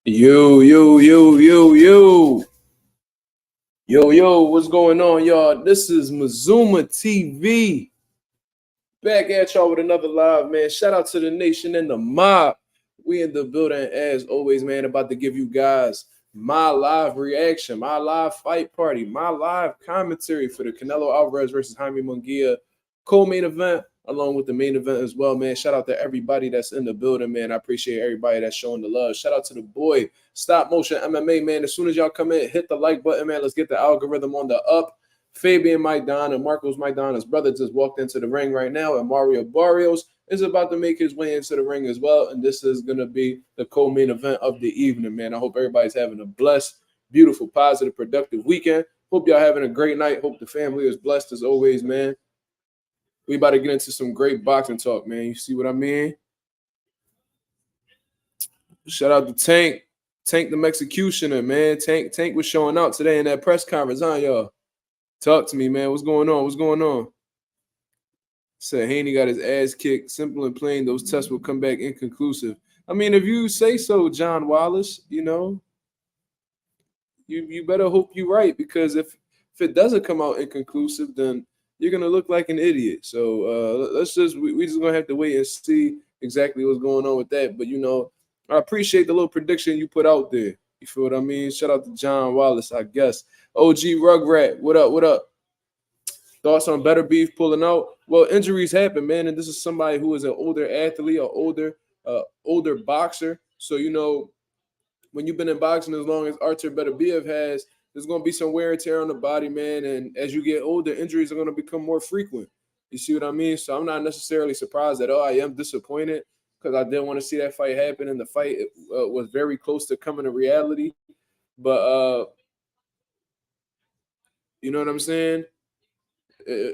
Yo, yo, yo, yo, yo. Yo, what's going on, y'all? This is Mazuma TV. Back at y'all with another live, man. Shout out to the nation and the mob. We in the building as always, man. About to give you guys my live reaction, my live fight party, my live commentary for the Canelo Alvarez versus Jaime Munguia co-main event, along with the main event as well, man. Shout out to everybody that's in the building, man. I appreciate everybody that's showing the love. Shout out to the boy, Stop Motion MMA, man. As soon as y'all come in, hit the like button, man. Let's get the algorithm on the up. Fabian Maidana, Marcos Maidana's brother, just walked into the ring right now, and Mario Barrios is about to make his way into the ring as well. And this is going to be the co-main event of the evening, man. I hope everybody's having a blessed, beautiful, positive, productive weekend. Hope y'all having a great night. Hope the family is blessed as always, man. We about to get into some great boxing talk, man. You see what I mean? Shout out to Tank. Tank the Mexicutioner, man. Tank was showing out today in that press conference, huh, y'all? Talk to me, man. What's going on? What's going on? Said Haney got his ass kicked. Simple and plain, those tests will come back inconclusive. I mean, if you say so, John Wallace, you know, you better hope you're right, because if it doesn't come out inconclusive, then you're gonna look like an idiot. So we just gonna have to wait and see exactly what's going on with that. But you know, I appreciate the little prediction you put out there. You feel what I mean? Shout out to John Wallace, I guess. OG Rugrat, what up? What up? Thoughts on Better Beef pulling out? Well, injuries happen, man, and this is somebody who is an older athlete, or older boxer. So you know, when you've been in boxing as long as Artur Beterbiev has, there's going to be some wear and tear on the body, man. And as you get older, injuries are going to become more frequent. You see what I mean? So I'm not necessarily surprised at all. I am disappointed because I didn't want to see that fight happen, and the fight was very close to coming to reality. But you know what I'm saying?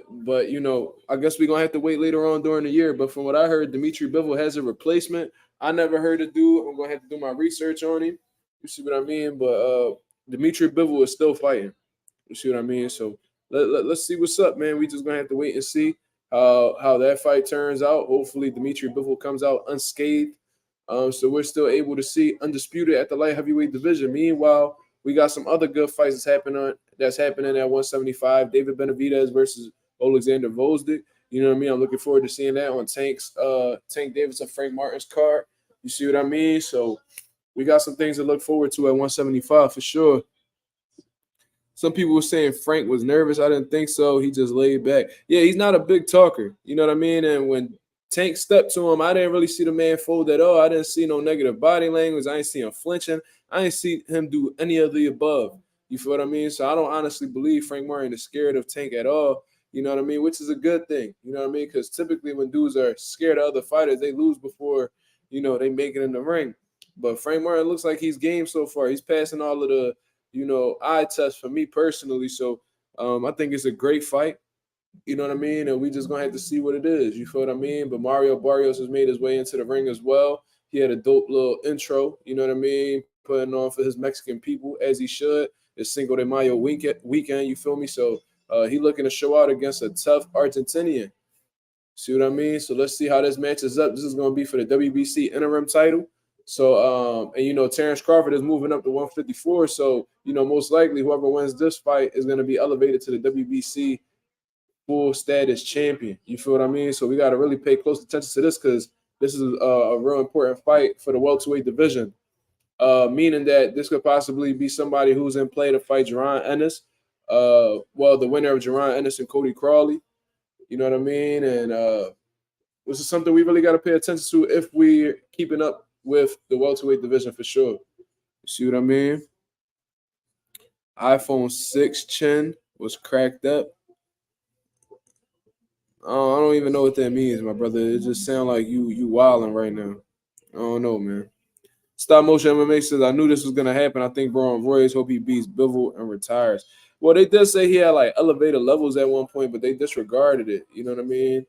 But you know, I guess we're gonna have to wait later on during the year. But from what I heard, Dimitri Bivol has a replacement. I never heard the dude. I'm gonna have to do my research on him. You see what I mean? But Dimitri Bivol is still fighting. You see what I mean? So let's see what's up, man. We just gonna have to wait and see how that fight turns out. Hopefully, Dimitri Bivol comes out unscathed. So we're still able to see undisputed at the light heavyweight division. Meanwhile, we got some other good fights that's happening at 175. David Benavidez versus Alexander Volzdik. You know what I mean? I'm looking forward to seeing that on Tank Davis and Frank Martin's card. You see what I mean? So we got some things to look forward to at 175 for sure. Some people were saying Frank was nervous. I didn't think so. He just laid back. Yeah, he's not a big talker. You know what I mean? And when Tank stepped to him, I didn't really see the man fold at all. I didn't see no negative body language. I didn't see him flinching. I didn't see him do any of the above. You feel what I mean? So I don't honestly believe Frank Martin is scared of Tank at all. You know what I mean? Which is a good thing. You know what I mean? Because typically when dudes are scared of other fighters, they lose before, you know, they make it in the ring. But Frank Martin looks like he's game so far. He's passing all of the, you know, eye tests for me personally. So I think it's a great fight. You know what I mean? And we just gonna have to see what it is. You feel what I mean? But Mario Barrios has made his way into the ring as well. He had a dope little intro, you know what I mean? Putting on for his Mexican people as he should. It's Cinco de Mayo weekend, you feel me? So he looking to show out against a tough Argentinian. See what I mean? So let's see how this matches up. This is gonna be for the WBC interim title. So and you know, Terrence Crawford is moving up to 154. So, you know, most likely whoever wins this fight is gonna be elevated to the WBC full status champion. You feel what I mean? So we got to really pay close attention to this, because this is a real important fight for the welterweight division. Meaning that this could possibly be somebody who's in play to fight Jaron Ennis. Well, the winner of Jaron Ennis and Cody Crawley. You know what I mean? And this is something we really got to pay attention to if we're keeping up with the welterweight division for sure. You see what I mean? iPhone 6 chin was cracked up. Oh, I don't even know what that means, my brother. It just sounds like you wilding right now. I don't know, man. Stop Motion MMA says, I knew this was going to happen. I think Brian Royce hope he beats Bivol and retires. Well, they did say he had like elevated levels at one point, but they disregarded it. You know what I mean?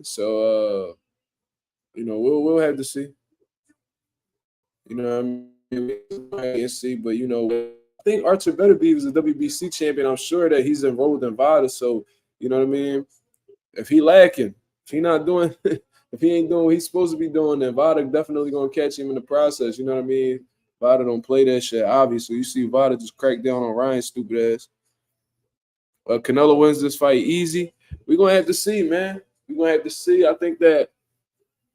So, you know, we'll have to see. You know what I mean? We'll see, but, you know, I think Artur Beterbiev is a WBC champion. I'm sure that he's enrolled in VADA. So, you know what I mean? If he lacking, if he not doing, if he ain't doing what he's supposed to be doing, then VADA definitely gonna catch him in the process. You know what I mean? Vada don't play that shit. Obviously, you see Vada just crack down on Ryan's stupid ass. Canelo wins this fight easy. We're gonna have to see, man. We're gonna have to see. I think that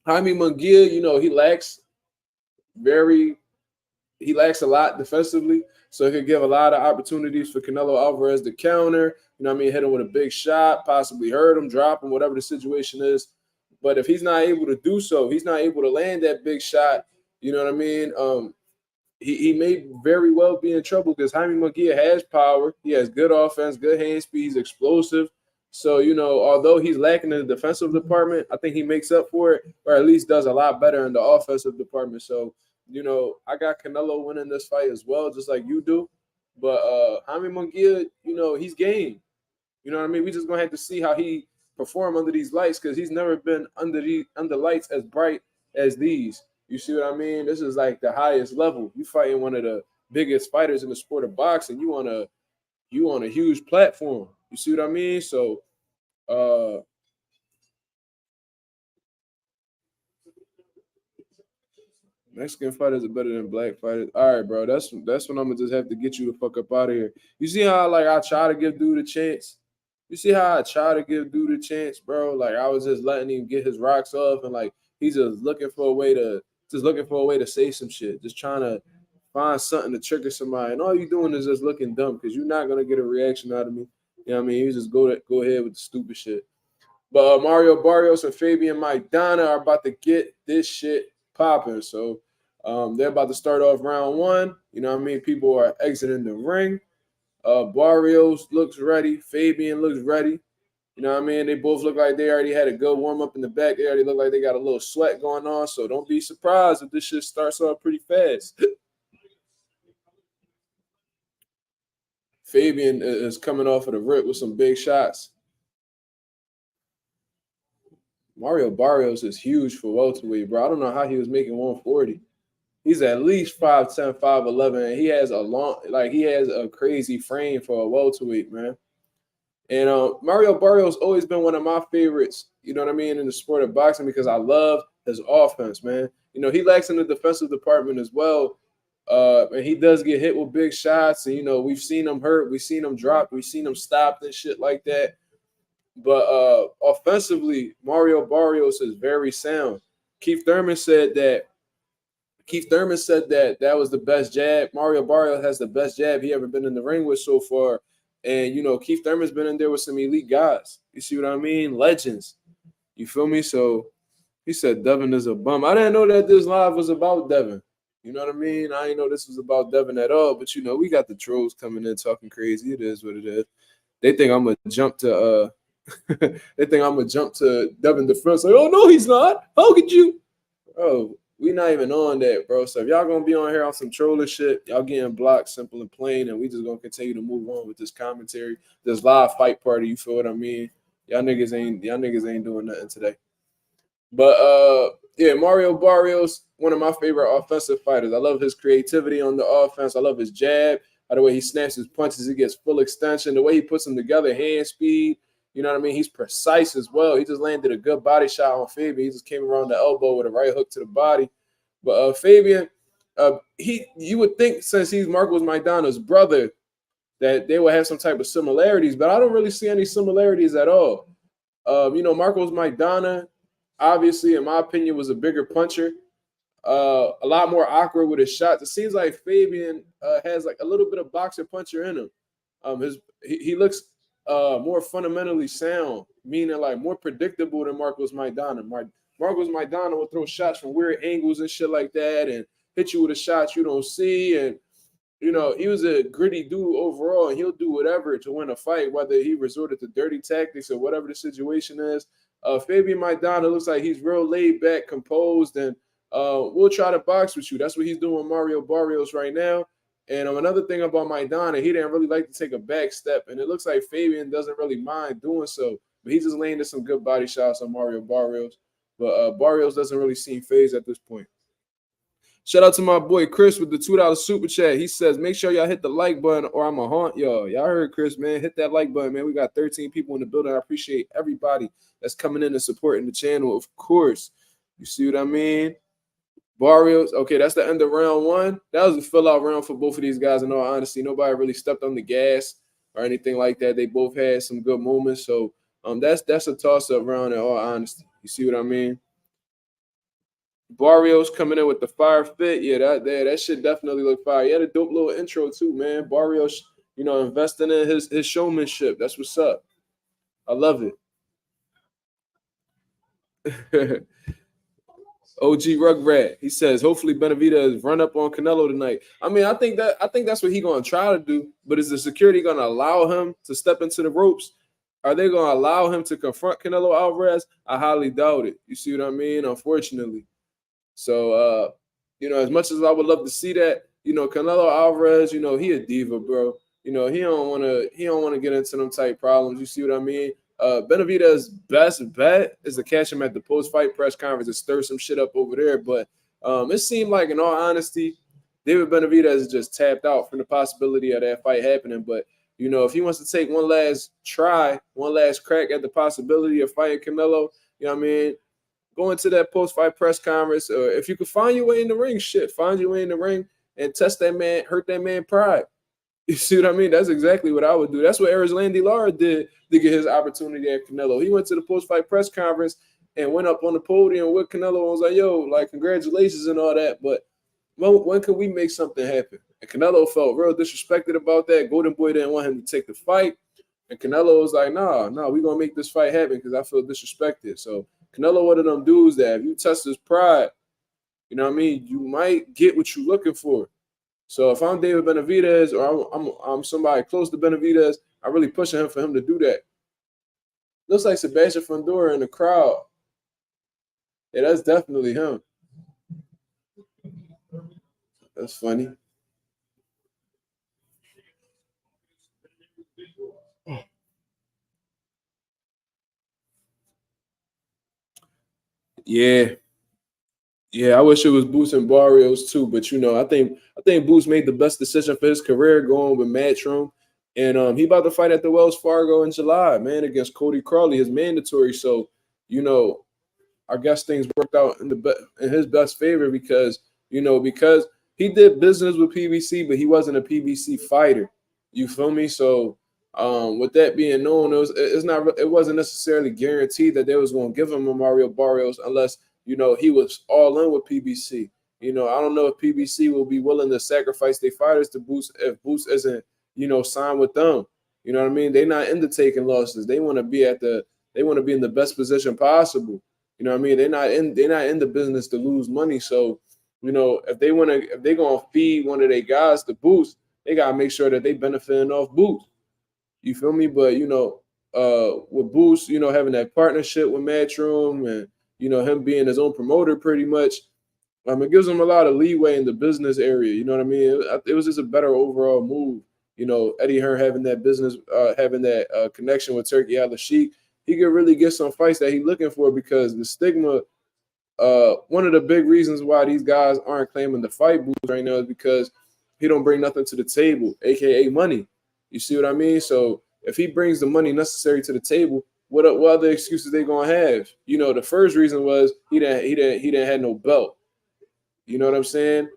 Jaime Munguia, very he lacks a lot defensively, so it could give a lot of opportunities for Canelo Alvarez to counter. Hit him with a big shot, possibly hurt him, drop him, whatever the situation is. But if he's not able to do so, he's not able to land that big shot. You know what I mean? He may very well be in trouble because Jaime Munguia has power. He has good offense, good hand speed, he's explosive. So, although he's lacking in the defensive department, I think he makes up for it, or at least does a lot better in the offensive department. So, I got Canelo winning this fight as well, just like you do. But Jaime Munguia, he's game. You know what I mean? We just gonna have to see how he perform under these lights because he's never been under lights as bright as these. You see what I mean? This is like the highest level. You fighting one of the biggest fighters in the sport of boxing. You on a huge platform. You see what I mean? So Mexican fighters are better than black fighters. All right, bro. That's when I'm gonna just have to get you the fuck up out of here. You see how I try to give dude a chance? You see how I try to give dude a chance, bro? Like I was just letting him get his rocks off, and he's just looking for a way to say some shit, just trying to find something to trigger somebody. And all you doing is just looking dumb because you're not gonna get a reaction out of me. You know what I mean? You just go ahead with the stupid shit. But Mario Barrios and Fabian Maidana are about to get this shit popping. So they're about to start off round one. You know what I mean? People are exiting the ring. Barrios looks ready. Fabian looks ready. You know what I mean? They both look like they already had a good warm up in the back. They already look like they got a little sweat going on. So don't be surprised if this shit starts off pretty fast. Fabian is coming off of the rip with some big shots. Mario Barrios is huge for welterweight, bro. I don't know how he was making 140. He's at least 5'10", 5'11", and he has a crazy frame for a welterweight, man. And Mario Barrios always been one of my favorites, you know what I mean, in the sport of boxing because I love his offense, man. He lacks in the defensive department as well. And he does get hit with big shots. And, we've seen him hurt. We've seen him drop. We've seen him stopped and shit like that. But offensively, Mario Barrios is very sound. Keith Thurman said that that was the best jab. Mario Barrios has the best jab he ever been in the ring with so far. And, Keith Thurman's been in there with some elite guys. You see what I mean? Legends. You feel me? So he said Devin is a bum. I didn't know that this live was about Devin. You know what I mean? I didn't know this was about Devin at all. But, we got the trolls coming in talking crazy. It is what it is. They think I'm going to jump to Devin defense. Like, oh, no, he's not. How could you? Oh, we not even on that, bro. So if y'all gonna be on here on some trolling shit, y'all getting blocked, simple and plain, and we just gonna continue to move on with this commentary, this live fight party. You feel what I mean? Y'all niggas ain't doing nothing today. But yeah, Mario Barrios, one of my favorite offensive fighters. I love his creativity on the offense. I love his jab. By the way he snaps his punches, he gets full extension. The way he puts them together, hand speed. You know what I mean? He's precise as well. He just landed a good body shot on Fabian. He just came around the elbow with a right hook to the body. But Fabian, you would think since he's Marcos Maidana's brother that they would have some type of similarities, but I don't really see any similarities at all. Marcos Maidana, obviously, in my opinion, was a bigger puncher, a lot more awkward with his shots. It seems like Fabian has like a little bit of boxer puncher in him. He looks more fundamentally sound, meaning like more predictable than Marcos Maidana. Marcos Maidana will throw shots from weird angles and shit like that and hit you with a shot you don't see. And, he was a gritty dude overall, and he'll do whatever to win a fight, whether he resorted to dirty tactics or whatever the situation is. Fabian Maidana looks like he's real laid back, composed, and we'll try to box with you. That's what he's doing with Mario Barrios right now. And another thing about Maidana, he didn't really like to take a back step, and it looks like Fabian doesn't really mind doing so. But he's just landed some good body shots on Mario Barrios. But Barrios doesn't really seem phased at this point. Shout out to my boy Chris with the $2 super chat. He says, make sure y'all hit the like button or I'm going to haunt y'all. Y'all heard Chris, man. Hit that like button, man. We got 13 people in the building. I appreciate everybody that's coming in and supporting the channel, of course. You see what I mean? Barrios, okay, that's the end of round one. That was a fill out round for both of these guys. In all honesty, nobody really stepped on the gas or anything like that. They both had some good moments. So that's a toss up round. In all honesty, you see what I mean? Barrios coming in with the fire fit. Yeah, that shit definitely look fire. He had a dope little intro too, man. Barrios, investing in his showmanship. That's what's up. I love it. OG Rugrat. He says, hopefully Benavidez run up on Canelo tonight. I mean, I think that's what he's gonna try to do. But is the security gonna allow him to step into the ropes? Are they gonna allow him to confront Canelo Alvarez? I highly doubt it. You see what I mean? Unfortunately. So as much as I would love to see that, Canelo Alvarez, he a diva, bro. He don't wanna get into them type problems. You see what I mean? Benavidez's best bet is to catch him at the post-fight press conference and stir some shit up over there. But it seemed like, in all honesty, David Benavidez is just tapped out from the possibility of that fight happening. But if he wants to take one last try, one last crack at the possibility of fighting Canelo, you know what I mean? Go into that post-fight press conference, or if you could find your way in the ring, find your way in the ring and test that man, hurt that man pride. You see what I mean? That's exactly what I would do. That's what Erislandy Lara did to get his opportunity at Canelo. He went to the post-fight press conference and went up on the podium with Canelo and was like, yo, like, congratulations and all that. But when could we make something happen? And Canelo felt real disrespected about that. Golden Boy didn't want him to take the fight. And Canelo was like, nah, we're going to make this fight happen because I feel disrespected. So Canelo, one of them dudes that if you test his pride, you know what I mean, you might get what you're looking for. So if I'm David Benavidez or I'm somebody close to Benavidez, I'm really pushing him for him to do that. Looks like Sebastian Fundora in the crowd. Yeah, that's definitely him. That's funny. Yeah. Yeah, I wish it was Boots and Barrios too, but I think Boots made the best decision for his career going with Matchroom, and he about to fight at the Wells Fargo in July, man, against Cody Crawley, his mandatory. So you know, I guess things worked out in his best favor because he did business with PBC, but he wasn't a PBC fighter. You feel me? So with that being known, it wasn't necessarily guaranteed that they was going to give him a Mario Barrios unless he was all in with PBC. I don't know if PBC will be willing to sacrifice their fighters to Boost if Boost isn't signed with them. You know what I mean? They're not into taking losses. They want to be in the best position possible. You know what I mean? They're not in the business to lose money. So, if they're gonna feed one of their guys to Boost, they gotta make sure that they benefiting off Boost. You feel me? But with Boost, having that partnership with Matchroom and him being his own promoter pretty much, it gives him a lot of leeway in the business area. You know what I mean? It was just a better overall move. Eddie Hearn having that business, having that connection with Turkey Al Sheikh, he could really get some fights that he's looking for because the stigma. One of the big reasons why these guys aren't claiming the fight Boost right now is because he don't bring nothing to the table, aka money. You see what I mean? So if he brings the money necessary to the table, what other excuses they gonna have? The first reason was he didn't have no belt. You know what I'm saying?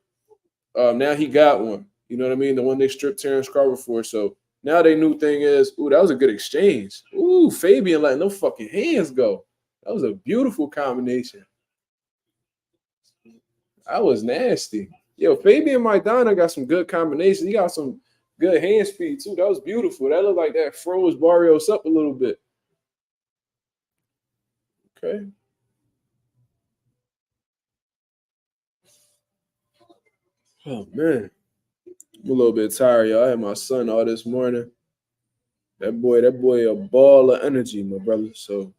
Now he got one. You know what I mean? The one they stripped Terrence Crawford for. So now their new thing is, ooh, that was a good exchange. Ooh, Fabian letting no fucking hands go. That was a beautiful combination. That was nasty. Yo, Fabian Maidana got some good combinations. He got some good hand speed too. That was beautiful. That looked like that froze Barrios up a little bit. Okay. Oh man. I'm a little bit tired, y'all. I had my son all this morning. That boy a ball of energy, my brother. So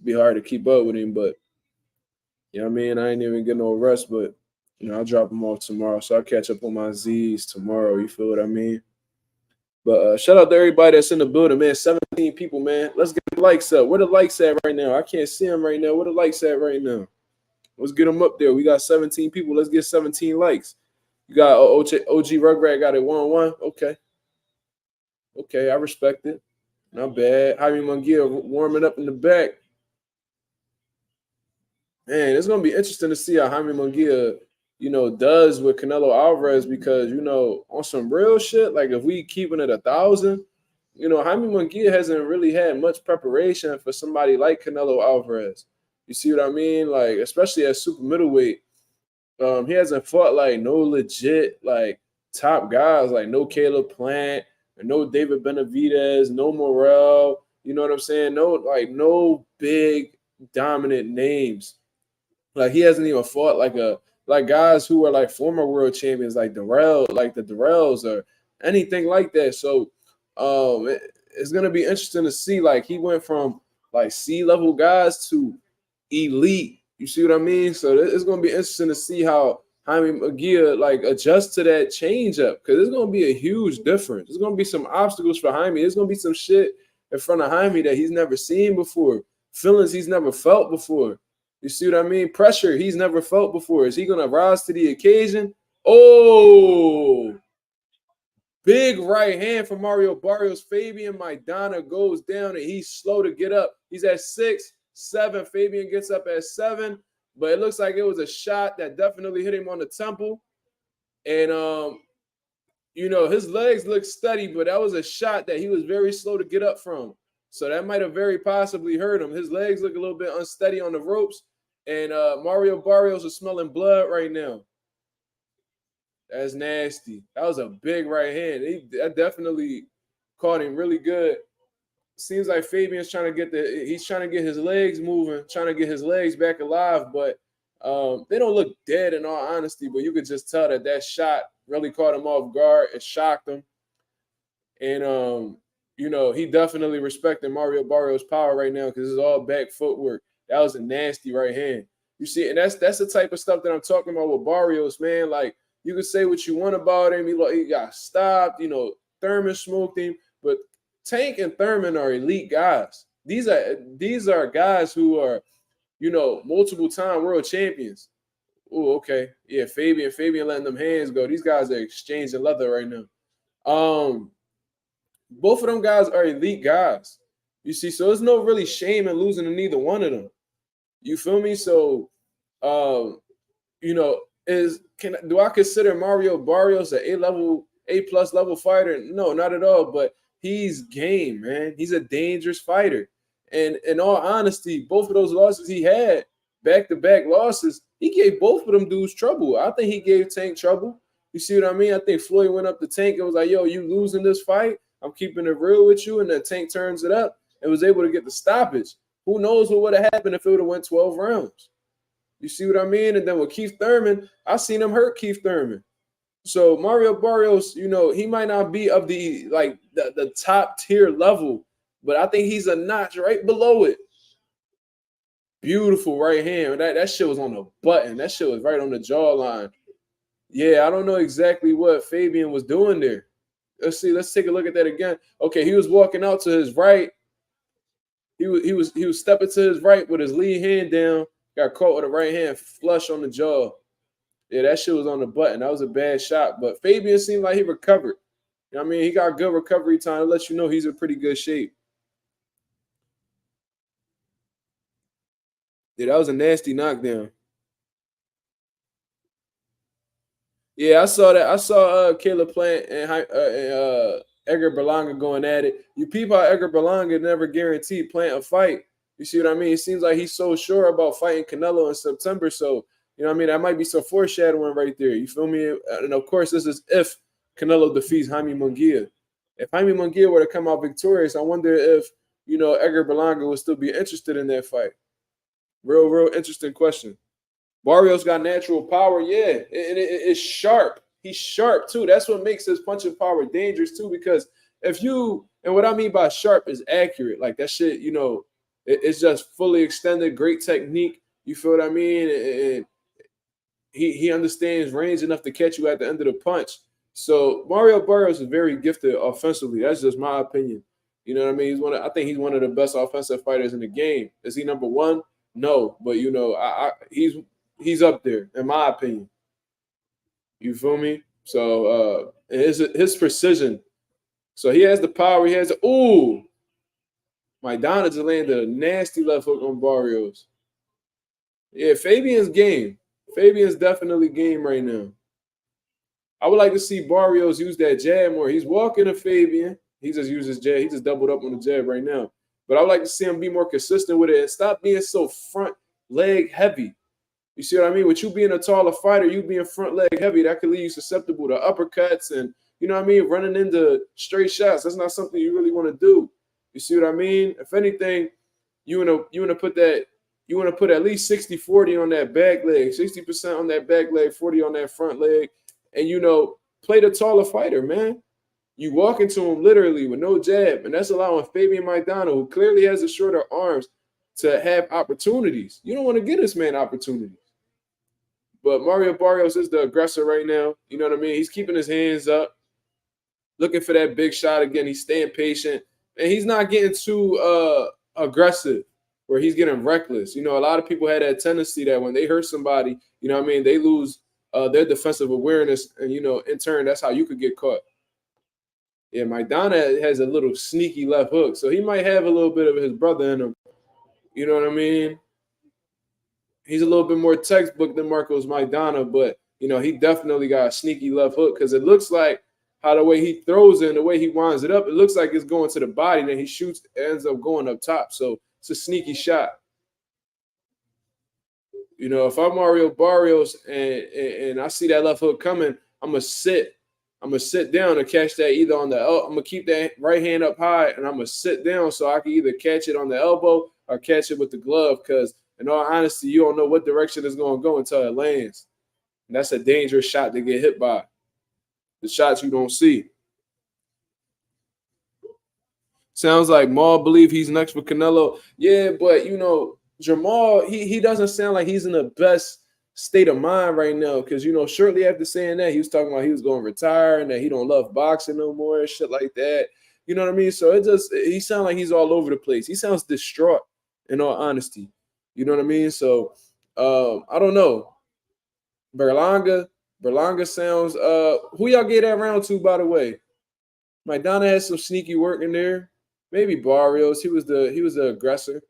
be hard to keep up with him, but I mean, I ain't even getting no rest, but I'll drop him off tomorrow. So I'll catch up on my Z's tomorrow. You feel what I mean? But shout out to everybody that's in the building, man. 17 people, man. Let's get the likes up. Where the likes at right now? I can't see them right now. Where the likes at right now? Let's get them up there. We got 17 people. Let's get 17 likes. You got OG Rugrat got it 1-1. Okay. Okay, I respect it. Not bad. Jaime Munguia warming up in the back. Man, it's gonna be interesting to see how Jaime Munguia does with Canelo Alvarez, because, on some real shit, like if we keeping it 1,000, Jaime Munguia hasn't really had much preparation for somebody like Canelo Alvarez. You see what I mean? Like, especially at super middleweight, he hasn't fought like no legit like top guys, like no Caleb Plant, and no David Benavidez, no Morrell. You know what I'm saying? No big dominant names. Like he hasn't even fought like guys who are like former world champions, like the Darrells or anything like that. So it's gonna be interesting to see. Like he went from like C-level guys to elite. You see what I mean? So it's gonna be interesting to see how Jaime Munguia like adjusts to that change up, because it's gonna be a huge difference. There's gonna be some obstacles for Jaime. There's gonna be some shit in front of Jaime that he's never seen before, feelings he's never felt before. You see what I mean? Pressure he's never felt before. Is he gonna rise to the occasion? Oh, big right hand from Mario Barrios. Fabian Maidana goes down and he's slow to get up. He's at 6-7. Fabian gets up at 7, but it looks like it was a shot that definitely hit him on the temple. And his legs look steady, but that was a shot that he was very slow to get up from. So that might have very possibly hurt him. His legs look a little bit unsteady on the ropes, and Mario Barrios is smelling blood right now. That's nasty. That was a big right hand. That definitely caught him really good. Seems like Fabian's trying to get his legs moving, trying to get his legs back alive, but they don't look dead in all honesty, but you could just tell that shot really caught him off guard. It shocked him. And he definitely respecting Mario Barrios' power right now, because it's all back footwork. That was a nasty right hand. You see, and that's the type of stuff that I'm talking about with Barrios, man. Like, you could say what you want about him. He got stopped. Thurman smoked him, but Tank and Thurman are elite guys. These are guys who are, multiple time world champions. Oh, okay. Yeah, Fabian letting them hands go. These guys are exchanging leather right now. Both of them guys are elite guys. You see, so there's no really shame in losing to neither one of them. You feel me? So, do I consider Mario Barrios an A+ level fighter? No, not at all. But he's game, man. He's a dangerous fighter. And in all honesty, both of those losses he had, back-to-back losses, he gave both of them dudes trouble. I think he gave Tank trouble. You see what I mean? I think Floyd went up to Tank and was like, yo, you losing this fight? I'm keeping it real with you. And then Tank turns it up and was able to get the stoppage. Who knows what would have happened if it would have went 12 rounds? You see what I mean? And then with Keith Thurman, I seen him hurt Keith Thurman. So Mario Barrios, he might not be of the top tier level, but I think he's a notch right below it. Beautiful right hand. That shit was on the button. That shit was right on the jawline. Yeah, I don't know exactly what Fabian was doing there. Let's see. Let's take a look at that again. Okay, he was walking out to his right. He was stepping to his right with his lead hand down. Got caught with a right hand flush on the jaw. Yeah, that shit was on the button. That was a bad shot. But Fabian seemed like he recovered. You know what I mean? He got good recovery time to let you know he's in pretty good shape. Yeah, that was a nasty knockdown. Yeah, I saw that. I saw Caleb Plant and Edgar Berlanga going at it. You peep how Edgar Berlanga never guaranteed Plant a fight. You see what I mean? It seems like he's so sure about fighting Canelo in September. So, you know what I mean? That might be some foreshadowing right there. You feel me? And of course, this is if Canelo defeats Jaime Munguia. If Jaime Munguia were to come out victorious, I wonder if, Edgar Berlanga would still be interested in that fight. Real interesting question. Barrios got natural power, yeah, and it's sharp. He's sharp too. That's what makes his punching power dangerous too. Because and what I mean by sharp is accurate. Like that shit, it's just fully extended, great technique. You feel what I mean? And he understands range enough to catch you at the end of the punch. So Mario Barrios is very gifted offensively. That's just my opinion. You know what I mean? I think he's one of the best offensive fighters in the game. Is he number one? No, but he's up there in my opinion. You feel me? So his precision. So he has the power. He has Maidana just landed a nasty left hook on Barrios. Yeah, Fabian's game. Fabian's definitely game right now. I would like to see Barrios use that jab more. He's walking a Fabian. He just uses jab. He just doubled up on the jab right now. But I would like to see him be more consistent with it and stop being so front leg heavy. You see what I mean? With you being a taller fighter, you being front leg heavy, that could leave you susceptible to uppercuts and, you know what I mean, running into straight shots. That's not something you really want to do. You see what I mean? If anything, you want to put that you want to put at least 60-40 on that back leg, 60% on that back leg, 40 on that front leg, and play the taller fighter, man. You walk into him literally with no jab, and that's allowing Fabian Maidana, who clearly has the shorter arms, to have opportunities. You don't want to get this man opportunities. But Mario Barrios is the aggressor right now. You know what I mean? He's keeping his hands up, looking for that big shot again. He's staying patient, and he's not getting too aggressive where he's getting reckless. You know, a lot of people had that tendency that when they hurt somebody, you know what I mean, they lose their defensive awareness, and, in turn, that's how you could get caught. Yeah, Maidana has a little sneaky left hook, so he might have a little bit of his brother in him. You know what I mean? He's a little bit more textbook than Marcos Maidana, but, he definitely got a sneaky left hook because it looks like how the way he throws it and the way he winds it up, it looks like it's going to the body, then he shoots, ends up going up top. So it's a sneaky shot. If I'm Mario Barrios and I see that left hook coming, I'm going to sit down and catch that either on the I'm going to keep that right hand up high, and I'm going to sit down so I can either catch it on the elbow or catch it with the glove, because in all honesty, you don't know what direction it's going to go until it lands. And that's a dangerous shot to get hit by. The shots you don't see. Sounds like Maul believe he's next for Canelo. Yeah, but, Jamal, he doesn't sound like he's in the best state of mind right now, because, shortly after saying that, he was talking about he was going to retire and that he don't love boxing no more and shit like that. You know what I mean? So he sounds like he's all over the place. He sounds distraught, in all honesty. You know what I mean? So I don't know. Berlanga sounds who y'all gave that round to, by the way? Maidana has some sneaky work in there. Maybe Barrios. He was the aggressor.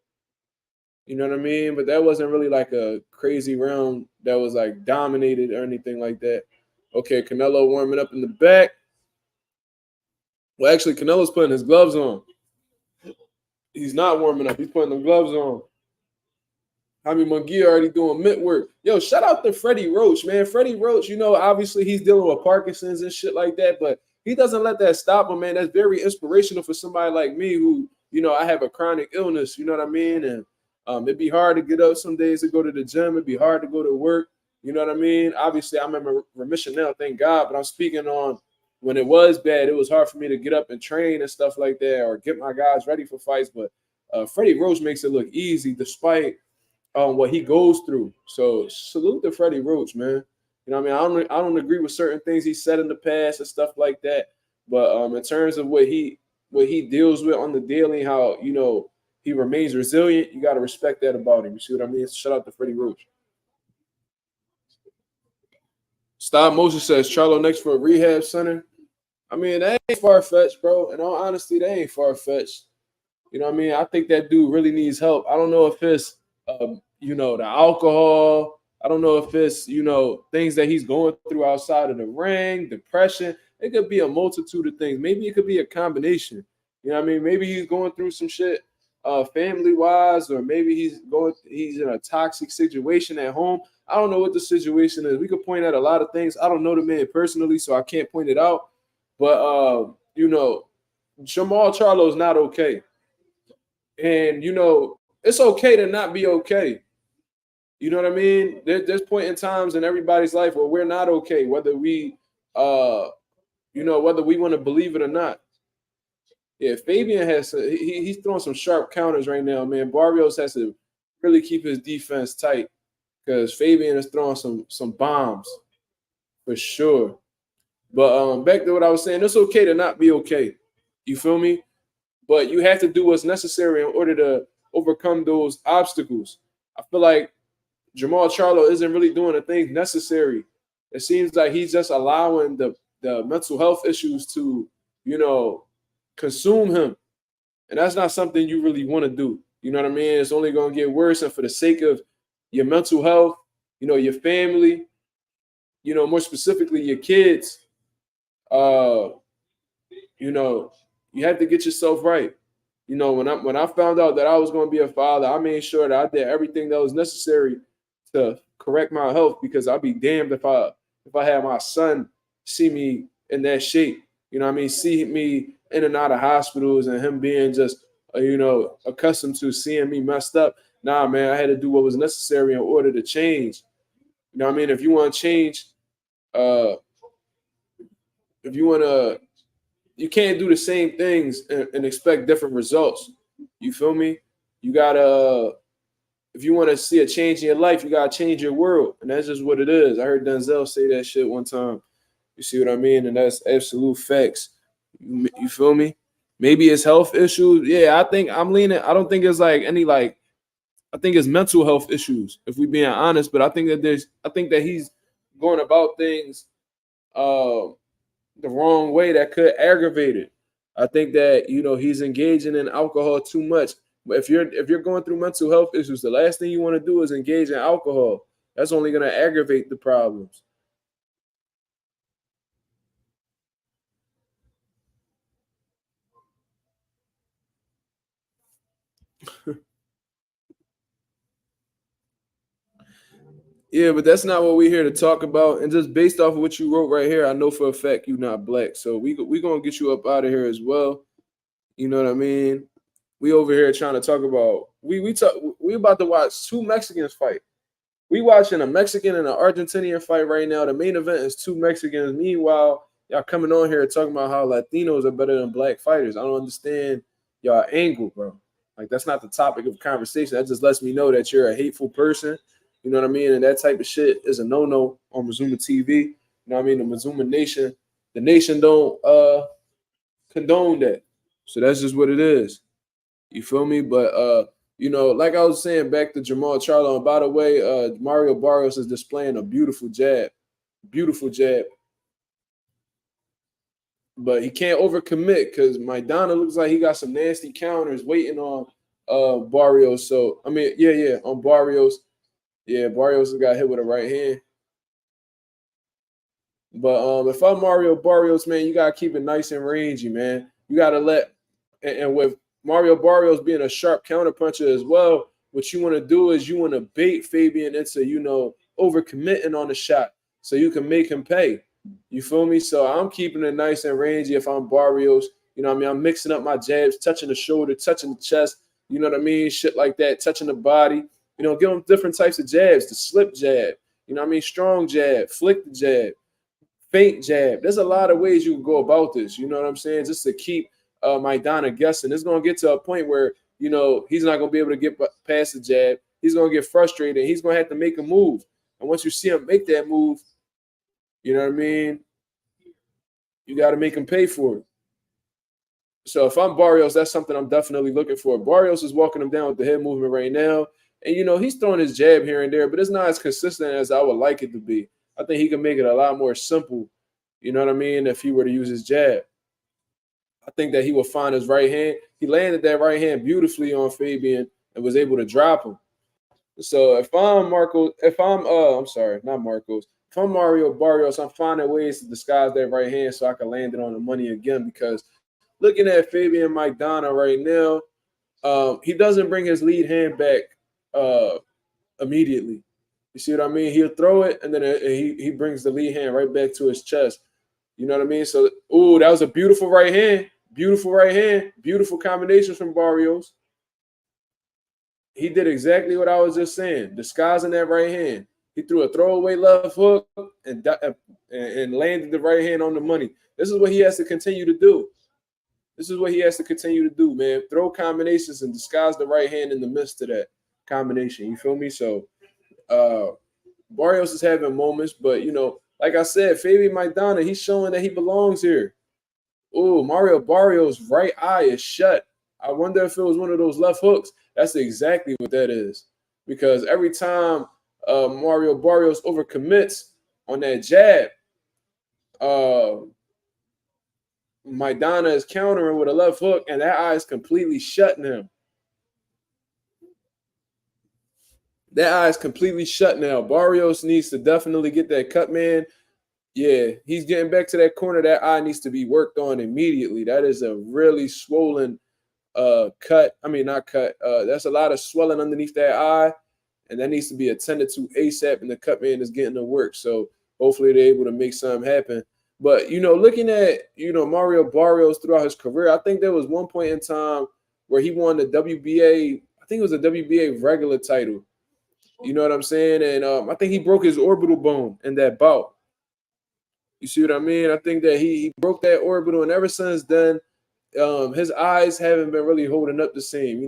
You know what I mean? But that wasn't really like a crazy round that was like dominated or anything like that. Okay, Canelo warming up in the back. Well, actually, Canelo's putting his gloves on. He's not warming up. He's putting the gloves on. Jaime Munguia already doing mitt work. Yo, shout out to Freddie Roach, man. Freddie Roach, obviously he's dealing with Parkinson's and shit like that, but he doesn't let that stop him, man. That's very inspirational for somebody like me who, I have a chronic illness, you know what I mean? And it'd be hard to get up some days to go to the gym. It'd be hard to go to work. You know what I mean? Obviously, I'm in remission now, thank God, but I'm speaking on when it was bad, it was hard for me to get up and train and stuff like that or get my guys ready for fights. But Freddie Roach makes it look easy despite what he goes through. So salute to Freddie Roach, man. You know what I mean? I don't agree with certain things he said in the past and stuff like that. But in terms of what he deals with on the daily, how, he remains resilient, you got to respect that about him. You see what I mean? Shout out to Freddie Roach. Stop Motion says Charlo next for a rehab center. I mean, that ain't far-fetched, bro. In all honesty, that ain't far-fetched. You know what I mean? I think that dude really needs help. I don't know if it's the alcohol. I don't know if it's, things that he's going through outside of the ring, depression. It could be a multitude of things. Maybe it could be a combination. You know what I mean? Maybe he's going through some shit family-wise, or maybe he's in a toxic situation at home. I don't know what the situation is. We could point out a lot of things. I don't know the man personally, so I can't point it out. But, Jamal Charlo is not okay. And, it's okay to not be okay. You know what I mean? There's point in times in everybody's life where we're not okay, whether we, whether we want to believe it or not. Yeah, Fabian he's throwing some sharp counters right now, man. Barrios has to really keep his defense tight because Fabian is throwing some bombs for sure. But back to what I was saying, it's okay to not be okay. You feel me? But you have to do what's necessary in order to overcome those obstacles. I feel like Jamal Charlo isn't really doing the things necessary. It seems like he's just allowing the mental health issues to, consume him. And that's not something you really want to do. You know what I mean? It's only going to get worse. And for the sake of your mental health, your family, more specifically your kids, uh, you know, you have to get yourself right. When I found out that I was going to be a father, I made sure that I did everything that was necessary to correct my health because I'd be damned if I had my son see me in that shape. See me in and out of hospitals and him being just accustomed to seeing me messed up. Nah, man, I had to do what was necessary in order to change. If you want to change, uh, if you want to you can't do the same things and expect different results. You feel me? You gotta if you want to see a change in your life, you gotta change your world, and that's just what it is. I heard Denzel say that shit one time. You see what I mean? And that's absolute facts. You feel me? Maybe it's health issues. Yeah, I think I'm leaning. I don't think it's like any like. I think it's mental health issues. If we being honest, but I think that he's going about things. Uh, the wrong way that could aggravate it. I think that he's engaging in alcohol too much. But if you're going through mental health issues, the last thing you want to do is engage in alcohol. That's only going to aggravate the problems. Yeah, but that's not what we're here to talk about. And just based off of what you wrote right here, I know for a fact you're not black. So we gonna get you up out of here as well. You know what I mean? We over here trying to talk about we about to watch two Mexicans fight. We watching a Mexican and an Argentinian fight right now. The main event is two Mexicans. Meanwhile, y'all coming on here talking about how Latinos are better than black fighters. I don't understand y'all angle, bro. Like that's not the topic of conversation. That just lets me know that you're a hateful person. You know what I mean? And that type of shit is a no-no on Mazuma TV. You know what I mean? The Mazuma Nation, the nation don't condone that. So that's just what it is. You feel me? But like I was saying, back to Jamal Charlo. And by the way, Mario Barrios is displaying a beautiful jab, beautiful jab. But he can't overcommit because Maidana looks like he got some nasty counters waiting on Barrios. So I mean, yeah, on Barrios. Yeah, Barrios got hit with a right hand. But if I'm Mario Barrios, man, you gotta keep it nice and rangy, man. You gotta let and with Mario Barrios being a sharp counterpuncher as well, what you want to do is you want to bait Fabian into overcommitting on the shot so you can make him pay. You feel me? So I'm keeping it nice and rangy if I'm Barrios. I'm mixing up my jabs, touching the shoulder, touching the chest. You know what I mean? Shit like that, touching the body. Give them different types of jabs. The slip jab. Strong jab, flick the jab, feint jab. There's a lot of ways you can go about this. You know what I'm saying? Just to keep Maidana guessing. It's going to get to a point where, he's not going to be able to get past the jab. He's going to get frustrated. He's going to have to make a move. And once you see him make that move, you know what I mean? You got to make him pay for it. So if I'm Barrios, that's something I'm definitely looking for. Barrios is walking him down with the head movement right now. And, he's throwing his jab here and there, but it's not as consistent as I would like it to be. I think he can make it a lot more simple, you know what I mean, if he were to use his jab. I think that he will find his right hand. He landed that right hand beautifully on Fabian and was able to drop him. So if I'm Marco, if I'm sorry, not Marcos. If I'm Mario Barrios, I'm finding ways to disguise that right hand so I can land it on the money again. Because looking at Fabian Maidana right now, he doesn't bring his lead hand back immediately. You see what I mean? He'll throw it and then he brings the lead hand right back to his chest. You know what I mean? So, that was a beautiful right hand. Beautiful right hand. Beautiful combination from Barrios. He did exactly what I was just saying, disguising that right hand. He threw a throwaway left hook and landed the right hand on the money. This is what he has to continue to do. This is what he has to continue to do, man. Throw combinations and disguise the right hand in the midst of that combination. You feel me? So, Barrios is having moments, but like I said, Fabian Maidana, he's showing that he belongs here. Oh, Mario Barrios' right eye is shut. I wonder if it was one of those left hooks. That's exactly what that is. Because every time Mario Barrios overcommits on that jab, uh, Maidana is countering with a left hook, and that eye is completely shutting him. That eye is completely shut now. Barrios needs to definitely get that cut, man. Yeah, he's getting back to that corner. That eye needs to be worked on immediately. That is a really swollen cut. I mean, not cut. That's a lot of swelling underneath that eye, and that needs to be attended to ASAP. And the cut man is getting to work. So hopefully they're able to make something happen. But looking at Mario Barrios throughout his career, I think there was one point in time where he won the WBA. I think it was a WBA regular title. You know what I'm saying? And I think he broke his orbital bone in that bout. You see what I mean? I think that he broke that orbital, and ever since then, his eyes haven't been really holding up the same.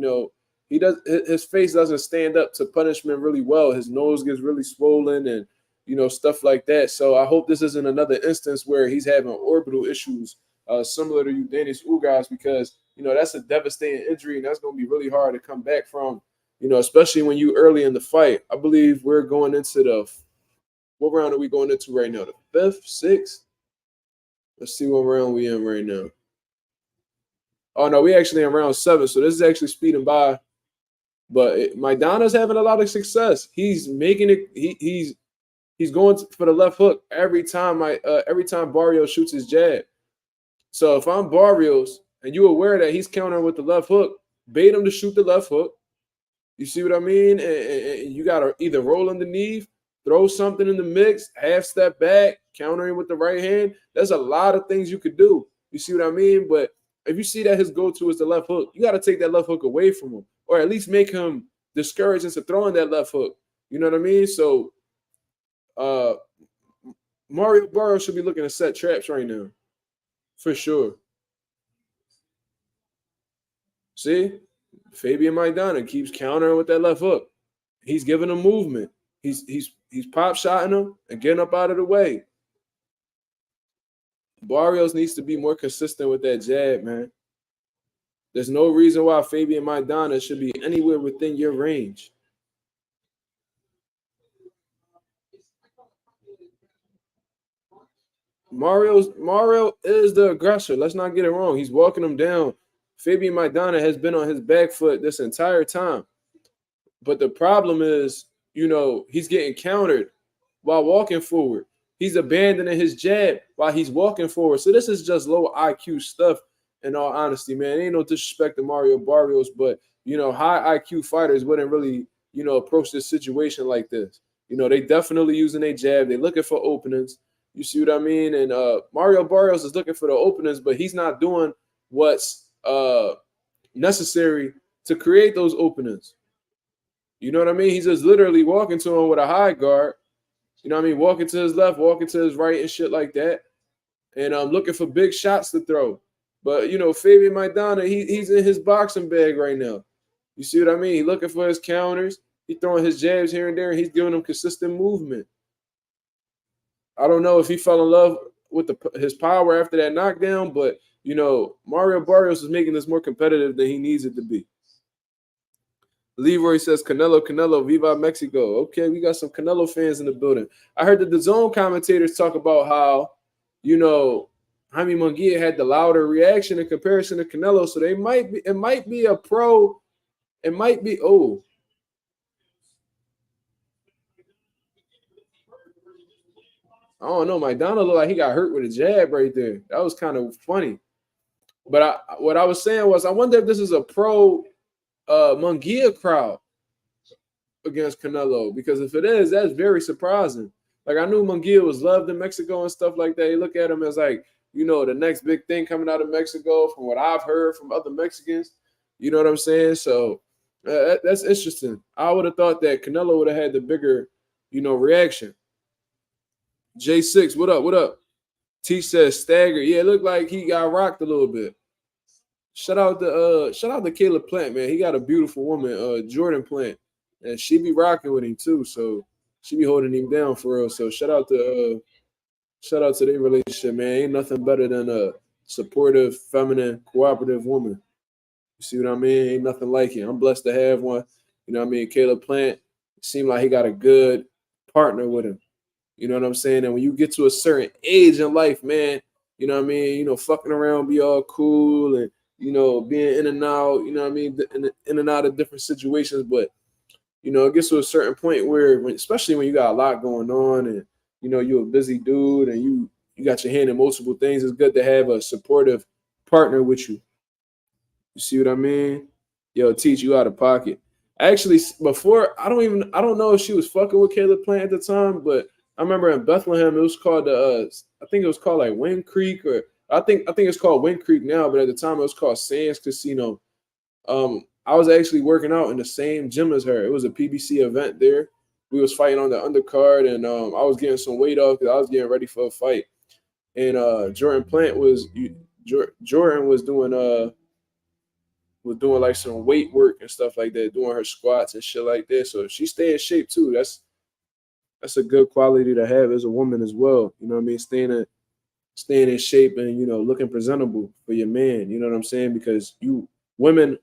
He does his face doesn't stand up to punishment really well. His nose gets really swollen, and stuff like that. So I hope this isn't another instance where he's having orbital issues similar to Dennis Ugas, because that's a devastating injury, and that's going to be really hard to come back from. Especially when you early in the fight. I believe we're going into what round are we going into right now? The fifth, sixth? Let's see what round we in right now. Oh no, we actually in round 7, so this is actually speeding by. But Maidana's having a lot of success. He's making it. He's going for the left hook every time Barrios shoots his jab. So if I'm Barrios and you're aware that he's countering with the left hook, bait him to shoot the left hook. You see what I mean? And you got to either roll underneath, throw something in the mix, half step back, countering with the right hand. There's a lot of things you could do. You see what I mean? But if you see that his go-to is the left hook, you got to take that left hook away from him, or at least make him discouraged into throwing that left hook. You know what I mean? So Mario Barrios should be looking to set traps right now, for sure. See? Fabian Maidana keeps countering with that left hook. He's giving him movement. He's pop shotting him and getting up out of the way. Barrios needs to be more consistent with that jab, man. There's no reason why Fabian Maidana should be anywhere within your range. Mario is the aggressor. Let's not get it wrong. He's walking him down. Fabian Maidana has been on his back foot this entire time. But the problem is, he's getting countered while walking forward. He's abandoning his jab while he's walking forward. So this is just low IQ stuff, in all honesty, man. Ain't no disrespect to Mario Barrios, but, high IQ fighters wouldn't really, approach this situation like this. They definitely using their jab. They're looking for openings. You see what I mean? And Mario Barrios is looking for the openings, but he's not doing what's necessary to create those openings. You know what I mean? He's just literally walking to him with a high guard. You know what I mean? Walking to his left, walking to his right and shit like that. And looking for big shots to throw. But, Fabian Maidana, he's in his boxing bag right now. You see what I mean? He's looking for his counters. He's throwing his jabs here and there, and he's giving them consistent movement. I don't know if he fell in love with his power after that knockdown, but, Mario Barrios is making this more competitive than he needs it to be. Leroy says, Canelo, Viva Mexico. Okay, we got some Canelo fans in the building. I heard that the zone commentators talk about how, Jaime Munguia had the louder reaction in comparison to Canelo. So it might be a pro. It might be, I don't know. Maidana looked like he got hurt with a jab right there. That was kind of funny. But what I was saying was, I wonder if this is a pro Munguia crowd against Canelo, because if it is, that's very surprising. Like, I knew Munguia was loved in Mexico and stuff like that. They look at him as like, the next big thing coming out of Mexico, from what I've heard from other Mexicans. You know what I'm saying? So that's interesting. I would have thought that Canelo would have had the bigger, reaction. J6, what up? What up? T says stagger. Yeah, it looked like he got rocked a little bit. Shout out to Caleb Plant, man. He got a beautiful woman, Jordan Plant, and she be rocking with him too. So she be holding him down for real. So shout out to their relationship, man. Ain't nothing better than a supportive, feminine, cooperative woman. You see what I mean? Ain't nothing like it. I'm blessed to have one. You know what I mean? Caleb Plant seemed like he got a good partner with him. You know what I'm saying? And when you get to a certain age in life, man, you know what I mean? Fucking around, be all cool, and being in and out, you know what I mean? In and out of different situations. But, it gets to a certain point where, especially when you got a lot going on and you're a busy dude and you got your hand in multiple things, it's good to have a supportive partner with you. You see what I mean? Yo, teach you out of pocket. Actually, before I don't know if she was fucking with Caleb Plant at the time, but I remember in Bethlehem it was called I think it was called like Wind Creek, or I think it's called Wind Creek now, but at the time it was called Sands Casino. I was actually working out in the same gym as her. It was a PBC event there. We was fighting on the undercard, and I was getting some weight off because I was getting ready for a fight. And Jordan was doing like some weight work and stuff like that, doing her squats and shit like that. So she stay in shape too. That's a good quality to have as a woman as well. You know what I mean? Staying in shape and looking presentable for your man. You know what I'm saying? Because women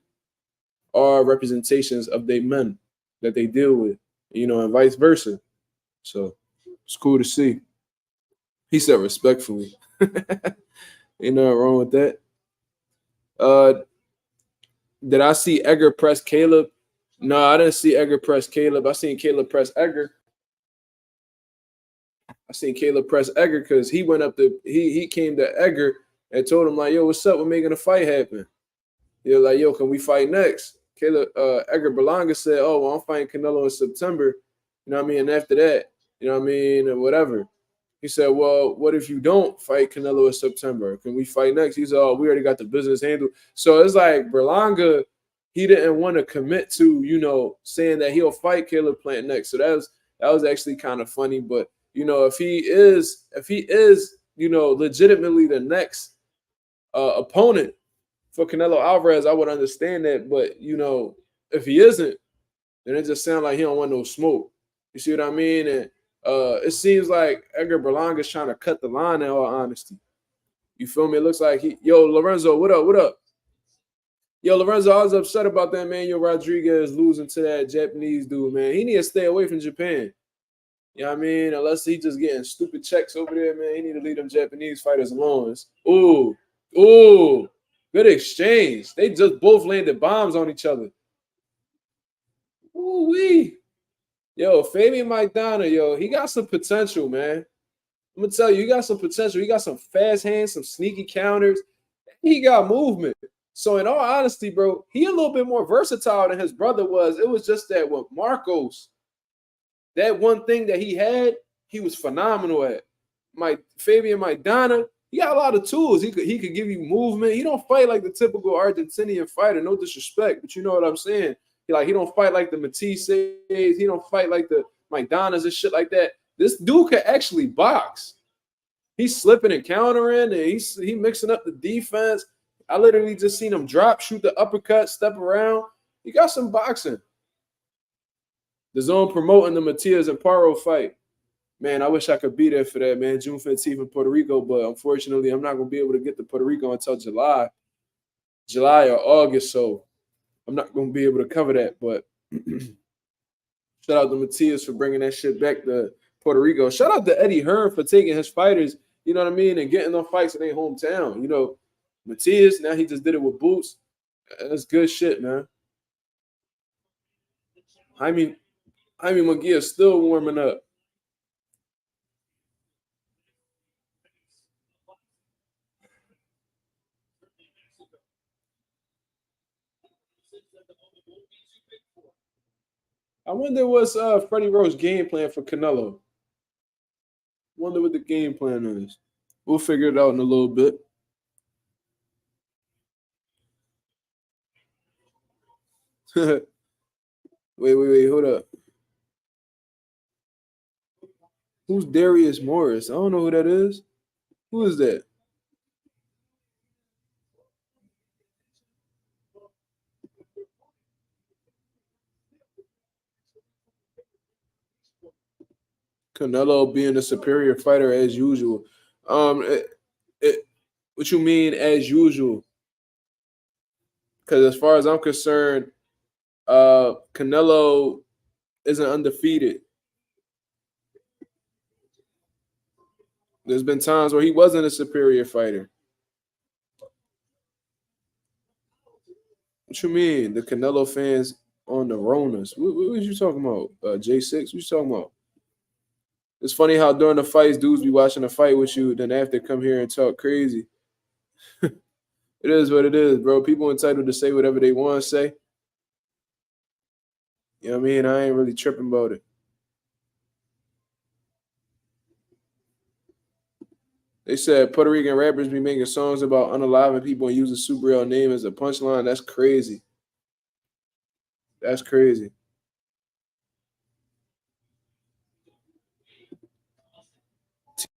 are representations of their men that they deal with, and vice versa. So it's cool to see. He said respectfully. Ain't nothing wrong with that. Did I see Edgar press Caleb? No, I didn't see Edgar press Caleb. I seen Caleb press Edgar. Because he went up to he came to Edgar and told him like, yo, what's up? We're making a fight happen. You're like, yo, can we fight next? Edgar Berlanga said, oh, well, I'm fighting Canelo in September. You know what I mean? And after that, you know what I mean, and whatever. He said, well, what if you don't fight Canelo in September? Can we fight next? He said, oh, we already got the business handled. So it's like Berlanga, he didn't want to commit to, saying that he'll fight Caleb Plant next. So that was actually kind of funny. But, if he is, legitimately the next opponent for Canelo Alvarez, I would understand that. But, if he isn't, then it just sounds like he don't want no smoke. You see what I mean? And it seems like Edgar Berlanga's trying to cut the line in all honesty. You feel me? It looks like Lorenzo, what up? What up? Yo, Lorenzo, I was upset about that Manuel Rodriguez losing to that Japanese dude, man. He need to stay away from Japan. You know what I mean? Unless he just getting stupid checks over there, man. He need to leave them Japanese fighters alone. Ooh, good exchange. They just both landed bombs on each other. Ooh wee. Yo, Fabian Maidana, yo, he got some potential, man. I'm gonna tell you, he got some potential. He got some fast hands, some sneaky counters. He got movement. So in all honesty, bro, he a little bit more versatile than his brother was. It was just that with Marcos, that one thing that he had, he was phenomenal at. Fabian Maidana, he got a lot of tools. He could give you movement. He don't fight like the typical Argentinian fighter, no disrespect, but you know what I'm saying. He don't fight like the Matisses. He don't fight like the Maidanas and shit like that. This dude can actually box. He's slipping and countering, and he mixing up the defense. I literally just seen him drop, shoot the uppercut, step around. He got some boxing. The zone promoting the Matias and Paro fight. Man, I wish I could be there for that, man. June 15th in Puerto Rico, but unfortunately, I'm not going to be able to get to Puerto Rico until July or August, so I'm not going to be able to cover that. But shout out to Matias for bringing that shit back to Puerto Rico. Shout out to Eddie Hearn for taking his fighters, you know what I mean, and getting them fights in their hometown. Matias, now he just did it with Boots. That's good shit, man. Jaime Munguia is still warming up. I wonder what's Freddie Roach's game plan for Canelo. Wonder what the game plan is. We'll figure it out in a little bit. Wait, hold up. Who's Darius Morris? I don't know who that is. Who is that? Canelo being a superior fighter as usual. What you mean as usual? Because as far as I'm concerned, Canelo isn't undefeated. There's been times where he wasn't a superior fighter. What you mean? The Canelo fans on the Ronas. What was you talking about? J6? What you talking about? It's funny how during the fights, dudes be watching the fight with you, then after come here and talk crazy. It is what it is, bro. People entitled to say whatever they want to say. You know what I mean? I ain't really tripping about it. They said Puerto Rican rappers be making songs about unaliving people and using Super L name as a punchline. That's crazy. That's crazy.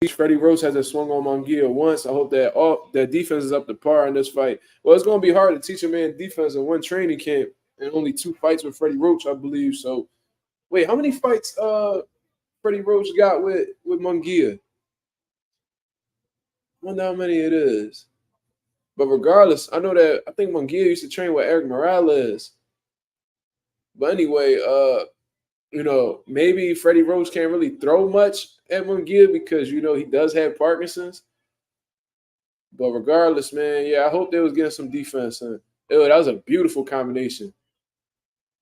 Teach Freddie Roach hasn't swung on Munguia once. I hope that all that defense is up to par in this fight. Well, it's going to be hard to teach a man defense in one training camp and only 2 fights with Freddie Roach, I believe. So, wait, how many fights Freddie Roach got with Munguia? I wonder how many it is. But regardless, I know that I think Munguia used to train with Eric Morales. But anyway, maybe Freddie Roach can't really throw much at Munguia because he does have Parkinson's. But regardless, man, yeah, I hope they was getting some defense. And that was a beautiful combination.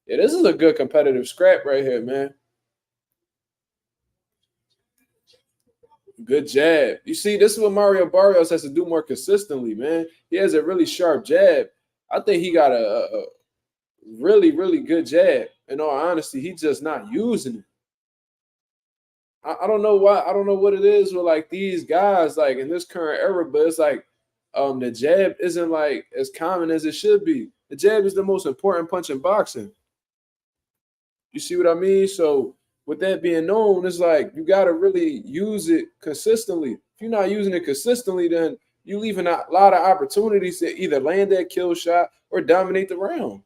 Yeah, this is a good competitive scrap right here, man. Good jab. You see, this is what Mario Barrios has to do more consistently, man. He has a really sharp jab. I think he got a really, really good jab. In all honesty, he's just not using it. I don't know why. I don't know what it is with like these guys, like in this current era, but it's like the jab isn't like as common as it should be. The jab is the most important punch in boxing. You see what I mean? So with that being known, it's like you got to really use it consistently. If you're not using it consistently, then you leaving a lot of opportunities to either land that kill shot or dominate the round.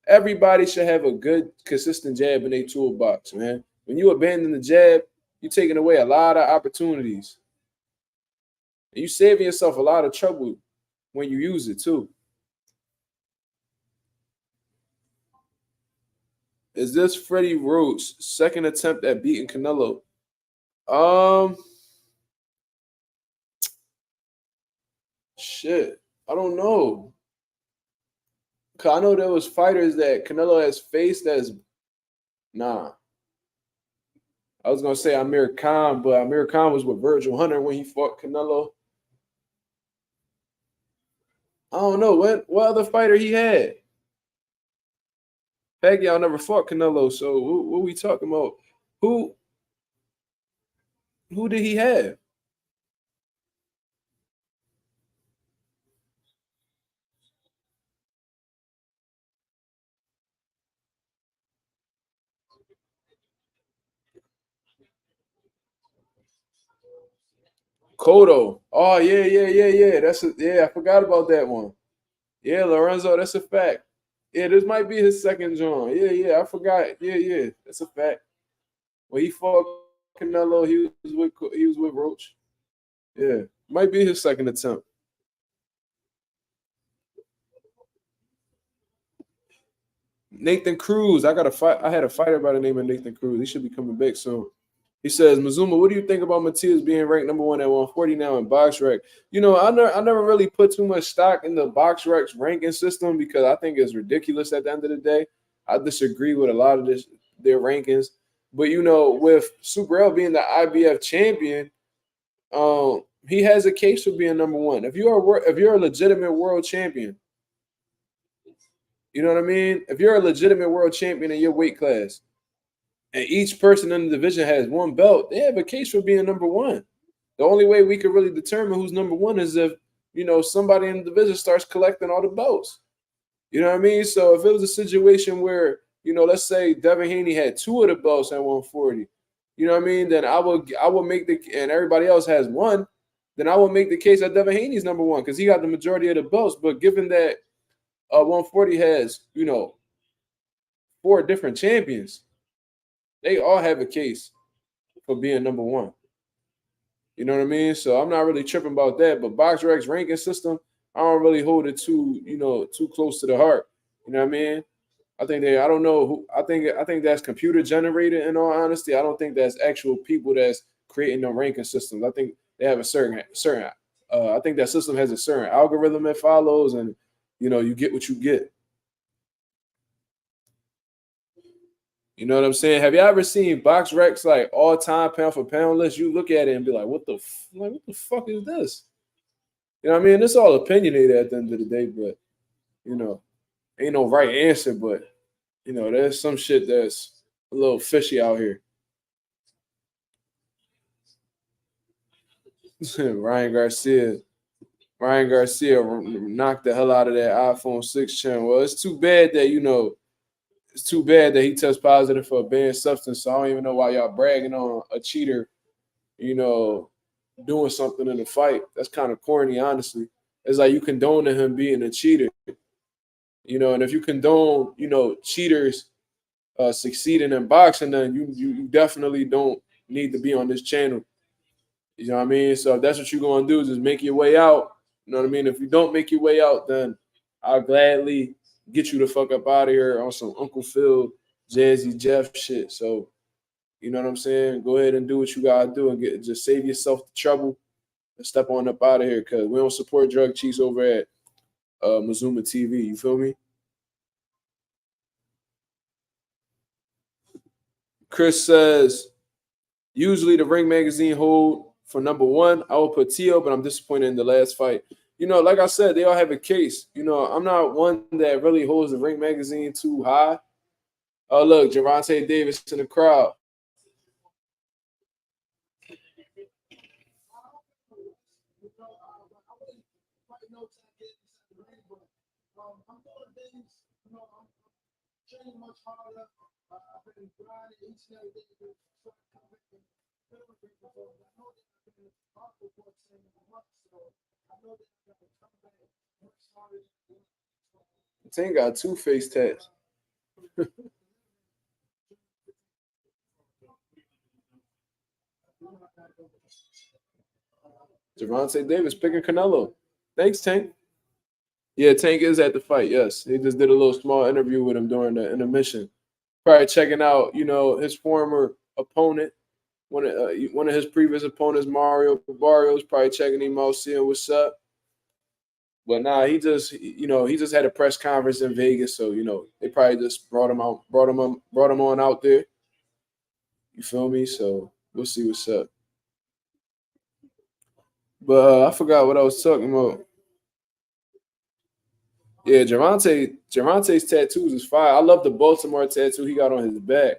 Everybody should have a good, consistent jab in their toolbox, man. When you abandon the jab, you're taking away a lot of opportunities. And you saving yourself a lot of trouble when you use it too. Is this Freddie Roach's second attempt at beating Canelo? Shit, I don't know. Cause I know there was fighters that Canelo has faced as nah. I was gonna say Amir Khan, but Amir Khan was with Virgil Hunter when he fought Canelo. I don't know what other fighter he had. Pacquiao never fought Canelo, so what we talking about? Who who did he have? Cotto. Oh yeah. I forgot about that one. Yeah, Lorenzo, that's a fact. Yeah, this might be his second John. Yeah, I forgot. Yeah, that's a fact. When he fought Canelo, he was with Roach. Yeah, might be his second attempt. Nathan Cruz. I got a fight. I had a fighter by the name of Nathan Cruz. He should be coming back soon. He says, Mazuma, what do you think about Matias being ranked number 1 at 140 now in BoxRec? I never really put too much stock in the BoxRec's ranking system because I think it's ridiculous at the end of the day. I disagree with a lot of their rankings. But with Super L being the IBF champion, he has a case for being number 1. If you're a legitimate world champion, you know what I mean? If you're a legitimate world champion in your weight class, and each person in the division has 1 belt, they have a case for being number 1. The only way we could really determine who's number 1 is if, somebody in the division starts collecting all the belts. You know what I mean? So if it was a situation where, let's say Devin Haney had 2 of the belts at 140, you know what I mean? Then I will make and everybody else has 1, then I will make the case that Devin Haney's number 1 because he got the majority of the belts. But given that 140 has, 4 different champions, they all have a case for being number 1. You know what I mean? So I'm not really tripping about that. But BoxRec's ranking system, I don't really hold it too close to the heart. You know what I mean? I don't know who. I think that's computer generated. In all honesty, I don't think that's actual people that's creating the ranking systems. I think they have a certain. I think that system has a certain algorithm it follows, and you get what you get. You know what I'm saying? Have you ever seen Box Recs like all time pound for pound list? You look at it and be like, what the fuck is this? You know what I mean? It's all opinionated at the end of the day, but you know, ain't no right answer, but you know, there's some shit that's a little fishy out here. Ryan Garcia. Ryan Garcia knocked the hell out of that iPhone 6 channel. Well, it's too bad that, it's too bad that he tests positive for a banned substance. So I don't even know why y'all bragging on a cheater, you know, doing something in the fight. That's kind of corny, honestly. It's like you condoning him being a cheater, and if you condone, cheaters succeeding in boxing, then you definitely don't need to be on this channel. You know what I mean? So if that's what you're gonna do, just make your way out. You know what I mean? If you don't make your way out, then I'll gladly get you the fuck up out of here on some Uncle Phil, Jazzy Jeff shit. So you know what I'm saying? Go ahead and do what you gotta do and just save yourself the trouble and step on up out of here, because we don't support drug cheats over at Mazuma TV. You feel me? Chris says, usually the Ring Magazine hold for number one, I would put Tio, but I'm disappointed in the last fight. Like I said, they all have a case. I'm not one that really holds the Ring Magazine too high. Oh, look, Gervonta Davis in the crowd. Tank got two face tats. Gervonta Davis picking Canelo. Thanks, Tank. Yeah, Tank is at the fight. Yes, he just did a little small interview with him during the intermission. Probably checking out, his former opponent, one of his previous opponents, Mario Barrios. Probably checking him out, seeing what's up. But nah, he just had a press conference in Vegas, so they probably just brought him on out there. You feel me? So we'll see what's up. But I forgot what I was talking about. Yeah, Gervonta's tattoos is fire. I love the Baltimore tattoo he got on his back.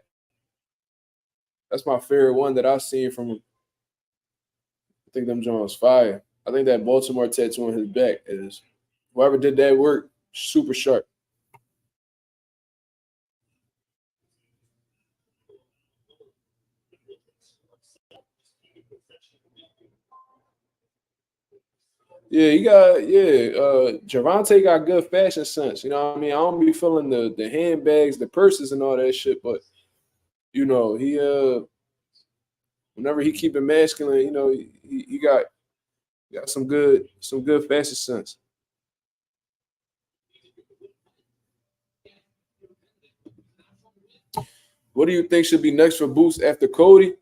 That's my favorite one that I've seen from him. I think them Jones fire. I think that Baltimore tattoo on his back is, whoever did that work, super sharp. Gervonta got good fashion sense. You know what I mean? I don't be feeling the handbags, the purses, and all that shit, but he whenever he keep it masculine, he got some good fashion sense. What do you think should be next for Boots after Cody?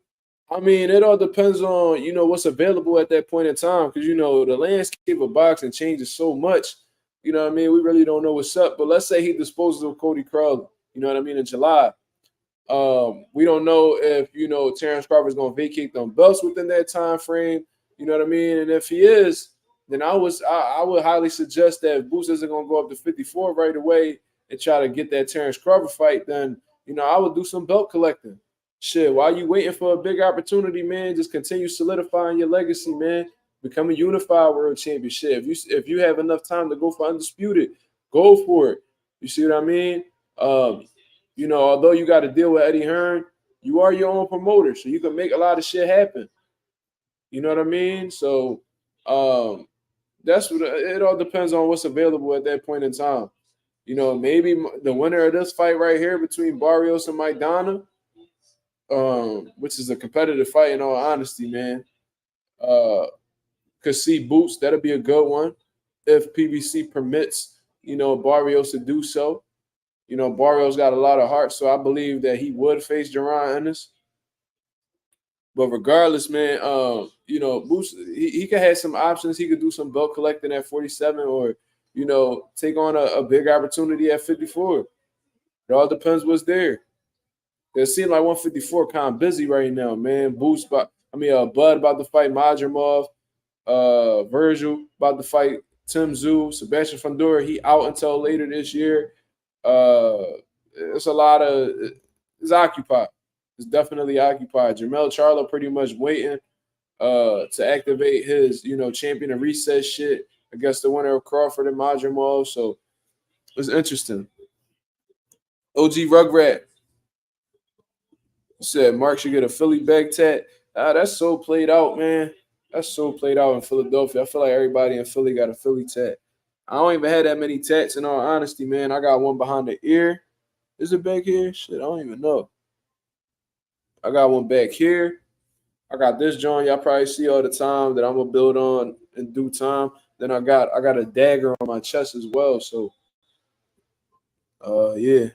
I mean, it all depends on what's available at that point in time, because the landscape of boxing changes so much. You know what I mean? We really don't know what's up. But let's say he disposes of Cody Crowley. You know what I mean? In July, we don't know if Terrence Crawford's going to vacate them belts within that time frame. You know what I mean? And if he is, then I would highly suggest that Boots isn't going to go up to 54 right away and try to get that Terrence Crawford fight. Then I would do some belt collecting. Shit, while you waiting for a big opportunity, man, just continue solidifying your legacy, man. Become a unified world championship. If you have enough time to go for undisputed, go for it. You see what I mean? Although you got to deal with Eddie Hearn, you are your own promoter, so you can make a lot of shit happen. You know what I mean? So that's what it all depends on what's available at that point in time. Maybe the winner of this fight right here between Barrios and Maidana, which is a competitive fight in all honesty, man. Could see Boots. That'll be a good one if PBC permits, Barrios to do so. Barrios got a lot of heart, so I believe that he would face Jaron Ennis. But regardless, man, Boots, he could have some options. He could do some belt collecting at 47 or, take on a big opportunity at 54. It all depends what's there. It seems like 154 kind of busy right now, man. Bud about to fight Madrimov. Virgil about to fight Tim Zoo. Sebastian Fundora, he out until later this year. Uh, it's a lot of it's occupied. It's definitely occupied. Jermell Charlo pretty much waiting to activate his, champion and reset shit against the winner of Crawford and Madrimov. So it's interesting. OG Rugrat said Mark should get a Philly bag tat. That's so played out, man. That's so played out in Philadelphia. I feel like everybody in Philly got a Philly tat. I don't even have that many tats in all honesty, man. I got one behind the ear. Is it back here? Shit, I don't even know. I got one back here. I got this joint y'all probably see all the time that I'm gonna build on in due time. Then I got a dagger on my chest as well. So yeah.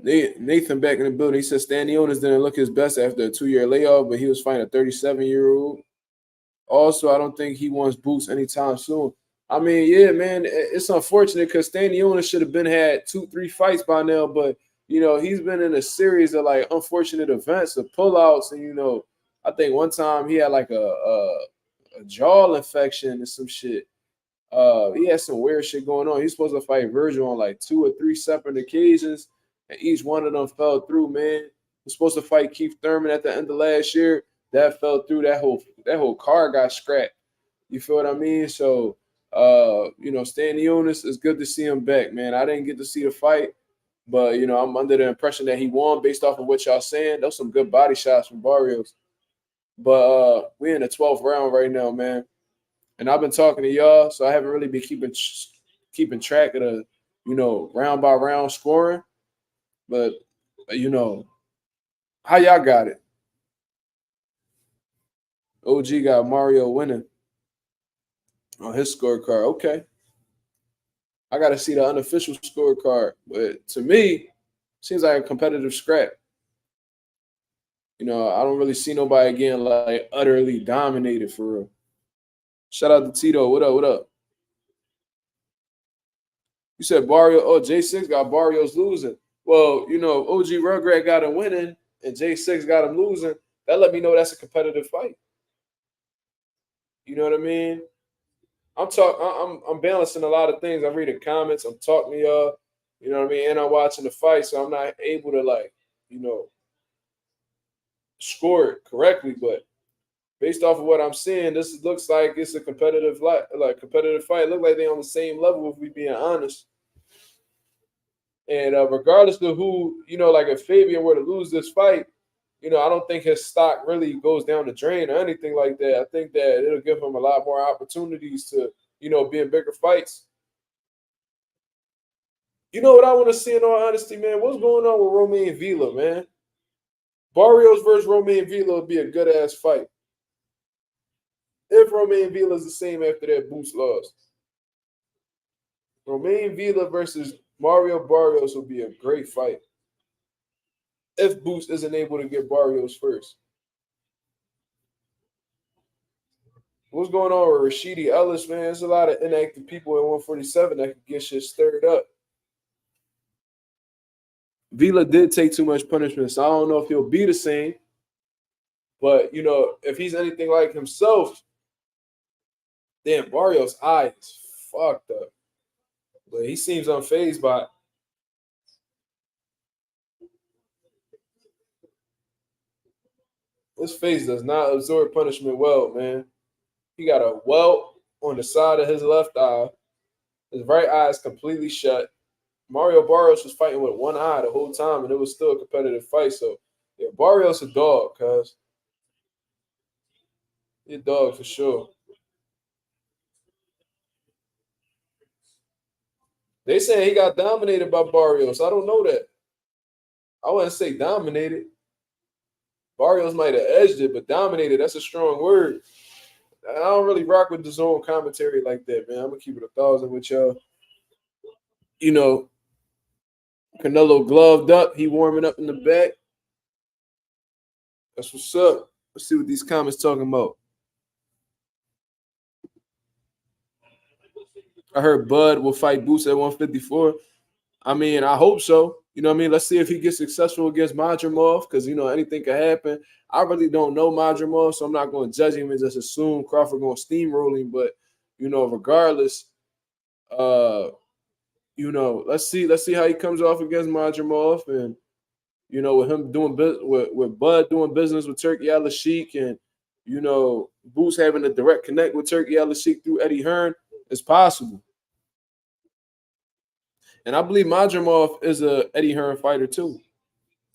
Nathan back in the building. He said Stanionis didn't look his best after a 2-year layoff, but he was fighting a 37-year-old. Also, I don't think he wants boots anytime soon. I mean, yeah, man, it's unfortunate because Stanionis should have been had 2-3 fights by now, but he's been in a series of like unfortunate events, of pullouts, and I think one time he had like a jaw infection and some shit. He had some weird shit going on. He's supposed to fight Virgil on like 2 or 3 separate occasions, and each one of them fell through, man. He's supposed to fight Keith Thurman at the end of last year. That fell through. That whole card got scrapped. You feel what I mean? So, Stanionis, it's good to see him back, man. I didn't get to see the fight, but I'm under the impression that he won based off of what y'all saying. Those some good body shots from Barrios. But we're in the 12th round right now, man. And I've been talking to y'all, so I haven't really been keeping track of the, round by round scoring. But how y'all got it? OG got Mario winning on his scorecard. Okay. I got to see the unofficial scorecard. But to me, seems like a competitive scrap. I don't really see nobody getting like utterly dominated for real. Shout out to Tito. What up? What up? You said Barrio. Oh, J6 got Barrios losing. Well, OG Rugrat got him winning and J6 got him losing. That let me know that's a competitive fight. You know what I mean? I'm balancing a lot of things. I'm reading comments. I'm talking to y'all. You know what I mean? And I'm watching the fight, so I'm not able to score it correctly. But based off of what I'm seeing, this looks like it's a competitive competitive fight. It looks like they're on the same level, if we being honest. And regardless of who, like if Fabian were to lose this fight, I don't think his stock really goes down the drain or anything like that. I think that it'll give him a lot more opportunities to, be in bigger fights. You know what I want to see in all honesty, man? What's going on with Romain Villa, man? Barrios versus Romain Villa would be a good ass fight. If Romain Villa is the same after that Boots loss. Romain Villa versus Mario Barrios would be a great fight. If Boots isn't able to get Barrios first. What's going on with Rashidi Ellis, man? There's a lot of inactive people in 147 that could get shit stirred up. Villa did take too much punishment, so I don't know if he'll be the same. But, if he's anything like himself, then Barrios' eye is fucked up. But he seems unfazed by it. His face does not absorb punishment well, man. He got a welt on the side of his left eye. His right eye is completely shut. Mario Barrios was fighting with one eye the whole time, and it was still a competitive fight. So, yeah, Barrios a dog, cuz. He a dog for sure. They saying he got dominated by Barrios. I don't know that. I wouldn't say dominated. Barrios might have edged it, but dominated, that's a strong word. I don't really rock with the zone commentary like that, man. I'm going to keep it 1,000 with y'all. Canelo gloved up. He warming up in the back. That's what's up. Let's see what these comments talking about. I heard Bud will fight Boots at 154. I mean, I hope so. You know what I mean? Let's see if he gets successful against Madrimov, because you know anything can happen. I really don't know Madrimov, so I'm not going to judge him and just assume Crawford going to steamroll him. But you know, regardless, uh, you know, let's see how he comes off against Madrimov, and you know, with him doing with Bud doing business with Turkey Al Sheikh, and you know, Boots having a direct connect with Turkey Al Sheikh through Eddie Hearn, it's possible. And I believe Madrimov is a Eddie Hearn fighter too.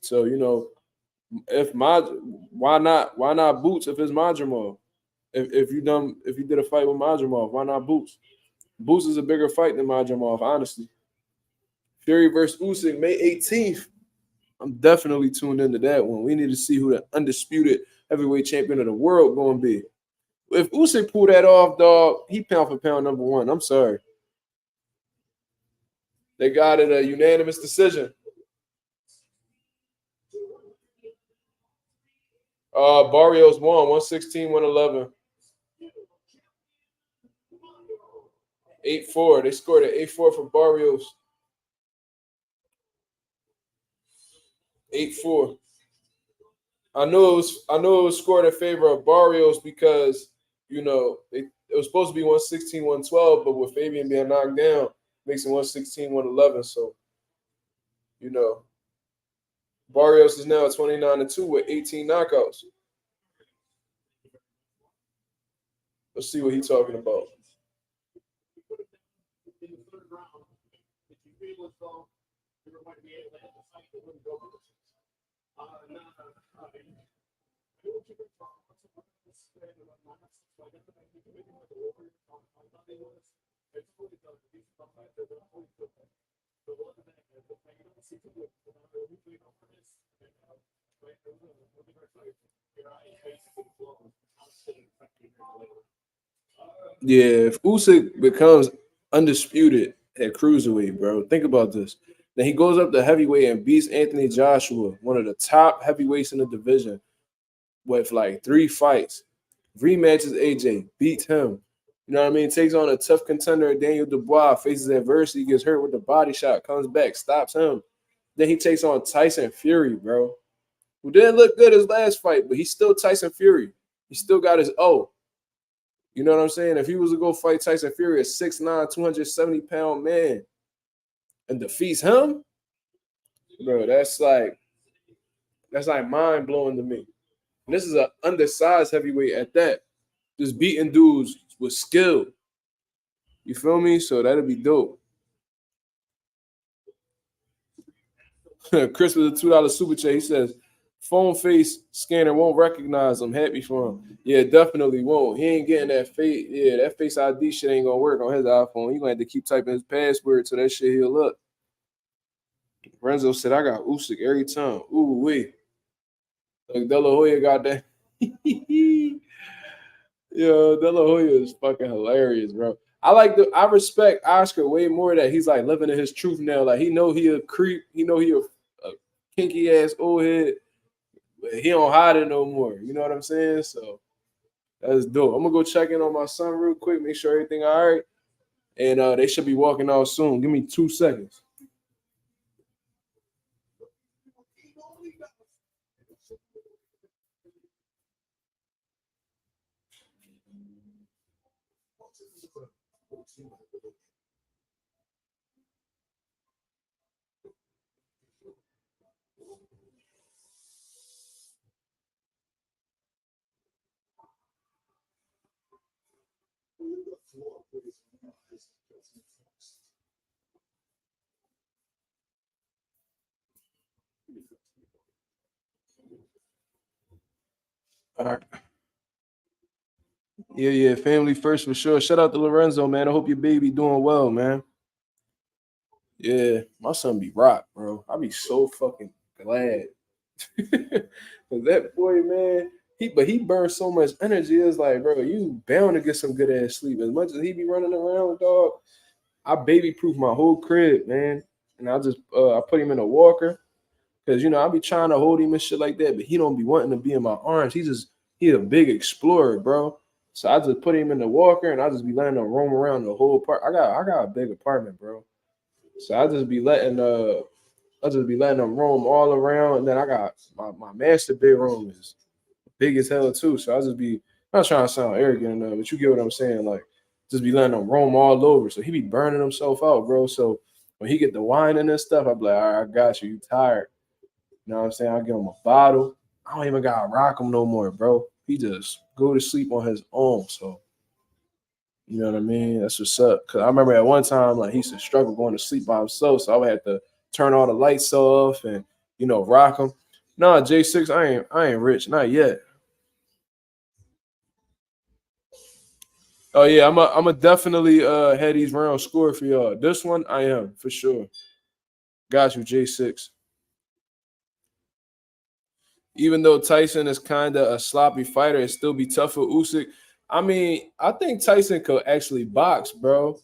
So you know, if Mad, why not Boots if it's Madrimov? If you did a fight with Madrimov, why not Boots? Boots is a bigger fight than Madrimov, honestly. Fury versus Usyk, May 18th. I'm definitely tuned into that one. We need to see who the undisputed heavyweight champion of the world going to be. If Usyk pull that off, dog, he pound for pound number one. I'm sorry. They got it a unanimous decision. Barrios won 116, 111. 8-4. They scored an 8-4 for Barrios. 8-4. I know it was scored in favor of Barrios because you know it was supposed to be 116, 112, but with Fabian being knocked down, makes it 116, 111. So, you know, Barrios is now at 29-2 with 18 knockouts. Let's see what he's talking about. Yeah, if Usyk becomes undisputed at cruiserweight, bro, think about this. Then he goes up to heavyweight and beats Anthony Joshua, one of the top heavyweights in the division, with like 3 fights. Rematches AJ, beats him. You know what I mean? Takes on a tough contender, Daniel Dubois, faces adversity, gets hurt with the body shot, comes back, stops him. Then he takes on Tyson Fury, bro, who didn't look good his last fight, but he's still Tyson Fury. He still got his O. You know what I'm saying? If he was to go fight Tyson Fury, a 6'9", 270-pound man, and defeats him, bro, that's like mind blowing to me. And this is an undersized heavyweight at that, just beating dudes with skill. You feel me? So that'd be dope. Chris with a $2 super chat. He says, phone face scanner won't recognize him. Happy for him. Yeah, definitely won't. He ain't getting that face. Yeah, that face ID shit ain't gonna work on his iPhone. He gonna have to keep typing his password so that shit he'll up. Renzo said, I got Usyk every time. Ooh, wait. Like De La Hoya got that. Yo, De La Hoya is fucking hilarious, bro. I respect Oscar way more that he's like living in his truth now. Like he know he a creep. He know he a kinky ass old head. But he don't hide it no more. You know what I'm saying? So that's dope. I'm gonna go check in on my son real quick, make sure everything all right. And they should be walking out soon. Give me 2 seconds. All right. Yeah, family first for sure. Shout out to Lorenzo, man. I hope your baby doing well, man. Yeah, my son be rock, bro. I be so fucking glad. Cause that boy, man, he burns so much energy. It's like, bro, you bound to get some good ass sleep. As much as he be running around, dog, I baby proof my whole crib, man. And I put him in a walker. Cause you know, I be trying to hold him and shit like that, but he don't be wanting to be in my arms. He's a big explorer, bro. So I just put him in the walker and I just be letting him roam around the whole park. I got a big apartment, bro. So I just be letting them roam all around. And then I got my master bedroom is big as hell too. So I just be I'm not trying to sound arrogant enough, but you get what I'm saying. Like just be letting them roam all over. So he be burning himself out, bro. So when he get the wine and this stuff, I be like, all right, I got you. You tired. You know what I'm saying? I give him a bottle. I don't even gotta rock him no more, bro. He just go to sleep on his own. So you know what I mean? That's what's up. Cause I remember at one time, like he used to struggle going to sleep by himself. So I would have to turn all the lights off and rock him. Nah, J6, I ain't rich, not yet. Oh yeah, I'm a definitely had these rounds scored for y'all. This one I am for sure. Got you, J6. Even though Tyson is kind of a sloppy fighter, it still be tough for Usyk. I mean, I think Tyson could actually box, bro.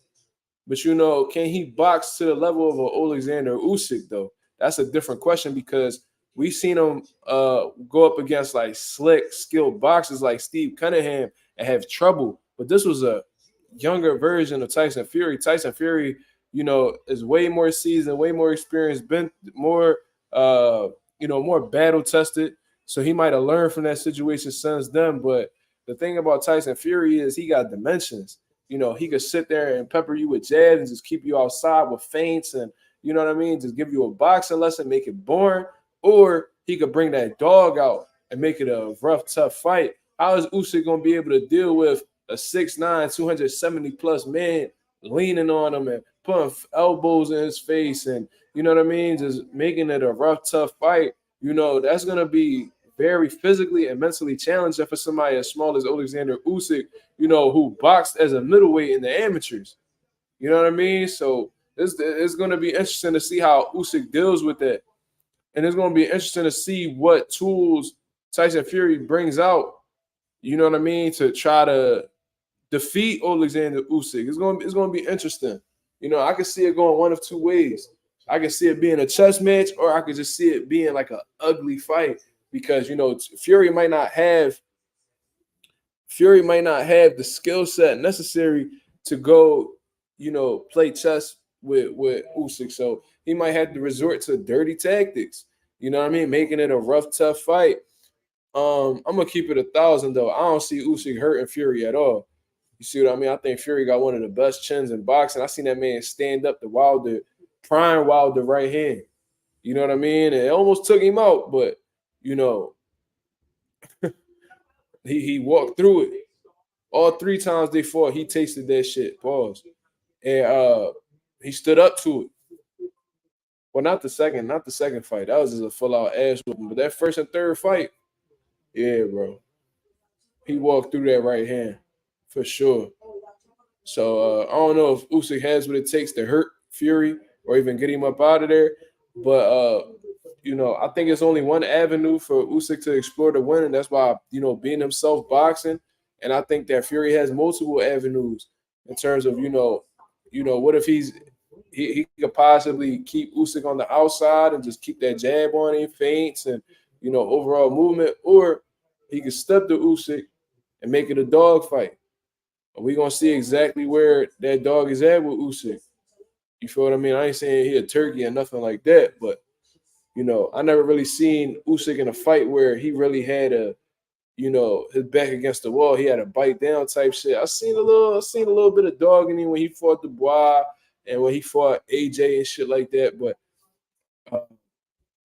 But can he box to the level of an Alexander Usyk though? That's a different question because we've seen him go up against like slick, skilled boxers like Steve Cunningham and have trouble. But this was a younger version of Tyson Fury. Tyson Fury, is way more seasoned, way more experienced, been more more battle tested. So he might have learned from that situation since then. But the thing about Tyson Fury is he got dimensions. He could sit there and pepper you with jabs and just keep you outside with feints and you know what I mean, just give you a boxing lesson, make it boring, or he could bring that dog out and make it a rough, tough fight. How is Usyk gonna be able to deal with a 6'9", 270 plus man leaning on him and putting elbows in his face and you know what I mean, just making it a rough, tough fight? That's gonna be very physically and mentally challenging for somebody as small as Alexander Usyk, who boxed as a middleweight in the amateurs. You know what I mean? So it's going to be interesting to see how Usyk deals with that. And it's going to be interesting to see what tools Tyson Fury brings out, you know what I mean, to try to defeat Alexander Usyk. It's going to be interesting. I can see it going one of two ways. I can see it being a chess match, or I could just see it being like an ugly fight because Fury might not have the skill set necessary to go, play chess with Usyk. So he might have to resort to dirty tactics. You know what I mean? Making it a rough, tough fight. I'm gonna keep it 1,000 though. I don't see Usyk hurting Fury at all. You see what I mean? I think Fury got one of the best chins in boxing. I seen that man stand up to Wilder, prime Wilder right hand. You know what I mean? And it almost took him out, but you know, he walked through it. All three times they fought, he tasted that shit. Pause. And he stood up to it. Well, not the second fight. That was just a full out ass whooping. But that first and third fight, yeah, bro. He walked through that right hand for sure. So I don't know if Usyk has what it takes to hurt Fury or even get him up out of there. But I think it's only one avenue for Usyk to explore to win, and that's by being himself boxing. And I think that Fury has multiple avenues in terms of what if he could possibly keep Usyk on the outside and just keep that jab on him, feints, and overall movement, or he could step to Usyk and make it a dog fight. We're gonna see exactly where that dog is at with Usyk. You feel what I mean? I ain't saying he a turkey or nothing like that, but I never really seen Usyk in a fight where he really had his back against the wall. He had a bite down type shit. I seen a little bit of dog in him when he fought Dubois and when he fought AJ and shit like that. But uh,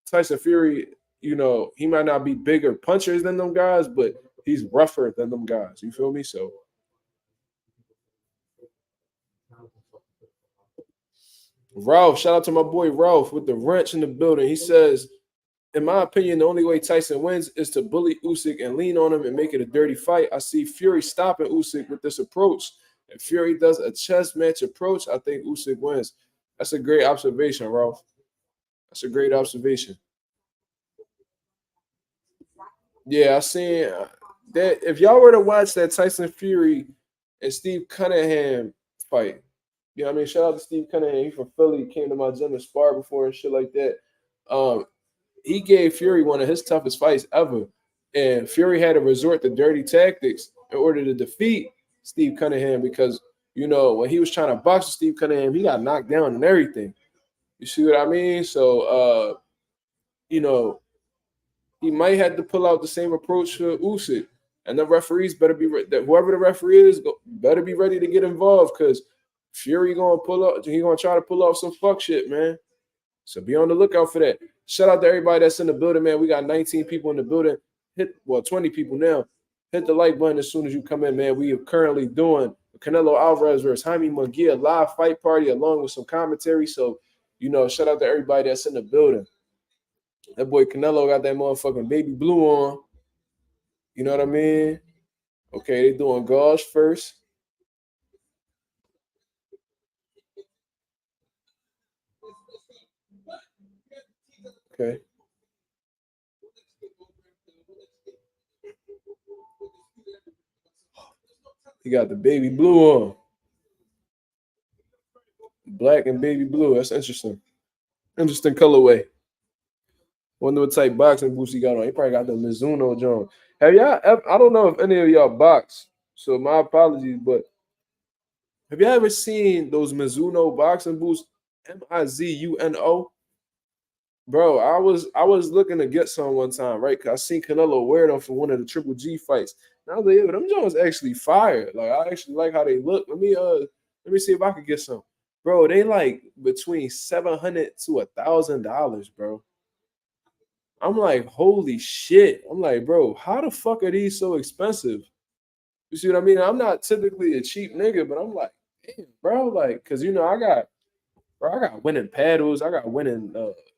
Tyson Fury, he might not be bigger punchers than them guys, but he's rougher than them guys. You feel me? So Ralph, shout out to my boy Ralph with the wrench in the building. He says, in my opinion, the only way Tyson wins is to bully Usyk and lean on him and make it a dirty fight. I see Fury stopping Usyk with this approach. If Fury does a chess match approach, I think Usyk wins. That's a great observation, Ralph. That's a great observation. Yeah, I seen that. If y'all were to watch that Tyson Fury and Steve Cunningham fight, I mean, shout out to Steve Cunningham. He from Philly. He came to my gym and sparred before and shit like that. Um, he gave Fury one of his toughest fights ever. And Fury had to resort to dirty tactics in order to defeat Steve Cunningham because, you know, when he was trying to box with Steve Cunningham, he got knocked down and everything. You see what I mean? So, you know, he might have to pull out the same approach for Usyk. And the referees better be whoever the referee is better be ready to get involved because Fury gonna pull up. He gonna try to pull off some fuck shit, man. So be on the lookout for that. Shout out to everybody that's in the building, man. We got 19 people in the building. 20 people now. Hit the like button as soon as you come in, man. We are currently doing Canelo Alvarez versus Jaime Munguia live fight party along with some commentary. So, you know, shout out to everybody that's in the building. That boy Canelo got that motherfucking baby blue on. You know what I mean? Okay, they doing gauze first. Okay. He got the baby blue on. Black and baby blue. That's interesting. Interesting colorway. Wonder what type boxing boots he got on. He probably got the Mizuno John. Have y'all? I don't know if any of y'all box, so my apologies. But have y'all ever seen those Mizuno boxing boots? Mizuno, bro. I was looking to get some one time, right? Cause I seen Canelo wear them for one of the Triple G fights. And I was like, yo, them Jones actually fire. Like I actually like how they look. Let me see if I could get some, bro. They like between $700 to $1,000, bro. I'm like, holy shit. I'm like, bro, how the fuck are these so expensive? You see what I mean? I'm not typically a cheap nigga, but I'm like, damn, bro, like, cause you know, I got winning paddles, I got winning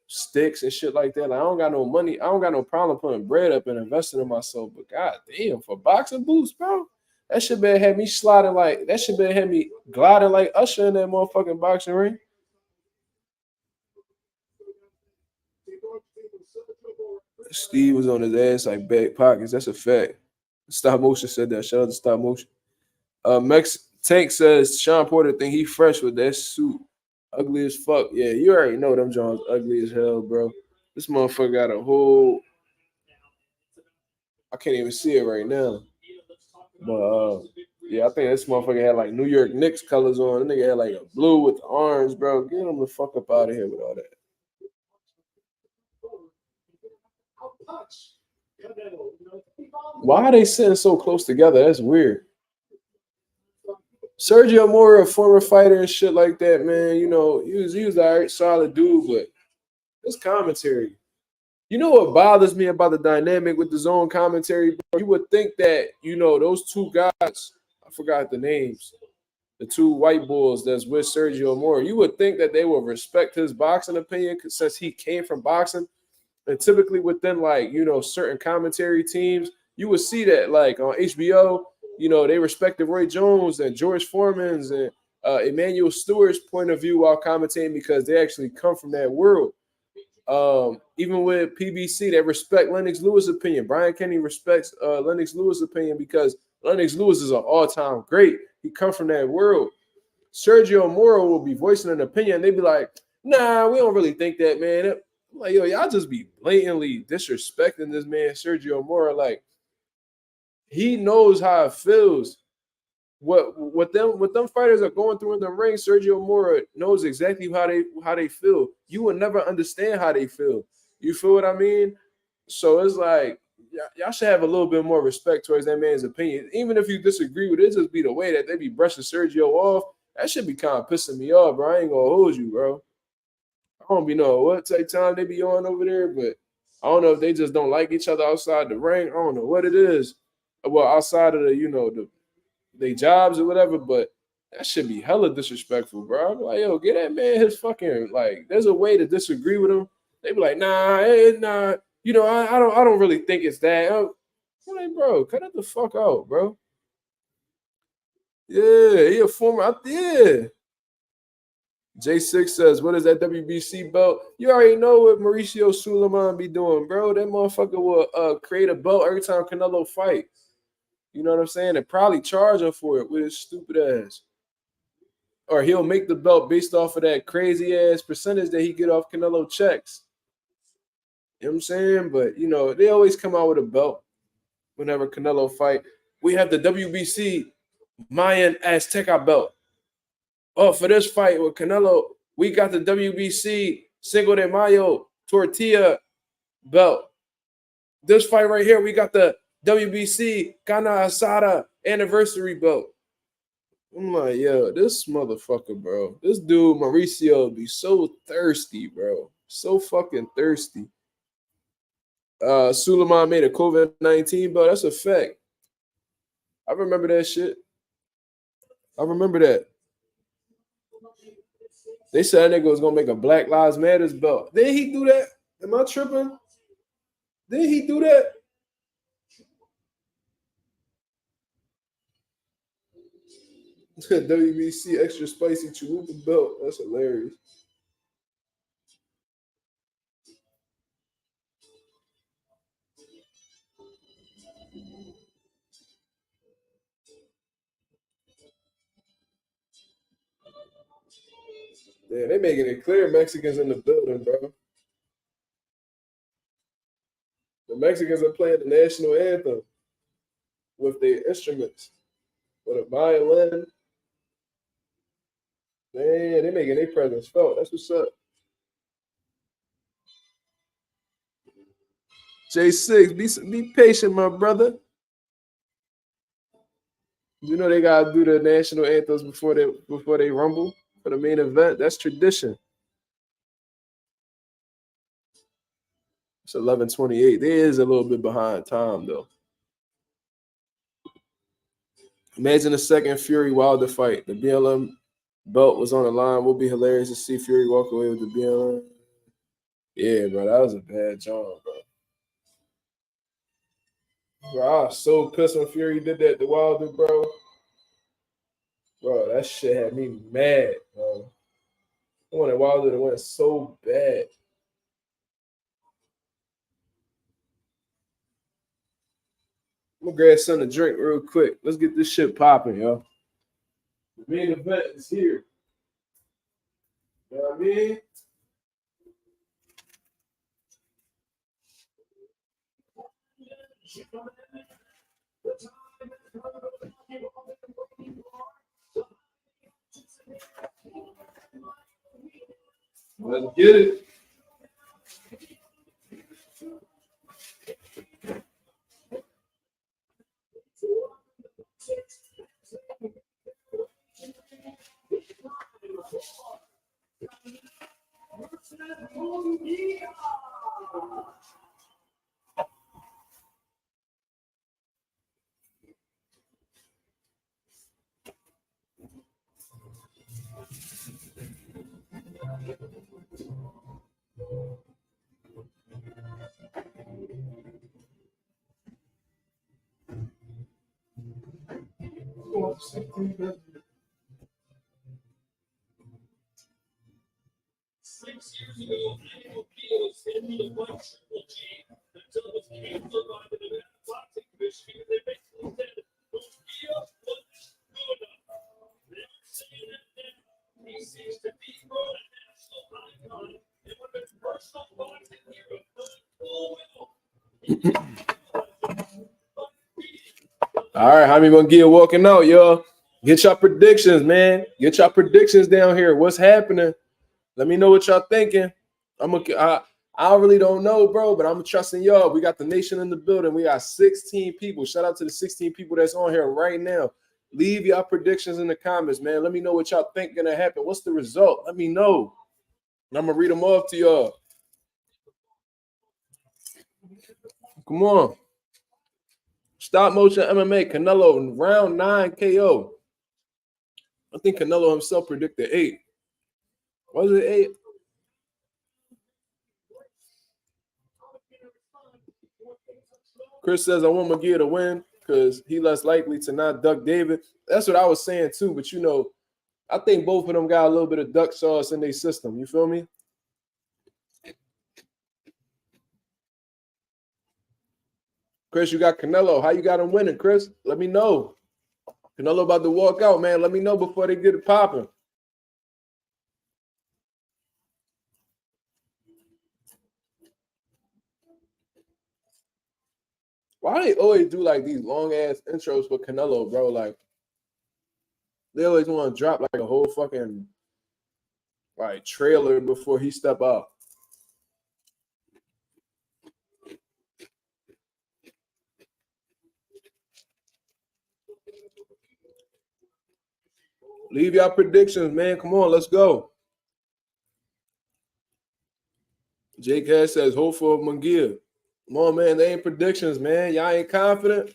sticks and shit like that. Like, I don't got no money, I don't got no problem putting bread up and investing in myself. But god damn, for boxing boots, bro, that shit better have me sliding like that shit better have me gliding like Usher in that motherfucking boxing ring. Steve was on his ass like back pockets. That's a fact. Stop motion said that. Shout out to stop motion. Mex Tank says Sean Porter think he fresh with that suit. Ugly as fuck. Yeah, you already know them Johns ugly as hell, bro. This motherfucker got a whole. I can't even see it right now. But yeah, I think this motherfucker had like New York Knicks colors on. The nigga had like a blue with the orange, bro. Get him the fuck up out of here with all that. Why are they sitting so close together? That's weird. Sergio Mora, a former fighter and shit like that, man. You know, he was all right, solid dude, but this commentary. You know what bothers me about the dynamic with the zone commentary, bro? You would think that, you know, those two guys, I forgot the names, the two white bulls that's with Sergio Mora, you would think that they would respect his boxing opinion since he came from boxing. And typically within like, you know, certain commentary teams, you would see that like on HBO, you know, they respected Roy Jones and George Foreman's and Emmanuel Stewart's point of view while commentating because they actually come from that world. Even with PBC, they respect Lennox Lewis' opinion. Brian Kenny respects Lennox Lewis' opinion because Lennox Lewis is an all-time great. He comes from that world. Sergio Mora will be voicing an opinion. They'd be like, nah, we don't really think that, man. I'm like, yo, y'all just be blatantly disrespecting this man, Sergio Mora. Like, he knows how it feels. What them fighters are going through in the ring, Sergio Mora knows exactly how they feel. You will never understand how they feel. You feel what I mean? So it's like y'all should have a little bit more respect towards that man's opinion. Even if you disagree with it, just be the way that they be brushing Sergio off. That should be kind of pissing me off, bro. I ain't gonna hold you, bro. I don't be knowing what type time they be on over there, but I don't know if they just don't like each other outside the ring. I don't know what it is. Well, outside of the, you know, they jobs or whatever, but that should be hella disrespectful, bro. I'm like, yo, get that man his fucking like. There's a way to disagree with him. They be like, nah, nah. You know, I don't really think it's that. I'm like, bro, cut it the fuck out, bro. Yeah, he a former. Yeah. J6 says, what is that WBC belt? You already know what Mauricio Suleiman be doing, bro. That motherfucker will create a belt every time Canelo fights. You know what I'm saying? And probably charge him for it with his stupid ass. Or he'll make the belt based off of that crazy ass percentage that he get off Canelo checks. You know what I'm saying? But, you know, they always come out with a belt whenever Canelo fight. we have the WBC Mayan Azteca belt. Oh, for this fight with Canelo, we got the WBC Cinco de Mayo Tortilla belt. This fight right here, we got the WBC Cana Asada anniversary belt. I'm like, yo, this motherfucker, bro. This dude, Mauricio, be so thirsty, bro. So fucking thirsty. Suleiman made a COVID-19 belt. That's a fact. I remember that shit. I remember that. They said that nigga was gonna make a Black Lives Matters belt. Did he do that? Am I tripping? Did he do that? WBC extra spicy chalupa belt. That's hilarious. Yeah, they making it clear Mexicans in the building, bro. The Mexicans are playing the national anthem with their instruments, with a violin. Man, they making their presence felt. That's what's up. J6, be patient, my brother. You know they gotta do the national anthems before they rumble for the main event. That's tradition. It's 11:28. They is a little bit behind time though. Imagine the second Fury Wilder fight. The BLM belt was on the line. Would be hilarious to see Fury walk away with the BLM. Yeah, bro, that was a bad job, bro. Bro, I was so pissed when Fury did that to Wilder, bro. Bro, that shit had me mad, bro. I wanted Wilder to win so bad. I'm gonna grab something to drink real quick. Let's get this shit popping, yo. The main event is here. You know what I mean? Let's get it. All right, Jaime Munguia walking out, y'all. Get your predictions, man. Get your predictions down here. What's happening? Let me know what y'all thinking. I really don't know, bro, but I'm trusting y'all. We got the nation in the building. We got 16 people. Shout out to the 16 people that's on here right now. Leave y'all predictions in the comments, man. Let me know what y'all think gonna happen. What's the result? Let me know. And I'm gonna read them off to y'all. Come on. Stop motion MMA. Canelo round 9 KO. I think Canelo himself predicted 8. Was it 8? Chris says, I want Munguia to win because he less likely to not duck David. That's what I was saying too. But, you know, I think both of them got a little bit of duck sauce in their system. You feel me? Chris, you got Canelo. How you got him winning, Chris? Let me know. Canelo about to walk out, man. Let me know before they get it popping. Why they always do like these long ass intros for Canelo, bro? Like they always want to drop like a whole fucking like trailer before he step out. Leave y'all predictions, man. Come on, let's go. Jake Cash says hopeful of Munguia. Come on, man. They ain't predictions, man. Y'all ain't confident.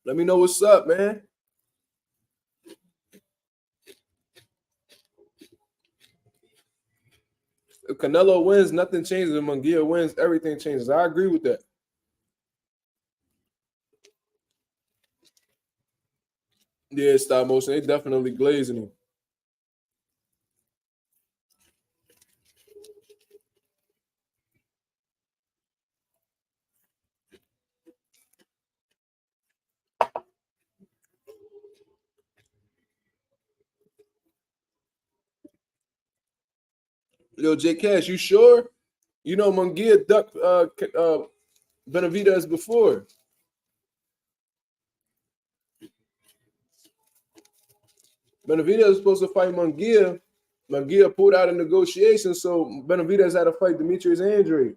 Let me know what's up, man. If Canelo wins, nothing changes. If Munguia wins, everything changes. I agree with that. Yeah, stop motion. They definitely glazing him. Yo, J Cash, you sure? You know Munguia ducked Benavidez before. Benavidez was supposed to fight Munguia. Munguia pulled out of negotiations, so Benavidez had to fight Demetrius Andre.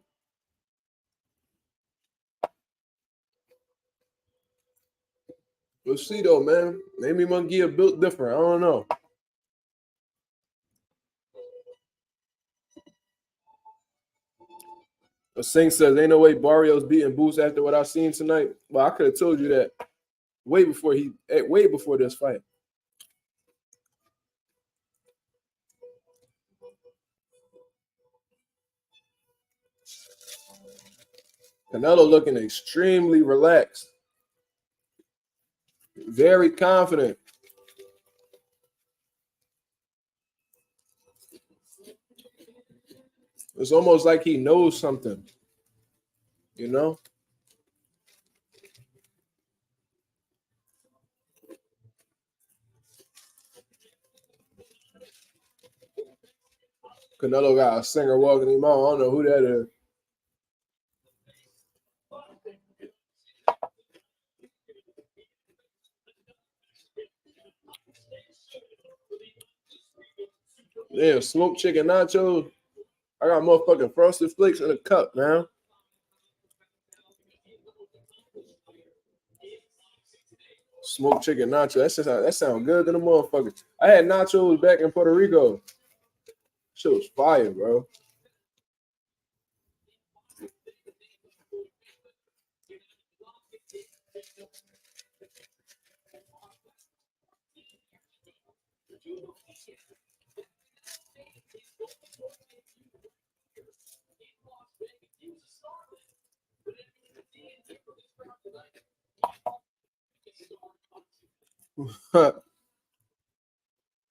We'll see though, man. Maybe Munguia built different. I don't know. But Singh says, ain't no way Barrios beating Boots after what I seen tonight. Well, I could have told you that way before this fight. Canelo looking extremely relaxed. Very confident. It's almost like he knows something, you know? Canelo got a singer walking him out. I don't know who that is. Yeah, smoked chicken nachos. I got motherfucking frosted flakes in a cup, man. Smoked chicken nachos. That sound good to the motherfucker. I had nachos back in Puerto Rico. Shit was fire, bro.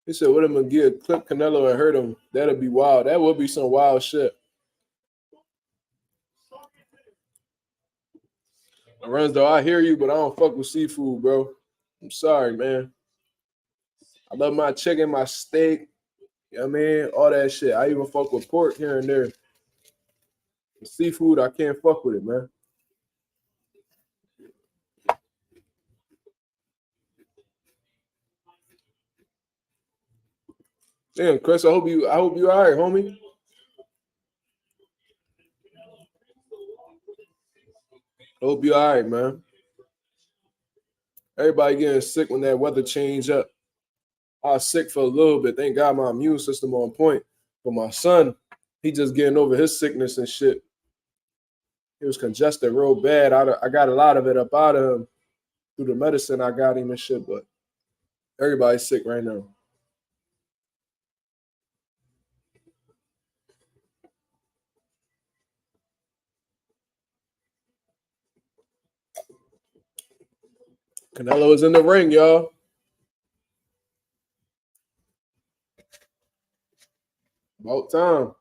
He said, "What am I get? Clip Canelo and hurt him? That'd be wild. That would be some wild shit." Lorenzo, I hear you, but I don't fuck with seafood, bro. I'm sorry, man. I love my chicken, my steak. You know what I mean? All that shit. I even fuck with pork here and there. Seafood, I can't fuck with it, man. Damn, Chris, I hope you all right, homie. I hope you all right, man. Everybody getting sick when that weather change up. I was sick for a little bit. Thank God my immune system on point. But my son, he just getting over his sickness and shit. He was congested real bad. I got a lot of it up out of him through the medicine I got him and shit. But everybody's sick right now. Canelo is in the ring, y'all. About time.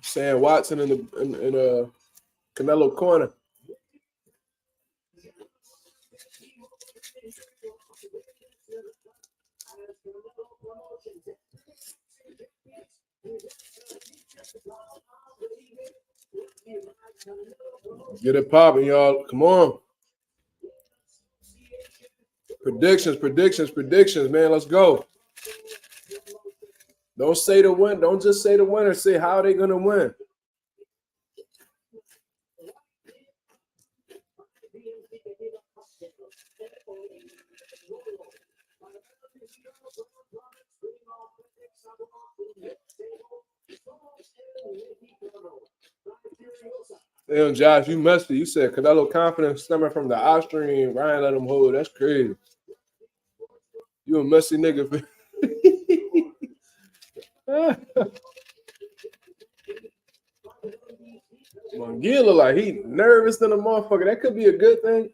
Sam Watson in Canelo corner. Get it popping, y'all. Come on. Predictions, man. Let's go. Don't say the win. Don't just say the winner. Say how they gonna win. Damn, Josh, you messed it. You said Canelo confidence stemming from the eye stream. Ryan let him hold. That's crazy. You a messy nigga. Munguia look like he nervous than a motherfucker. That could be a good thing.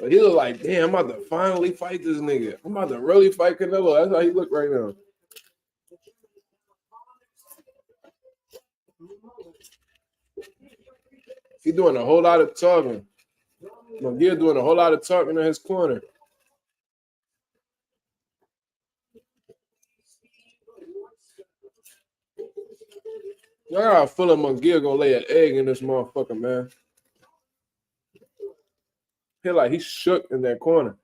But he look like, damn, I'm about to finally fight this nigga. I'm about to really fight Canelo. That's how he look right now. He doing a whole lot of talking. Munguia doing a whole lot of talking in his corner. I got a feeling Munguia gonna lay an egg in this motherfucker, man. He like he shook in that corner.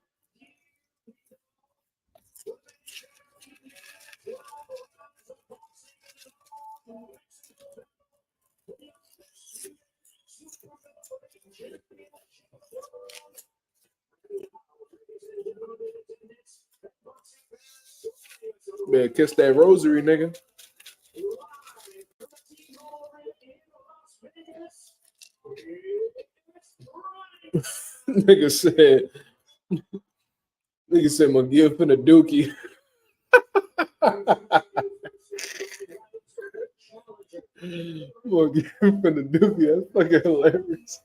Better kiss that rosary, nigga. Nigga said Munguia finna dookie. Munguia finna dookie. That's fucking hilarious.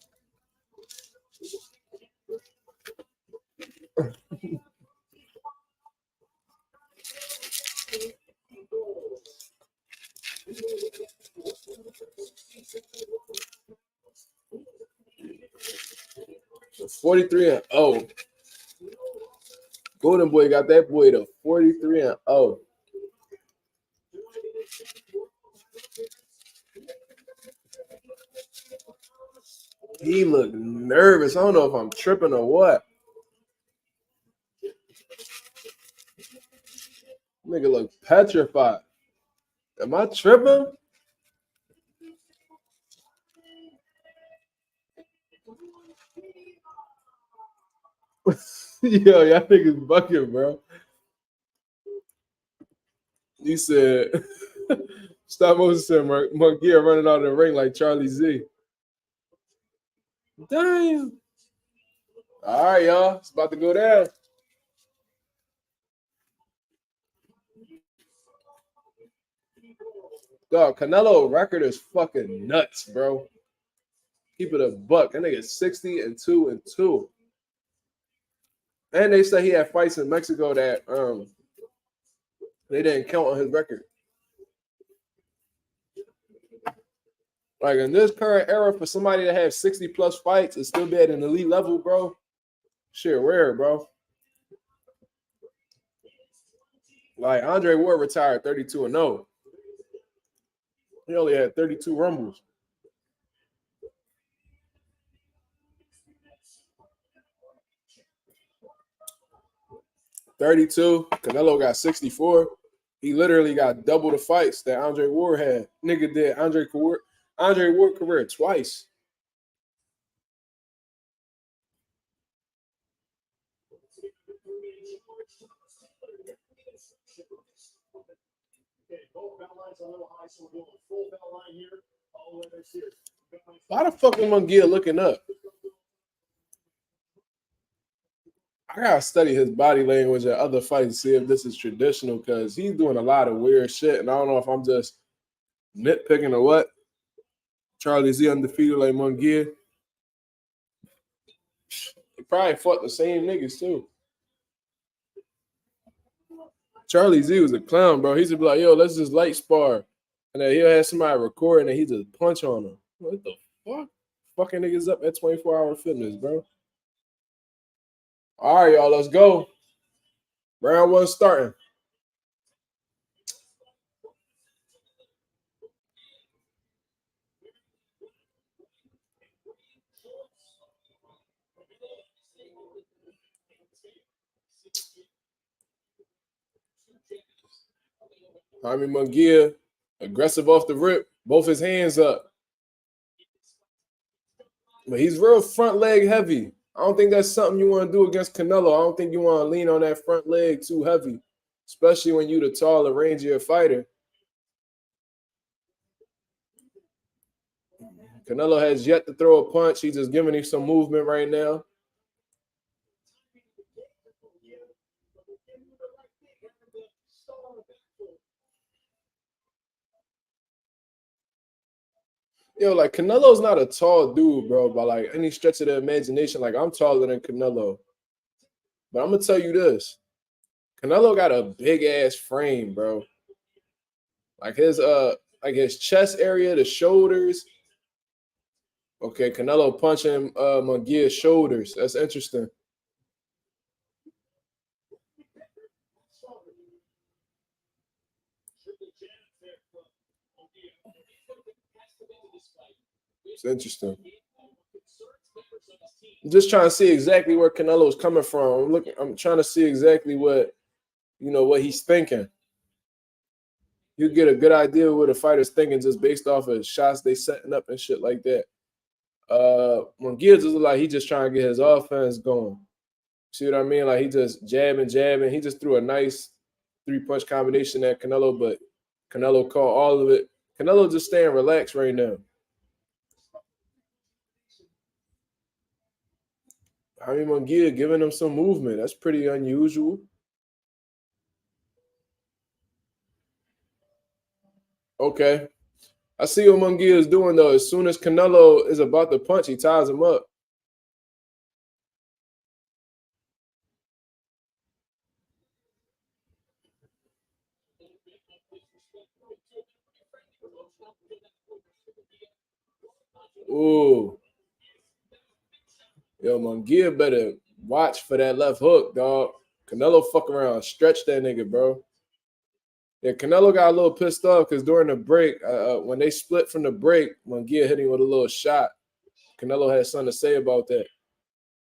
So 43-0. Golden Boy got that boy to 43-0. He looked nervous. I don't know if I'm tripping or what. Nigga look petrified. Am I tripping? Yo, y'all niggas bucket, bro. He said, stop Moses said Munguia running out of the ring like Charlie Z. Damn. All right, y'all. It's about to go down. Dog, Canelo record is fucking nuts, bro. Keep it a buck. That nigga 60-2-2. And they say he had fights in Mexico that they didn't count on his record. Like in this current era, for somebody to have 60 plus fights and still be at an elite level, bro, shit rare, bro. Like Andre Ward retired 32-0. He only had 32 rumbles. Canelo got 64. He literally got double the fights that Andre Ward had. Nigga did Andre Ward career twice. Why the fuck is Munguia looking up? I gotta study his body language at other fights to see if this is traditional because he's doing a lot of weird shit, and I don't know if I'm just nitpicking or what. Charlie Z undefeated like Munguia. He probably fought the same niggas too. Charlie Z was a clown, bro. He used to be like, yo, let's just light spar. And then he'll have somebody record and then he just punch on him. What the fuck? Fucking niggas up at 24-hour fitness, bro. All right, y'all, let's go. Round one starting. Jaime Munguia, aggressive off the rip, both his hands up. But he's real front leg heavy. I don't think that's something you want to do against Canelo. I don't think you want to lean on that front leg too heavy, especially when you're the taller, rangier fighter. Canelo has yet to throw a punch. He's just giving him some movement right now. Yo, like Canelo's not a tall dude, bro, by like any stretch of the imagination. Like I'm taller than Canelo. But I'm gonna tell you this. Canelo got a big ass frame, bro. Like his chest area, the shoulders. Okay, Canelo punching Munguia's shoulders. That's interesting. It's interesting. I'm just trying to see exactly where Canelo's coming from. I'm trying to see exactly what he's thinking. You get a good idea of what a fighter's thinking just based off of shots they setting up and shit like that. Munguia just look like he just trying to get his offense going. See what I mean? Like he just jabbing. He just threw a nice 3-punch combination at Canelo, but Canelo caught all of it. Canelo just staying relaxed right now. Jaime Munguia giving him some movement. That's pretty unusual. Okay. I see what Munguia is doing, though. As soon as Canelo is about to punch, he ties him up. Ooh. Yo, Munguia better watch for that left hook, dog. Canelo fuck around. Stretch that nigga, bro. Yeah, Canelo got a little pissed off because during the break, when they split from the break, Munguia hit him with a little shot. Canelo had something to say about that.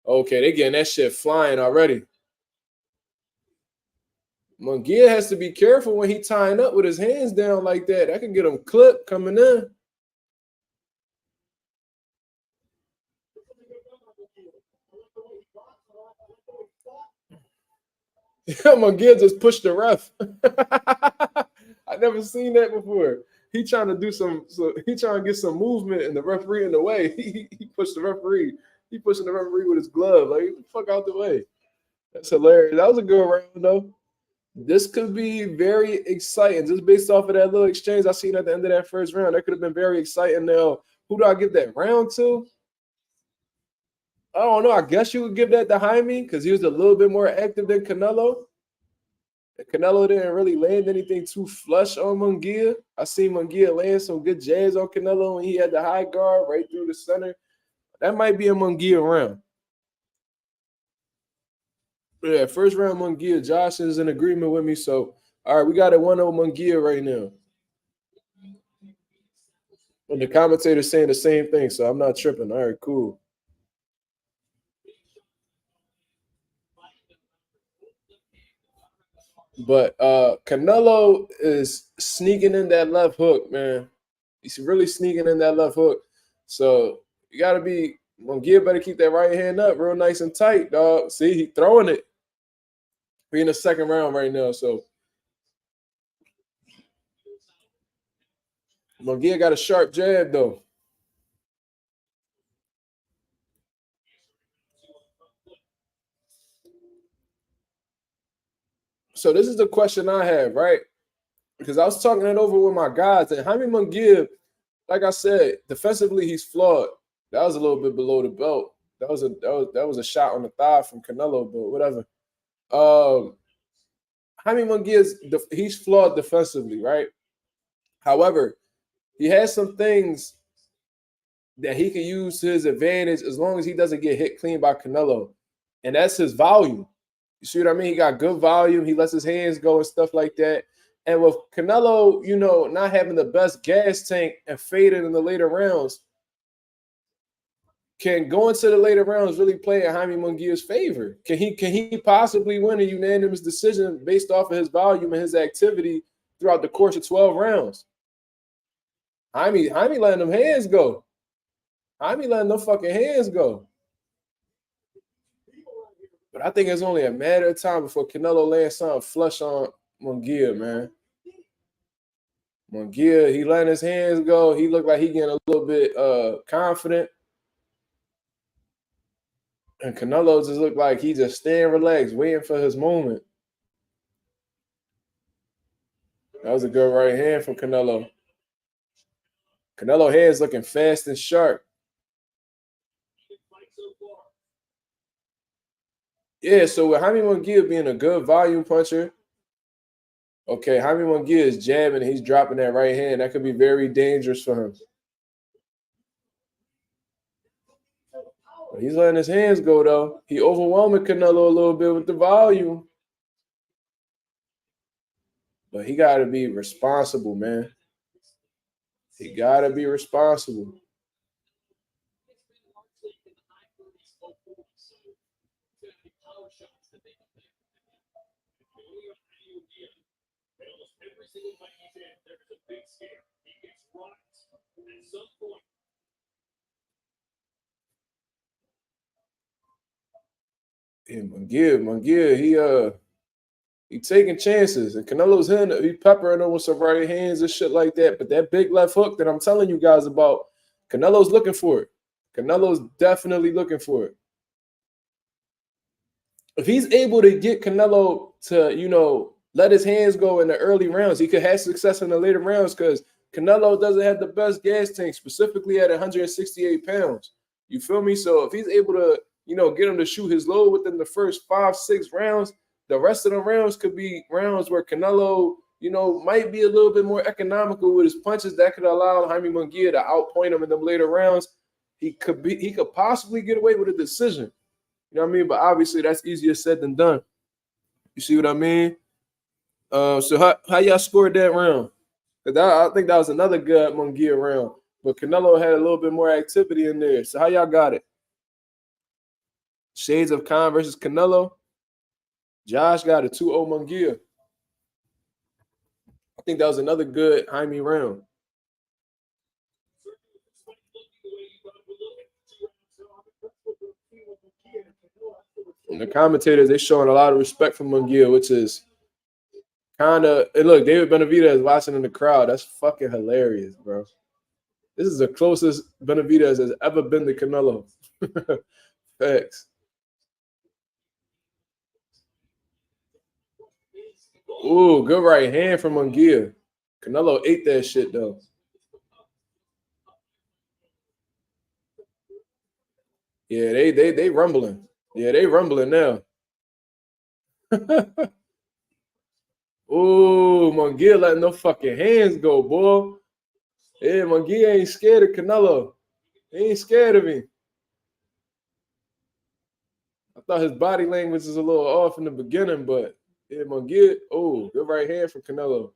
Okay, they getting that shit flying already. Munguia has to be careful when he tying up with his hands down like that. That could get him clipped coming in. Munguia just pushed the ref. I never seen that before. He trying to do he trying to get some movement and the referee in the way. He pushed the referee. He pushing the referee with his glove. Like, get the fuck out the way. That's hilarious. That was a good round, though. This could be very exciting. Just based off of that little exchange I seen at the end of that first round. That could have been very exciting. Now, who do I give that round to? I don't know. I guess you would give that to Jaime because he was a little bit more active than Canelo. Canelo didn't really land anything too flush on Munguia. I seen Munguia land some good jabs on Canelo when he had the high guard right through the center. That might be a Munguia round. Yeah, first round Munguia. Josh is in agreement with me. So, all right, we got a 1-0 Munguia right now. And the commentator's saying the same thing, so I'm not tripping. All right, cool. But Canelo is sneaking in that left hook, man. He's really sneaking in that left hook. So you gotta be Munguia better keep that right hand up real nice and tight, dog. See, he throwing it. We're in the second round right now. So Munguia got a sharp jab though. So this is the question I have, right? Because I was talking it over with my guys, and Jaime Munguia, like I said, defensively he's flawed. That was a little bit below the belt. That was a shot on the thigh from Canelo, but whatever. Jaime Munguia he's flawed defensively, right? However, he has some things that he can use to his advantage as long as he doesn't get hit clean by Canelo, and that's his volume. You see what I mean? He got good volume. He lets his hands go and stuff like that. And with Canelo, not having the best gas tank and fading in the later rounds, can go into the later rounds really play in Jaime Munguia's favor? Can he possibly win a unanimous decision based off of his volume and his activity throughout the course of 12 rounds? Jaime letting them hands go. Jaime letting them fucking hands go. But I think it's only a matter of time before Canelo lands something flush on Munguia, man. Munguia, he letting his hands go. He looked like he getting a little bit confident. And Canelo just looked like he just staying relaxed, waiting for his moment. That was a good right hand from Canelo. Canelo hands looking fast and sharp. Yeah, so with Jaime Munguia being a good volume puncher, okay, Jaime Munguia is jabbing and he's dropping that right hand. That could be very dangerous for him. But he's letting his hands go, though. He overwhelming Canelo a little bit with the volume. But he got to be responsible, man. He got to be responsible. Yeah, Munguia, he taking chances, and Canelo's hitting, he peppering him with some right hands and shit like that. But that big left hook that I'm telling you guys about, Canelo's looking for it. Canelo's definitely looking for it. If he's able to get Canelo to, let his hands go in the early rounds, he could have success in the later rounds because Canelo doesn't have the best gas tank, specifically at 168 pounds. You feel me? So if he's able to, get him to shoot his load within the first 5-6 rounds, the rest of the rounds could be rounds where Canelo, might be a little bit more economical with his punches. That could allow Jaime Munguia to outpoint him in them later rounds. He could possibly get away with a decision. You know what I mean? But obviously that's easier said than done. You see what I mean? So how y'all scored that round? Because I think that was another good Munguia round. But Canelo had a little bit more activity in there. So how y'all got it? Shades of Khan versus Canelo. Josh got a 2-0 Munguia. I think that was another good Jaime round. And the commentators, they showing a lot of respect for Munguia, which is kind of, and look, David Benavidez watching in the crowd. That's fucking hilarious, bro. This is the closest Benavidez has ever been to Canelo. Facts. Ooh, good right hand from Munguia. Canelo ate that shit, though. Yeah, they rumbling. Yeah, they rumbling now. Ooh, Munguia letting no fucking hands go, boy. Yeah, Munguia ain't scared of Canelo. He ain't scared of him. I thought his body language was a little off in the beginning, but yeah, Munguia, oh, good right hand from Canelo.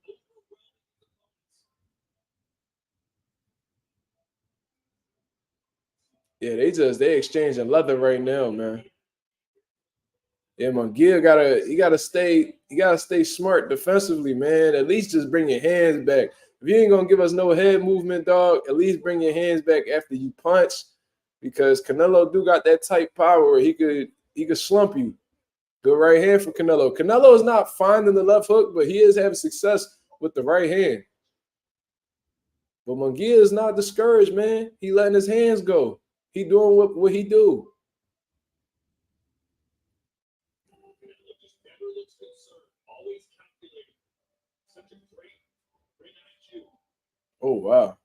Yeah, they exchanging leather right now, man. Yeah, Munguia gotta stay smart defensively, man. At least just bring your hands back. If you ain't gonna give us no head movement, dog, at least bring your hands back after you punch, because Canelo do got that type power where he could slump you. Good right hand for Canelo. Canelo is not finding the left hook, but he is having success with the right hand. But Munguia is not discouraged, man. He letting his hands go. He doing what he do. Oh, wow.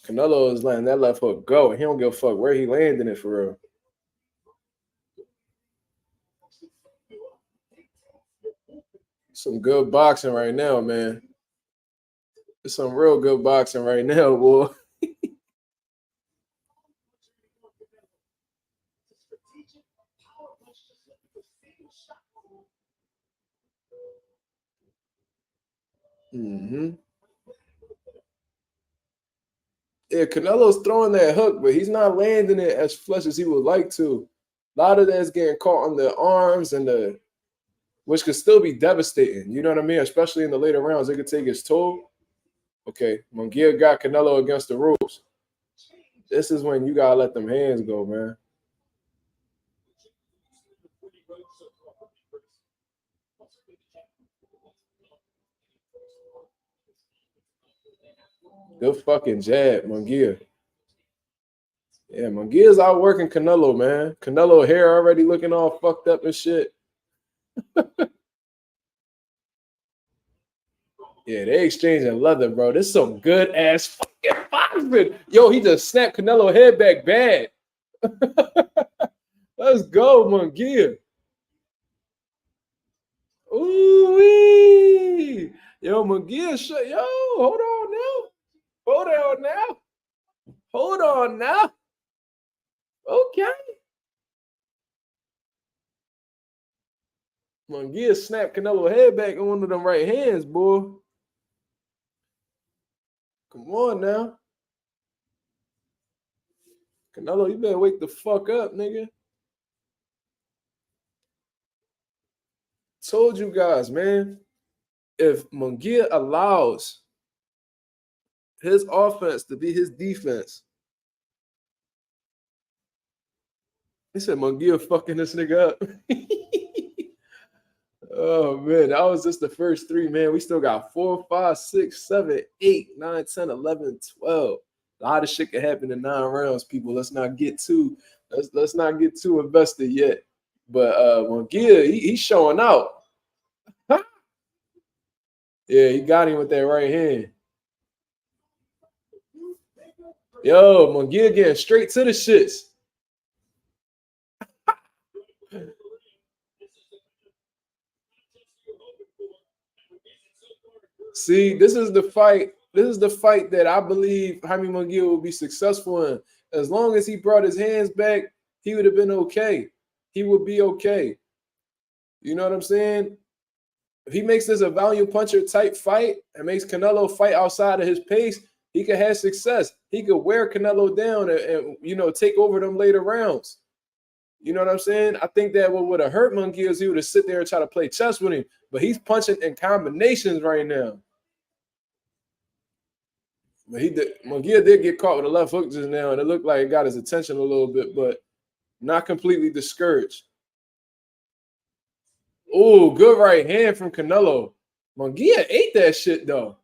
Canelo is letting that left hook go. He don't give a fuck where he landing it for real. Some good boxing right now, man. It's some real good boxing right now, boy. Mm-hmm. Yeah, Canelo's throwing that hook, but he's not landing it as flush as he would like to. A lot of that's getting caught on the arms and the, which could still be devastating. You know what I mean? Especially in the later rounds, it could take its toll. Okay, Munguia got Canelo against the ropes. This is when you gotta let them hands go, man. Good fucking jab, Munguia. Yeah, Munguia's outworking Canelo, man. Canelo hair already looking all fucked up and shit. Yeah, they exchanging leather, bro. This is some good ass fucking boxing. Yo, he just snapped Canelo head back bad. Let's go, Munguia. Ooh wee. Yo, Munguia, yo, hold on now. Hold on now. Hold on now. Okay. Munguia snapped Canelo head back on one of them right hands, boy. Come on now. Canelo, you better wake the fuck up, nigga. Told you guys, man. If Munguia allows his offense to be his defense, he said Munguia fucking this nigga up. Oh man, that was just the first three, man. We still got 4, 5, 6, 7, 8, 9, 10, 11, 12. A lot of shit can happen in 9 rounds, people. Let's not get too invested yet. But Munguia, he's showing out. Yeah, he got him with that right hand. Yo, Munguia getting straight to the shits. See, this is the fight. This is the fight that I believe Jaime Munguia will be successful in. As long as he brought his hands back, he would have been okay. He would be okay. You know what I'm saying? If he makes this a value puncher type fight and makes Canelo fight outside of his pace, he could have success. He could wear Canelo down and you know, take over them later rounds. You know what I'm saying? I think that what would have hurt Munguia is he would have sit there and try to play chess with him. But he's punching in combinations right now. But Munguia did get caught with a left hook just now, and it looked like it got his attention a little bit, but not completely discouraged. Oh, good right hand from Canelo. Munguia ate that shit though.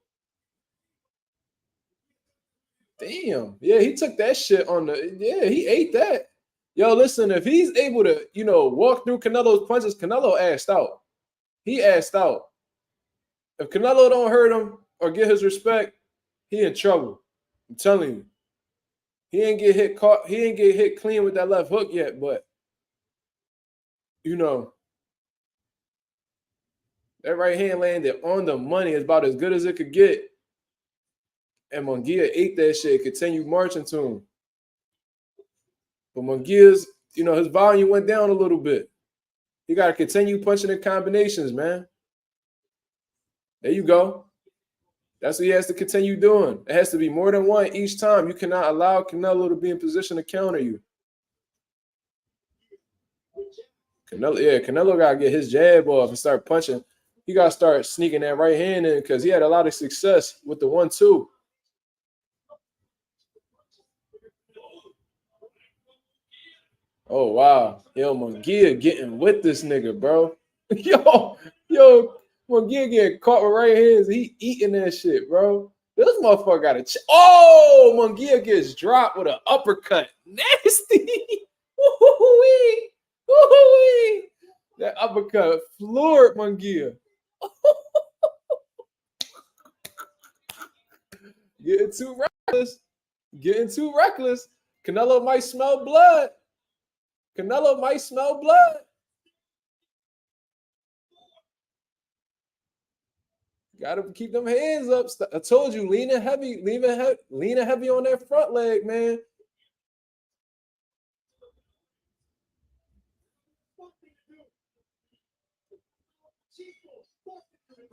Damn. Yeah, he took that shit on the. Yeah, he ate that. Yo, listen, if he's able to, you know, walk through Canelo's punches, Canelo assed out. He assed out. If Canelo don't hurt him or get his respect, he in trouble. I'm telling you. He ain't get hit caught. He ain't get hit clean with that left hook yet, but you know, that right hand landed on the money is about as good as it could get. And Munguia ate that shit, continued marching to him. But Munguia's, you know, his volume went down a little bit. He got to continue punching in combinations, man. There you go. That's what he has to continue doing. It has to be more than one each time. You cannot allow Canelo to be in position to counter you. Canelo got to get his jab off and start punching. He got to start sneaking that right hand in because he had a lot of success with the 1-2. Oh, wow. Yo, Munguia getting with this nigga, bro. yo, Munguia getting caught with right hands. He eating that shit, bro. This motherfucker got a oh, Munguia gets dropped with an uppercut. Nasty. Woo-wee. Woo-wee. That uppercut floored Munguia. Getting too reckless. Getting too reckless. Canelo might smell blood. Canelo might smell blood. Gotta keep them hands up. I told you, leaning heavy on that front leg, man.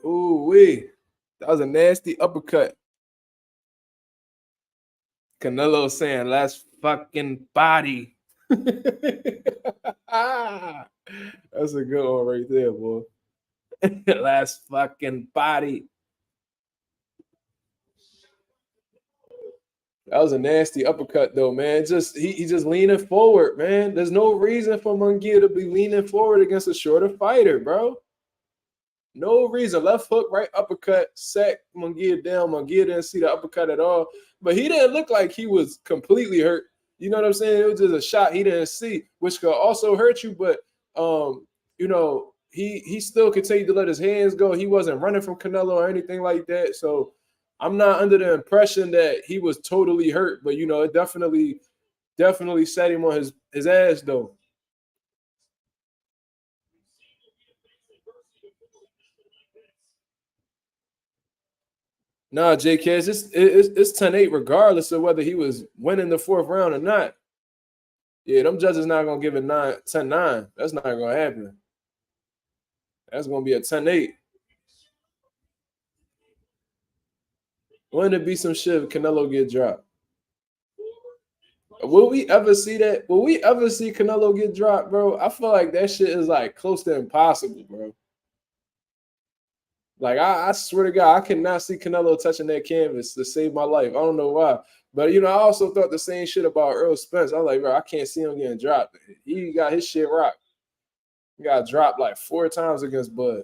Ooh wee. That was a nasty uppercut. Canelo saying, "Last fucking body." That's a good one right there, boy. Last fucking body. That was a nasty uppercut, though, man. Just he just leaning forward, man. There's no reason for Munguia to be leaning forward against a shorter fighter, bro. No reason. Left hook, right uppercut, sack Munguia down. Munguia didn't see the uppercut at all, but he didn't look like he was completely hurt. You know what I'm saying? It was just a shot he didn't see, which could also hurt you. But he still continued to let his hands go. He wasn't running from Canelo or anything like that. So I'm not under the impression that he was totally hurt. But it definitely set him on his ass though. Nah, JK, it's 10-8 regardless of whether he was winning the fourth round or not. Yeah, them judges not gonna give it 10-9. That's not gonna happen. That's gonna be a 10-8. Wouldn't it be some shit if Canelo get dropped? Will we ever see that? Will we ever see Canelo get dropped, bro? I feel like that shit is like close to impossible, bro. Like I swear to God, I cannot see Canelo touching that canvas to save my life. I don't know why. But I also thought the same shit about Earl Spence. I was like, bro, I can't see him getting dropped. He got his shit rocked. He got dropped like 4 times against Bud.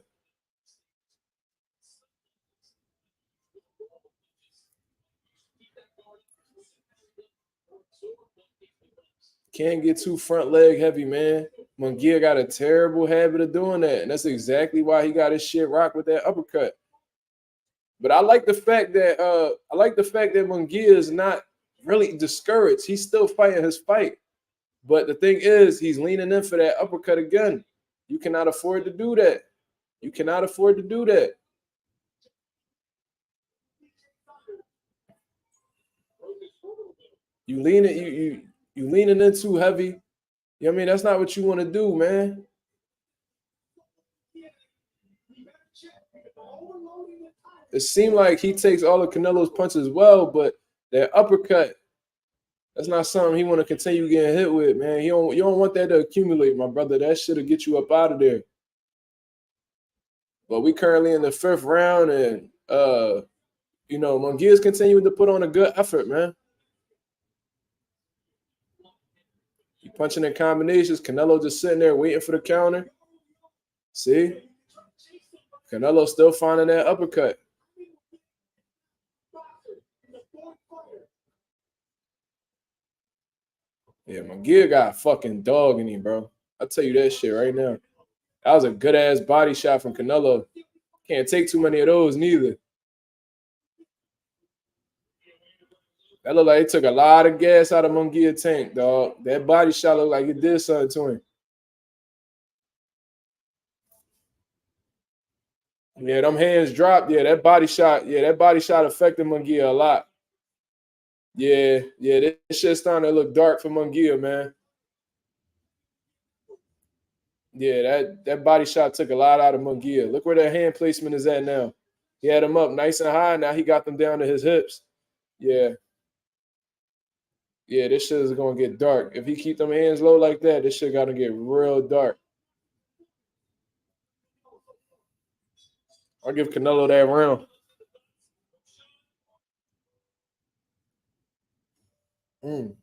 Can't get too front leg heavy, man. Munguia got a terrible habit of doing that. And that's exactly why he got his shit rocked with that uppercut. But I like the fact that Munguia is not really discouraged. He's still fighting his fight. But the thing is, he's leaning in for that uppercut again. You cannot afford to do that. You cannot afford to do that. You leaning in too heavy. You know what I mean? That's not what you want to do, man. It seemed like he takes all of Canelo's punches well, but that uppercut, that's not something he want to continue getting hit with, man. You don't want that to accumulate, my brother. That shit'll get you up out of there. But we currently in the 5th round, and Munguia's continuing to put on a good effort, man. He punching in combinations. Canelo just sitting there waiting for the counter. See? Canelo still finding that uppercut. Yeah, Munguia got a fucking dog in him, bro. I'll tell you that shit right now. That was a good ass body shot from Canelo. Can't take too many of those neither. That looked like it took a lot of gas out of Munguia tank, dog. That body shot looked like it did something to him. Yeah, them hands dropped. Yeah, that body shot affected Munguia a lot. Yeah, this shit's starting to look dark for Munguia, man. Yeah, that body shot took a lot out of Munguia. Look where that hand placement is at now. He had him up nice and high. Now he got them down to his hips. Yeah. Yeah, this shit is gonna get dark. If he keep them hands low like that, this shit gotta get real dark. I'll give Canelo that round. Mm.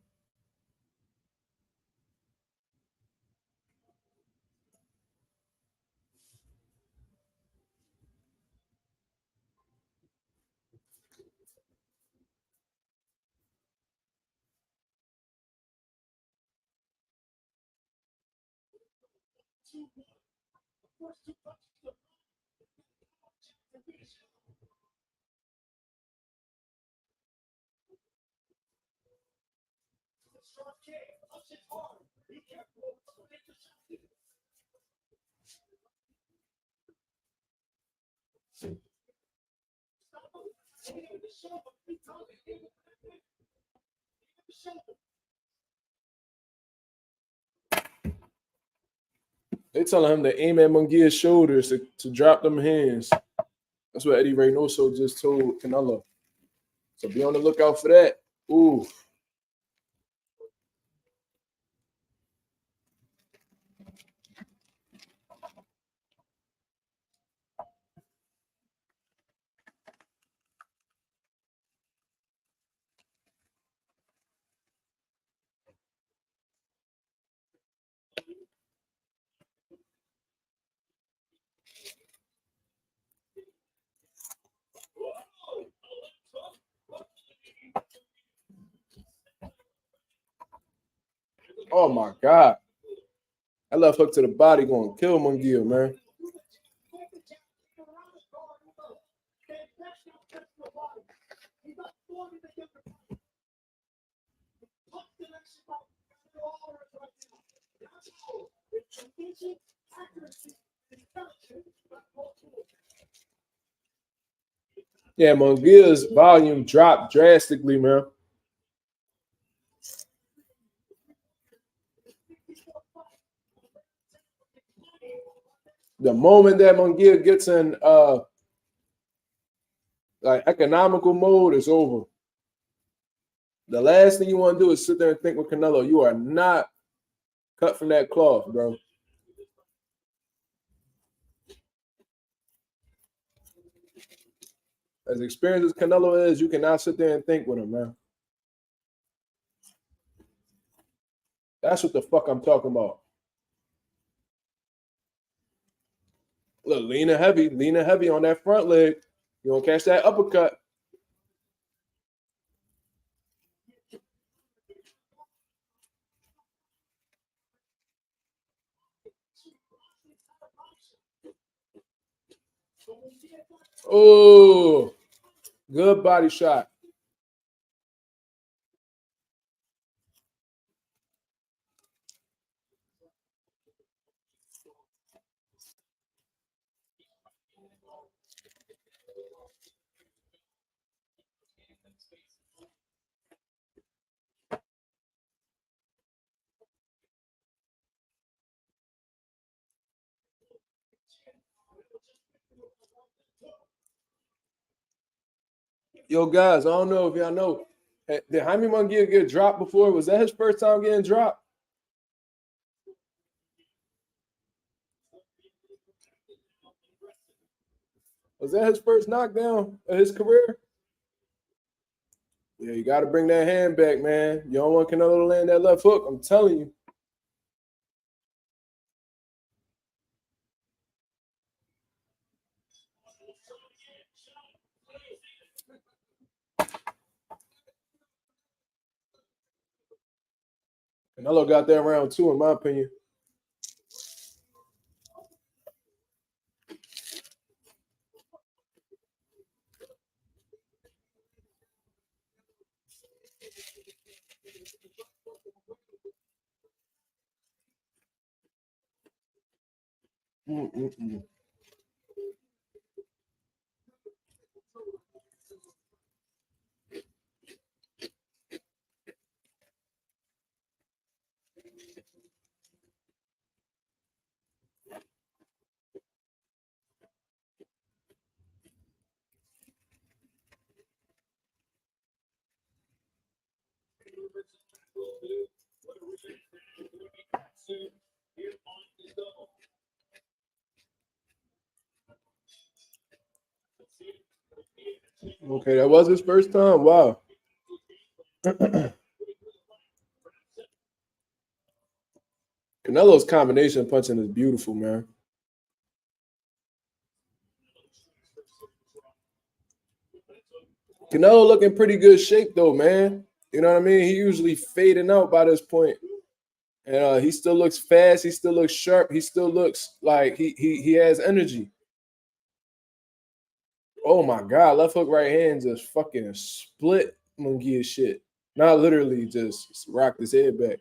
They telling him to aim at Munguia's shoulders to drop them hands. That's what Eddie Reynoso just told Canelo. So be on the lookout for that. Ooh. Oh my God. That left hook to the body going to kill Munguia, man. Yeah, Munguia's volume dropped drastically, man. The moment that Munguia gets in like economical mode, it's over. The last thing you want to do is sit there and think with Canelo. You are not cut from that cloth, bro. As experienced as Canelo is, you cannot sit there and think with him, man. That's what the fuck I'm talking about. Look, leaning heavy on that front leg. You don't catch that uppercut. Oh, good body shot. Yo, guys, I don't know if y'all know. Did Jaime Munguia get dropped before? Was that his first time getting dropped? Was that his first knockdown of his career? Yeah, you got to bring that hand back, man. You don't want Canelo to land that left hook. I'm telling you. Canelo got that round two, in my opinion. Mm-mm-mm. Okay, that was his first time. Wow. Canelo's combination punching is beautiful, man. Canelo looking pretty good shape though, man. You know what I mean? He usually fading out by this point. And he still looks fast. He still looks sharp. He still looks like he has energy. Oh my God, left hook right hand just fucking split Munguia shit. Not literally just rocked his head back.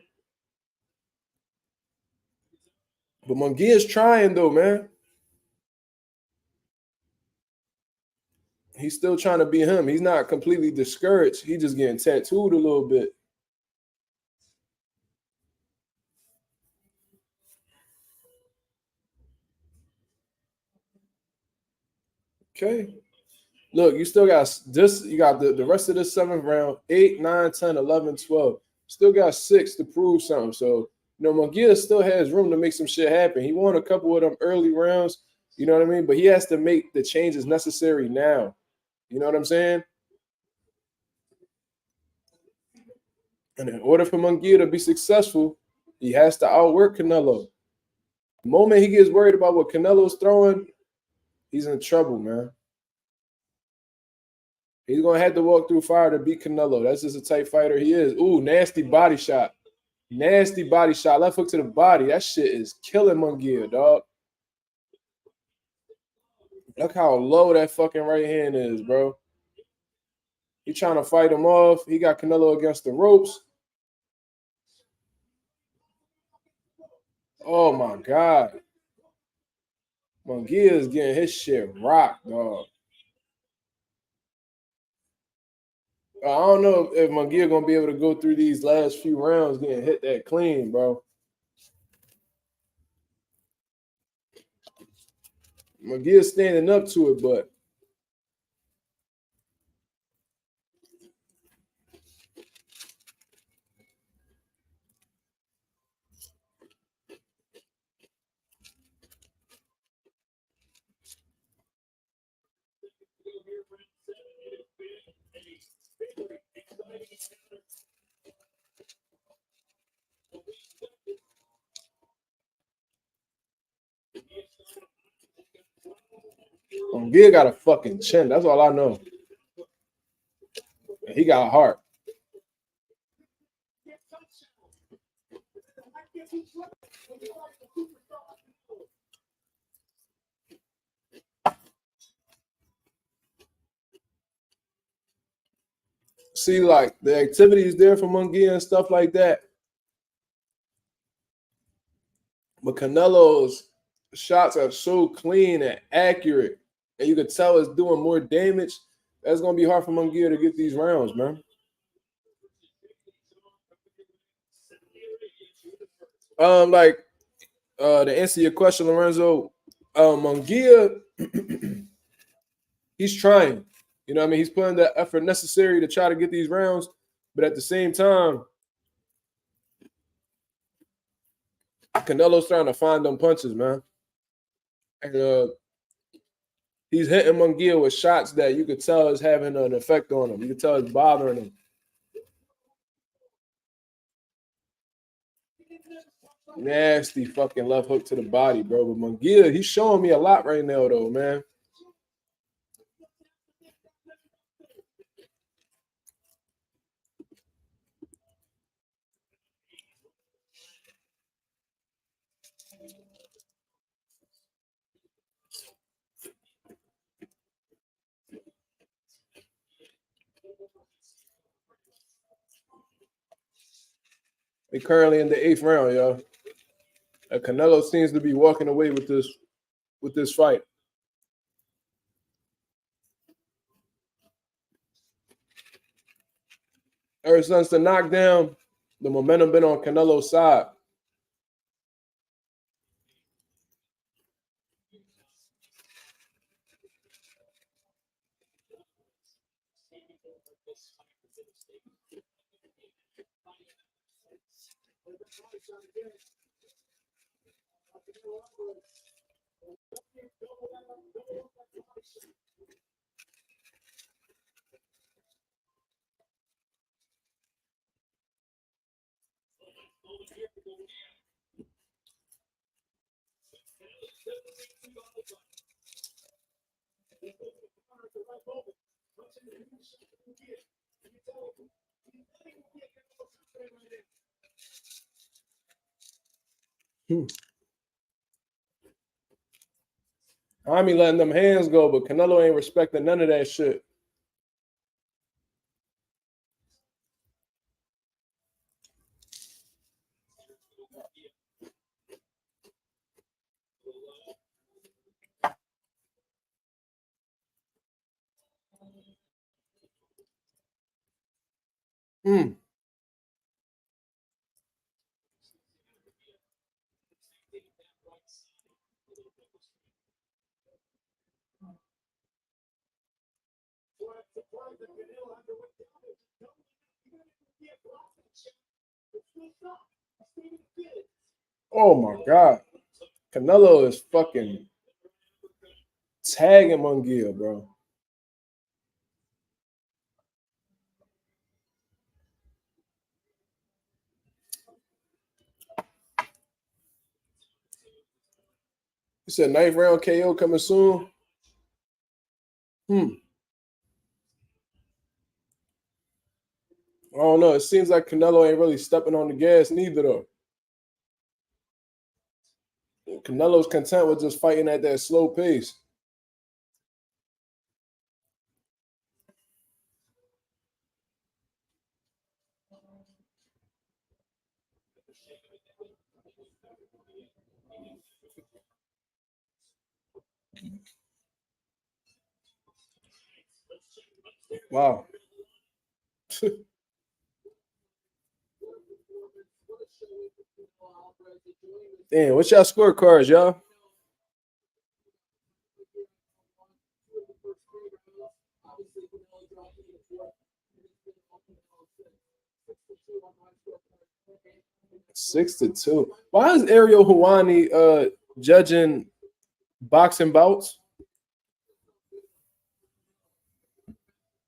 But Munguia's trying though, man. He's still trying to be him. He's not completely discouraged. He just getting tattooed a little bit. Okay. Look, you still got this. You got the rest of the seventh round, 8, 9, 10, 11, 12. Still got 6 to prove something. So, Munguia still has room to make some shit happen. He won a couple of them early rounds. You know what I mean? But he has to make the changes necessary now. You know what I'm saying? And in order for Munguia to be successful, he has to outwork Canelo. The moment he gets worried about what Canelo's throwing, he's in trouble, man. He's gonna have to walk through fire to beat Canelo. That's just a tight fighter he is. Ooh, nasty body shot. Nasty body shot. Left hook to the body. That shit is killing Munguia, dog. Look how low that fucking right hand is, bro. He trying to fight him off. He got Canelo against the ropes. Oh my God. Munguia is getting his shit rocked, dog. I don't know if Munguia gonna be able to go through these last few rounds getting hit that clean, bro. Munguia's standing up to it, but Munguia got a fucking chin. That's all I know. He got a heart. See, like the activities there for Munguia and stuff like that. But Canelo's shots are so clean and accurate, and you can tell it's doing more damage. That's gonna be hard for Munguia to get these rounds, man. Like to answer your question, Lorenzo, Munguia, he's trying. You know what I mean? He's putting the effort necessary to try to get these rounds, but at the same time, Canelo's trying to find them punches, man. And he's hitting Munguia with shots that you could tell is having an effect on him. You could tell it's bothering him. Nasty fucking left hook to the body, bro. But Munguia, he's showing me a lot right now, though, man. We're currently in the 8th round, y'all. Canelo seems to be walking away with this fight. Ever since the knockdown, the momentum been on Canelo's side. Jaime letting them hands go, but Canelo ain't respecting none of that shit. Mm. Oh my God. Canelo is fucking tagging Munguia, bro. You said ninth round KO coming soon. I don't know. It seems like Canelo ain't really stepping on the gas neither, though. Canelo's content with just fighting at that slow pace. Wow. Damn, what's y'all scorecards, y'all? Six to two. Why is Ariel Hawani judging boxing bouts?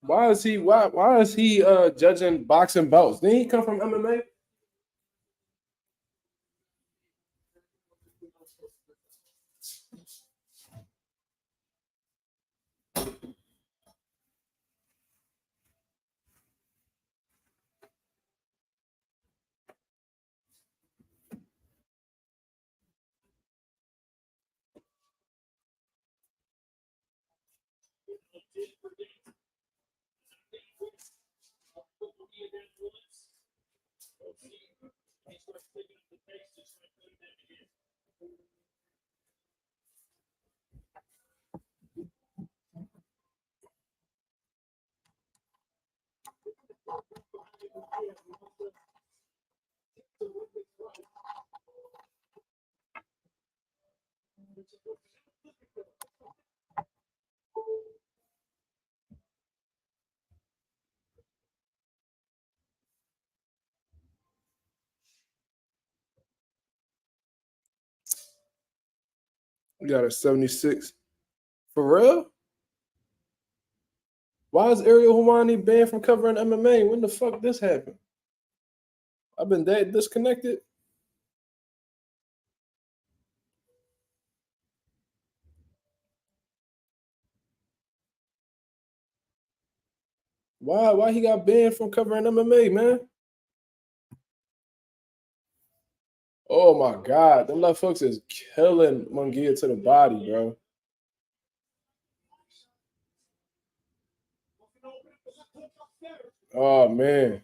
Why is he judging boxing bouts? Didn't he come from MMA? We got a 76. For real? Why is Ariel Hawani banned from covering MMA? When the fuck this happened? I've been that disconnected. Why he got banned from covering MMA, man? Oh my God, them left hooks is killing Munguia to the body, bro. Oh man,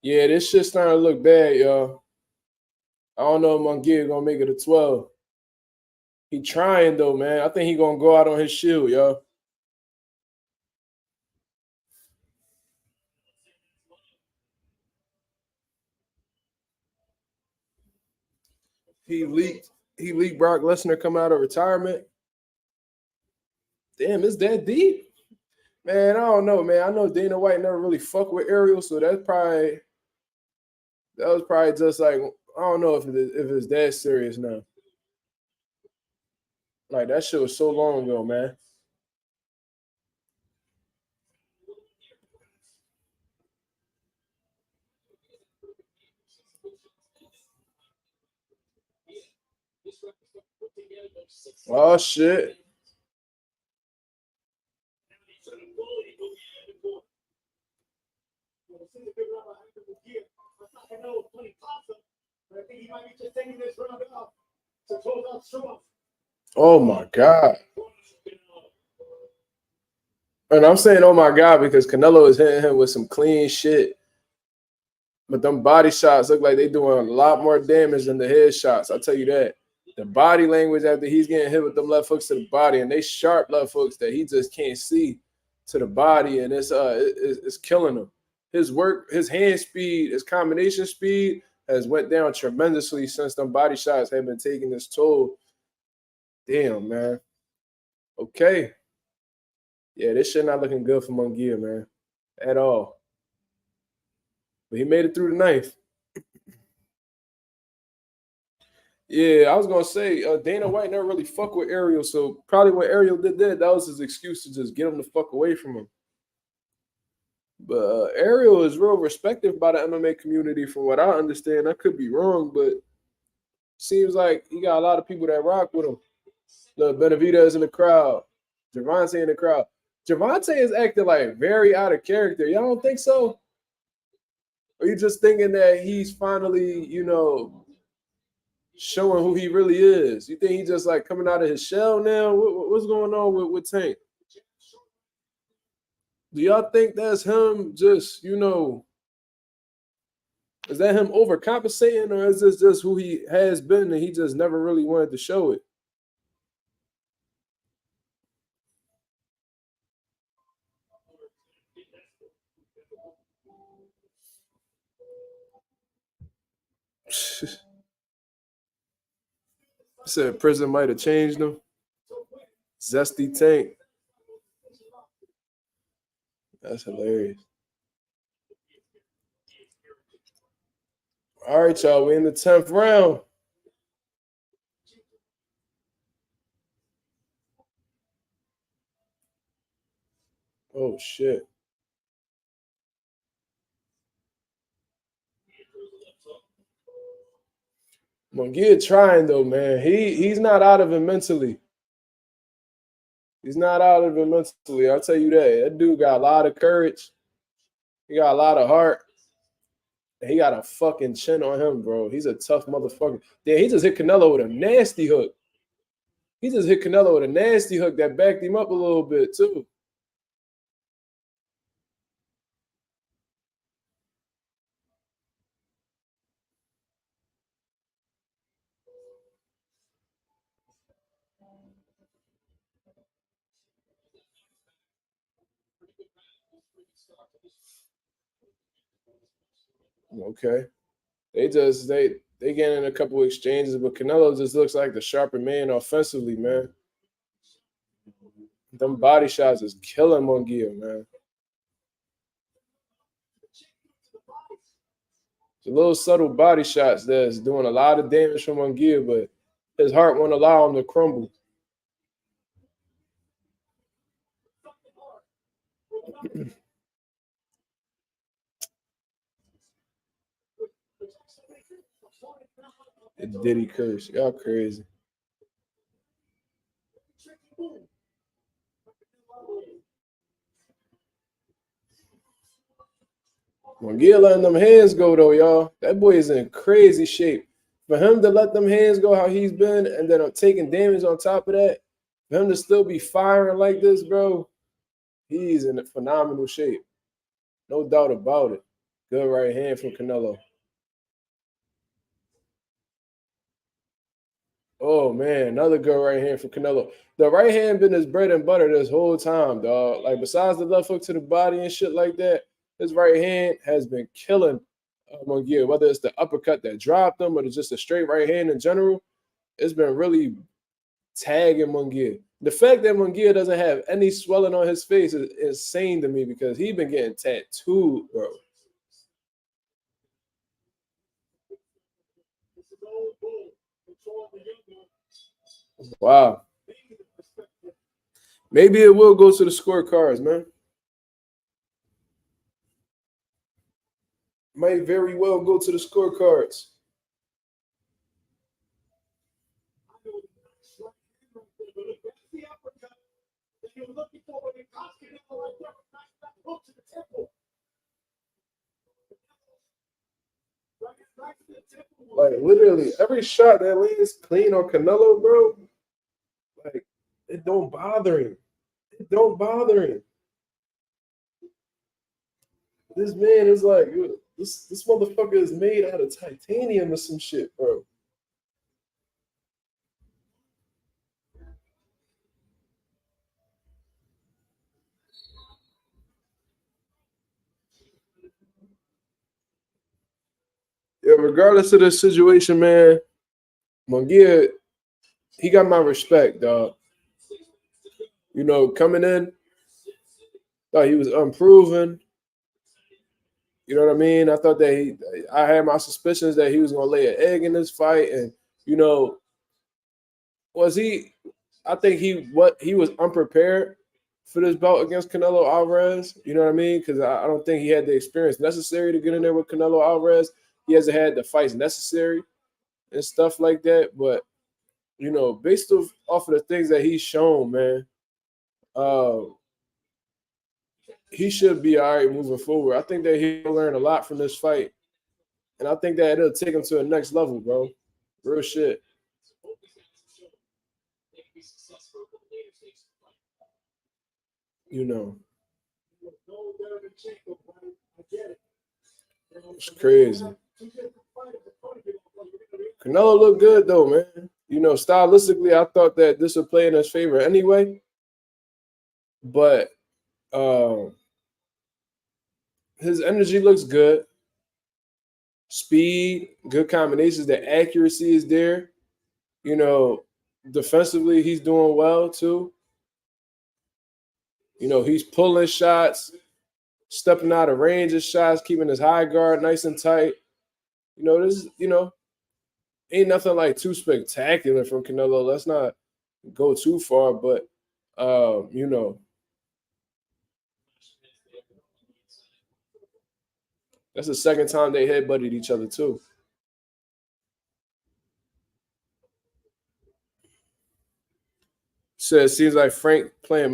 yeah, this shit starting to look bad, yo. I don't know if Munguia gonna make it a 12. He trying though, man. I think he gonna go out on his shield, yo. He leaked. He leaked Brock Lesnar coming out of retirement. Damn, it's that deep, man. I don't know, man. I know Dana White never really fucked with Ariel, so that was probably just like I don't know if it's that serious now. Like that shit was so long ago, man. Oh shit. Oh my God. And I'm saying, oh my God, because Canelo is hitting him with some clean shit. But them body shots look like they doing a lot more damage than the head shots. I'll tell you that. The body language after he's getting hit with them left hooks to the body, and they sharp left hooks that he just can't see to the body, and it's killing him. His work, his hand speed, his combination speed has went down tremendously since them body shots have been taking this toll. Damn, man. Okay. Yeah, this shit not looking good for Munguia, man. At all. But he made it through the ninth. Yeah, I was gonna say Dana White never really fuck with Ariel, so probably when Ariel did that, that was his excuse to just get him the fuck away from him. But Ariel is real respected by the MMA community, from what I understand. I could be wrong, but seems like he got a lot of people that rock with him. The Benavidez in the crowd, Gervonta in the crowd. Gervonta is acting like very out of character. Y'all don't think so? Or you just thinking that he's finally, showing who he really is? You think he's just like coming out of his shell now? What's going on with Tank? Do y'all think that's him just, is that him overcompensating, or is this just who he has been and he just never really wanted to show it? Said prison might have changed him. Zesty Tank. That's hilarious. All right, y'all. We're in the 10th round. Oh shit. Munguia trying though, man. He's not out of it mentally. He's not out of it mentally. I'll tell you that. That dude got a lot of courage. He got a lot of heart. He got a fucking chin on him, bro. He's a tough motherfucker. Yeah, he just hit Canelo with a nasty hook. He just hit Canelo with a nasty hook that backed him up a little bit, too. Okay. They getting in a couple of exchanges, but Canelo just looks like the sharper man offensively, man. Them body shots is killing Munguia, man. It's a little subtle body shots that's doing a lot of damage for Munguia, but his heart won't allow him to crumble. Diddy curse. Y'all crazy. Munguia letting them hands go though, y'all. That boy is in crazy shape. For him to let them hands go how he's been, and then taking damage on top of that, for him to still be firing like this, bro, he's in phenomenal shape. No doubt about it. Good right hand from Canelo. Oh man, another good right hand for Canelo. The right hand been his bread and butter this whole time, dog. Like besides the left hook to the body and shit like that, his right hand has been killing Munguia. Whether it's the uppercut that dropped him or just a straight right hand in general, it's been really tagging Munguia. The fact that Munguia doesn't have any swelling on his face is insane to me because he's been getting tattooed, bro. Wow. Maybe it will go to the scorecards, man. Might very well go to the scorecards. Like literally every shot that lands clean on Canelo, bro, like it don't bother him. It don't bother him. This man is like this motherfucker is made out of titanium or some shit, bro. Yeah, regardless of the situation, man, Munguia, he got my respect, dog. Coming in, thought he was unproven. You know what I mean? I thought that I had my suspicions that he was going to lay an egg in this fight, and you know, was he? I think he was unprepared for this bout against Canelo Alvarez. You know what I mean? Because I don't think he had the experience necessary to get in there with Canelo Alvarez. He hasn't had the fights necessary and stuff like that. But you know, based off of the things that he's shown, man, uh, he should be all right moving forward. I think that he'll learn a lot from this fight, and I think that it'll take him to the next level, bro. Real shit. You know, it's crazy. Canelo looked good though, man. You know, stylistically, I thought that this would play in his favor anyway. But um, his energy looks good. Speed, good combinations. The accuracy is there. You know, defensively, he's doing well too. You know, he's pulling shots, stepping out of range of shots, keeping his high guard nice and tight. You know, this, ain't nothing like too spectacular from Canelo. Let's not go too far, but you know, that's the second time they headbutted each other too. So it seems like Tank playing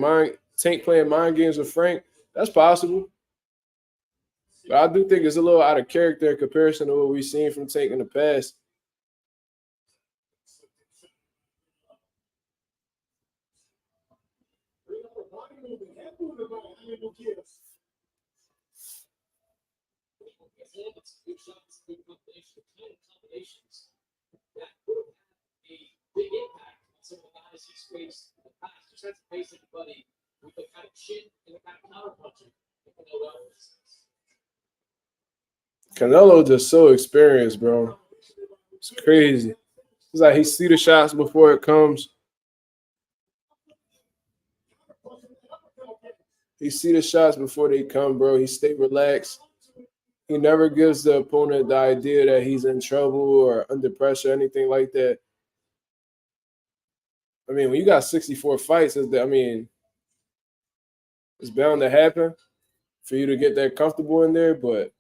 mind games with Frank. That's possible. But I do think it's a little out of character in comparison to what we've seen from Tank in the past. Canelo just so experienced, bro. It's crazy. It's like he see the shots before it comes. He see the shots before they come, bro. He stay relaxed. He never gives the opponent the idea that he's in trouble or under pressure, anything like that. I mean, when you got 64 fights, it's bound to happen for you to get that comfortable in there. But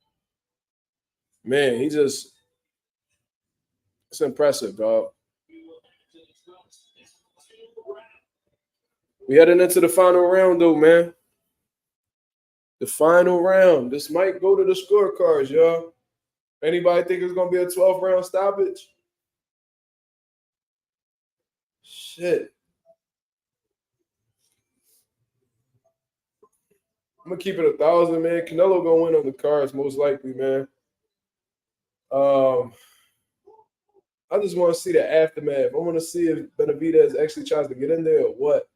man, it's impressive, dog. We heading into the final round, though, man. The final round. This might go to the scorecards, y'all. Anybody think it's gonna be a 12 round stoppage? Shit. I'm gonna keep it 1,000, man. Canelo gonna win on the cards, most likely, man. Um, I just want to see the aftermath. I want to see if Benavidez actually tries to get in there or what.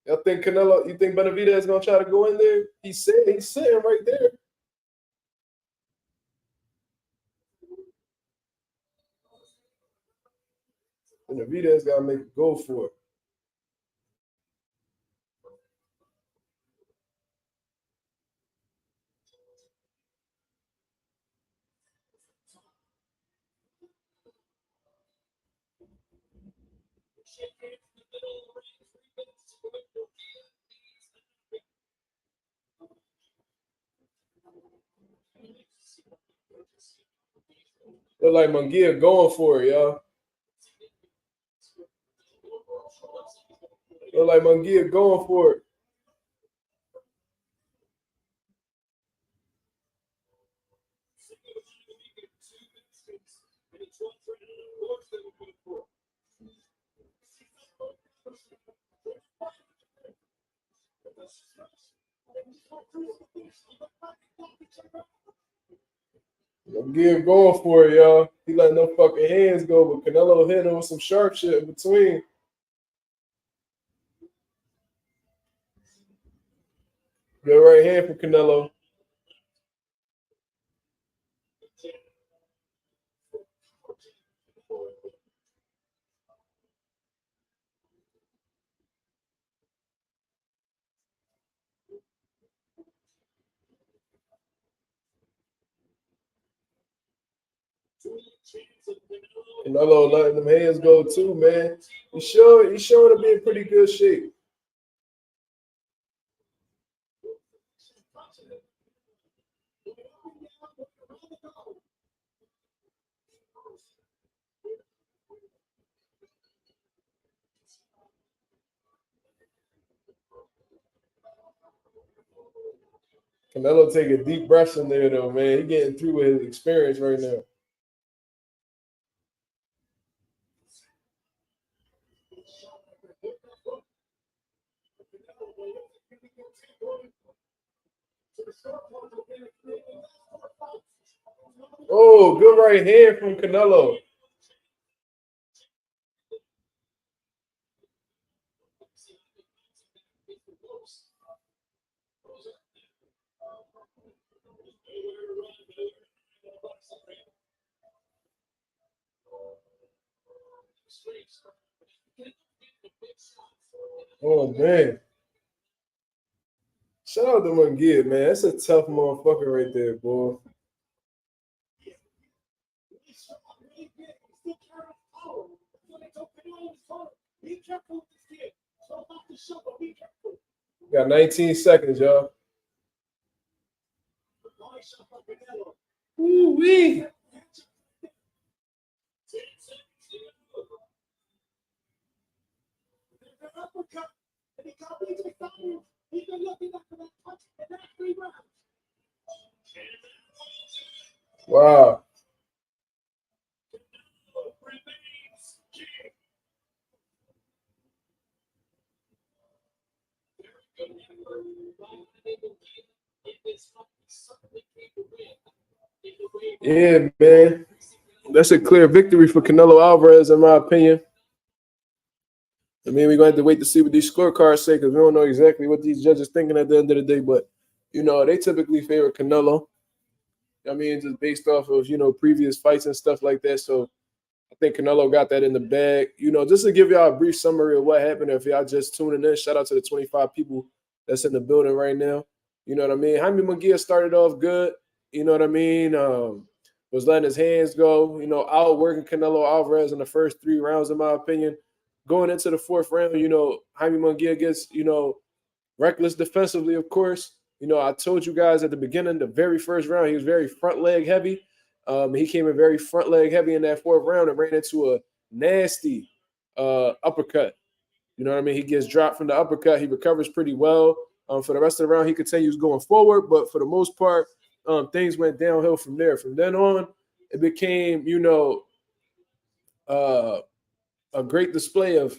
You think Benavidez gonna try to go in there? He's sitting right there. Benavidez gotta make a go for it. Look like Munguia going for it, y'all. Look like Munguia going for it. Munguia going for it, y'all. He letting no fucking hands go, but Canelo hitting him with some sharp shit in between. Good right hand for Canelo. Canelo letting them hands go too, man. He's showing to be in pretty good shape. Canelo taking deep breaths in there though, man. He getting through with his experience right now. Oh, good right hand from Canelo. Oh man. Shout out to Munguia, man. That's a tough motherfucker right there, boy. Got 19 seconds, y'all. Woo-wee. Wow. Yeah, man. That's a clear victory for Canelo Alvarez, in my opinion. I mean, we're going to have to wait to see what these scorecards say because we don't know exactly what these judges thinking at the end of the day. But, they typically favor Canelo. I mean, just based off of, previous fights and stuff like that. So I think Canelo got that in the bag. Just to give y'all a brief summary of what happened, if y'all just tuning in, shout out to the 25 people that's in the building right now. You know what I mean? Jaime Munguia started off good. You know what I mean? Was letting his hands go, outworking Canelo Alvarez in the first 3 rounds, in my opinion. Going into the fourth round, Jaime Munguia gets, reckless defensively, of course. I told you guys at the beginning, the very first round, he was very front leg heavy. He came in very front leg heavy in that fourth round and ran into a nasty uppercut. You know what I mean? He gets dropped from the uppercut. He recovers pretty well. For the rest of the round, he continues going forward, but for the most part, things went downhill from there. From then on, it became, a great display of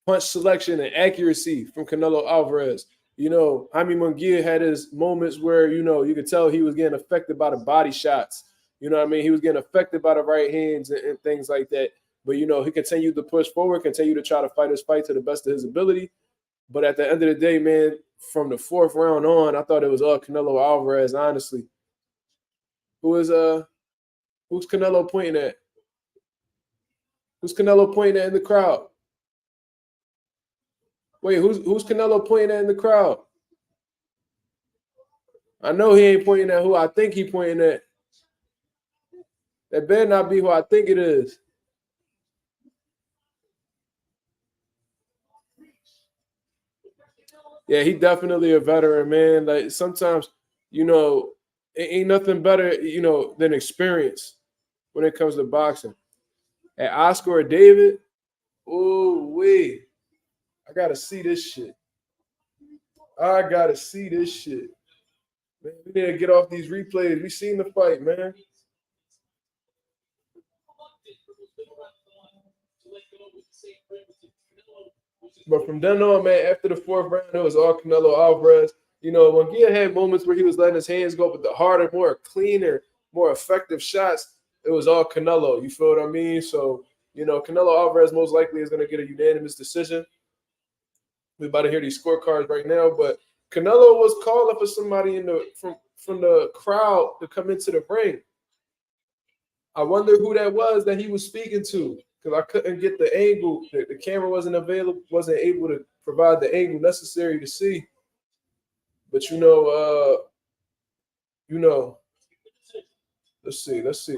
punch selection and accuracy from Canelo Alvarez. Jaime Munguia had his moments where, you could tell he was getting affected by the body shots. You know what I mean? He was getting affected by the right hands and things like that. But, he continued to push forward, continued to try to fight his fight to the best of his ability. But at the end of the day, man, from the fourth round on, I thought it was all Canelo Alvarez, honestly. Who's Canelo pointing at? Who's Canelo pointing at in the crowd? Wait, who's Canelo pointing at in the crowd? I know he ain't pointing at who I think he pointing at. That better not be who I think it is. Yeah, he definitely a veteran, man. Like sometimes, it ain't nothing better, than experience when it comes to boxing. At Oscar or David, oh wait, I gotta see this shit. I gotta see this shit. Man, we need to get off these replays. We seen the fight, man. But from then on, man, after the fourth round, it was all Canelo Alvarez. When Gia had moments where he was letting his hands go, but the harder, more cleaner, more effective shots, it was all Canelo. You feel what I mean? So, Canelo Alvarez most likely is going to get a unanimous decision. We're about to hear these scorecards right now, but Canelo was calling for somebody from the crowd to come into the ring. I wonder who that was that he was speaking to because I couldn't get the angle. The camera wasn't available, wasn't able to provide the angle necessary to see. But let's see.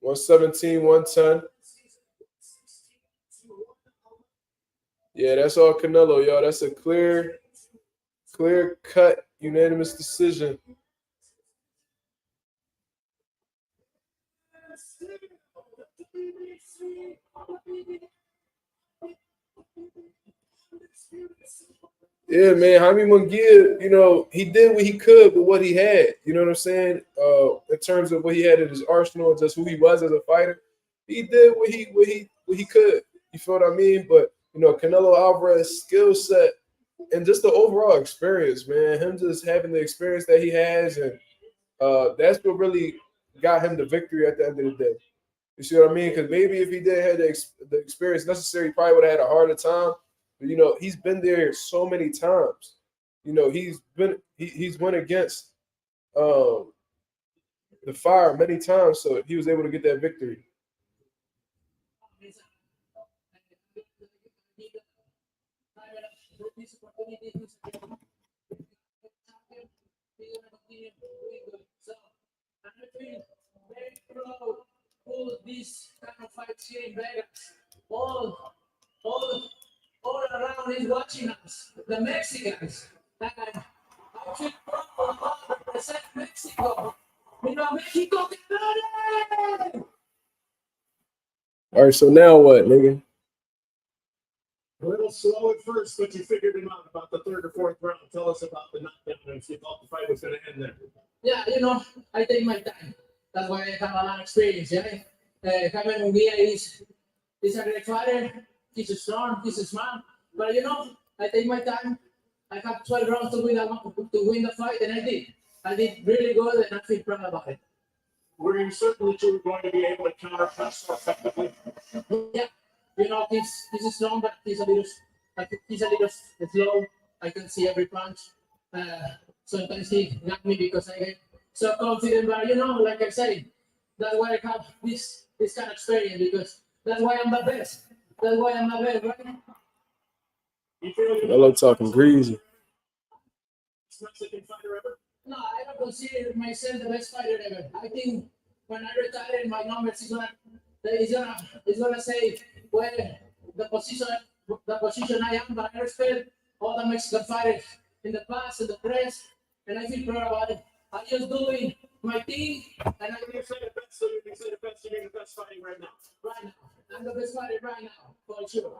$117, 110. Yeah, that's all Canelo, y'all. That's a clear cut, unanimous decision. Yeah, man, Jaime Munguia, he did what he could with what he had. You know what I'm saying? In terms of what he had in his arsenal and just who he was as a fighter, he did what he could. You feel what I mean? But Canelo Alvarez skill set and just the overall experience, man. Him just having the experience that he has, and that's what really got him the victory at the end of the day. You see what I mean? Because maybe if he didn't have the experience necessary, he probably would have had a harder time. But he's been there so many times. He's went against the fire many times, so he was able to get that victory. These kind of fights here in Vegas, all around is watching us, the Mexicans. And I feel proud about represent Mexico. Mexico can. All right, so now what, nigga? A little slow at first, but you figured him out about the third or fourth round. Tell us about the knockdown and if you thought the fight was going to end there. Yeah, I take my time. That's why I have a lot of experience. Yeah, Jaime Munguia is a great fighter. He's strong. He's smart. But I take my time. I have 12 rounds to win the fight, and I did. I did really good, and I feel proud about it. Were you certain that you were going to be able to counter punch so effectively? Yeah, he's strong, but he's a little slow. I can see every punch. Sometimes he got me because I get so confident, but like I said, that's why I have this kind of experience, because that's why I'm the best. That's why I'm the best, right? Hello, talking greasy. Mexican fighter ever? No, I don't consider myself the best fighter ever. I think when I retire, my numbers is gonna say where the position I am, but I respect all the Mexican fighters in the past, in the press, and I feel proud about it. I'm just doing my thing, and I'm the best, so you can say the best, you're the best fighting right now. Right now. I'm the best fighter right now, for sure.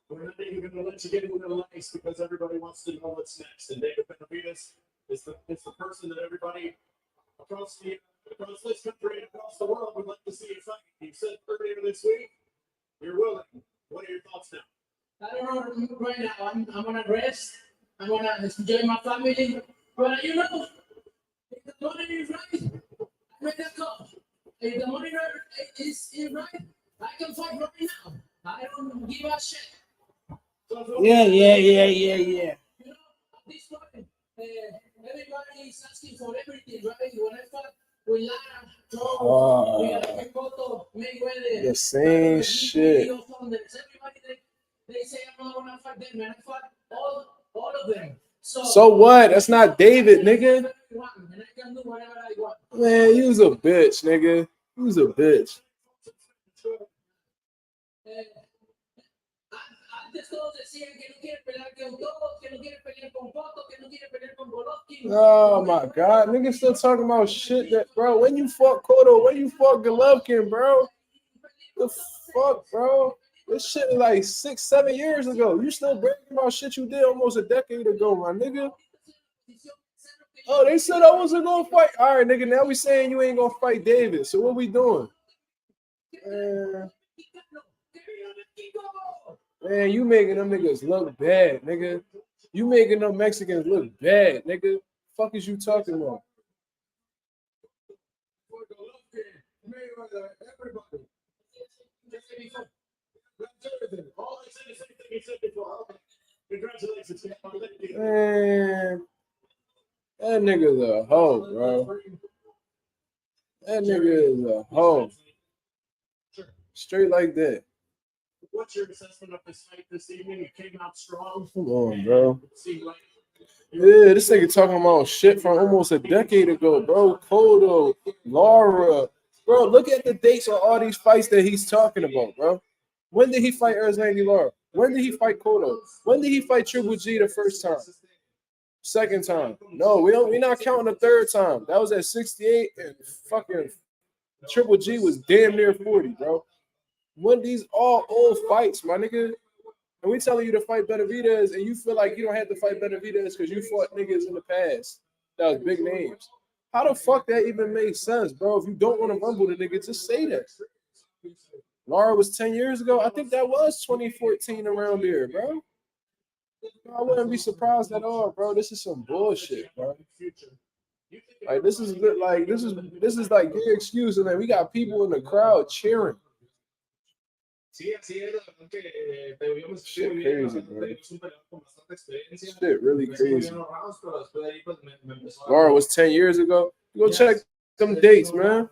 We're not even going to let you get into the lights because everybody wants to know what's next. And David Benavides is the person that everybody across this country and across the world would like to see you fight. You said earlier this week you're willing. What are your thoughts now? I don't know right now. I'm gonna rest. I'm gonna enjoy my family. But if the money is right, I make that call. If the money is right, I can fight right now. I don't give a shit. Yeah. At this point, everybody is asking for everything, right? When I fought with Lara, Joe, with Cotto, Mayweather, The same shit. Everybody, they say I'm not gonna fight them, and I fought all of them. So what? That's not David, nigga. And I can do whatever I want. Man, you was a bitch, nigga. You was a bitch. Antes todos decían que no quiere pelear con todos, que no quiere pelear con Cotto, que no quiere pelear con Golovkin. Oh my God, niggas still talking about shit that, bro. When you fought Cotto, when you fought Golovkin, bro. The fuck, bro. This shit was like 6-7 years ago. You still bragging about shit you did almost a decade ago, my nigga. Oh, they said I wasn't gonna fight. All right, nigga. Now we saying you ain't gonna fight David. So what we doing? Man, you making them niggas look bad, nigga. You making them Mexicans look bad, nigga. Fuck is you talking about? Man, that nigga's a hoe, bro. That nigga is a hoe. Straight like that. What's your assessment of this fight this evening? You came out strong. Come on, bro. It seemed like Yeah, this nigga talking about shit from almost a decade ago, bro. Cotto, Lara. Bro, look at the dates on all these fights that he's talking about, bro. When did he fight Erzlandi Lara? When did he fight Cotto? When did he fight Triple G the first time? Second time? No, we're not counting the third time. That was at 68 and fucking Triple G was damn near 40, bro. When these all old fights, my nigga. And we telling you to fight Benavidez, and you feel like you don't have to fight Benavidez because you fought niggas in the past that was big names. How the fuck that even makes sense, bro? If you don't want to rumble the nigga, just say that. Lara was 10 years ago. I think that was 2014 around there, bro. I wouldn't be surprised at all, bro. This is some bullshit, bro. Like this is like your excuse, and then we got people in the crowd cheering. Sí, así es, que te vimos Shit muy bien, crazy, bro. te vimos un peleador con bastante experiencia. Shit really Muy crazy. bien los rounds, pero después de ahí pues me empezó a- Lara was 10 years ago. Go check them dates, man.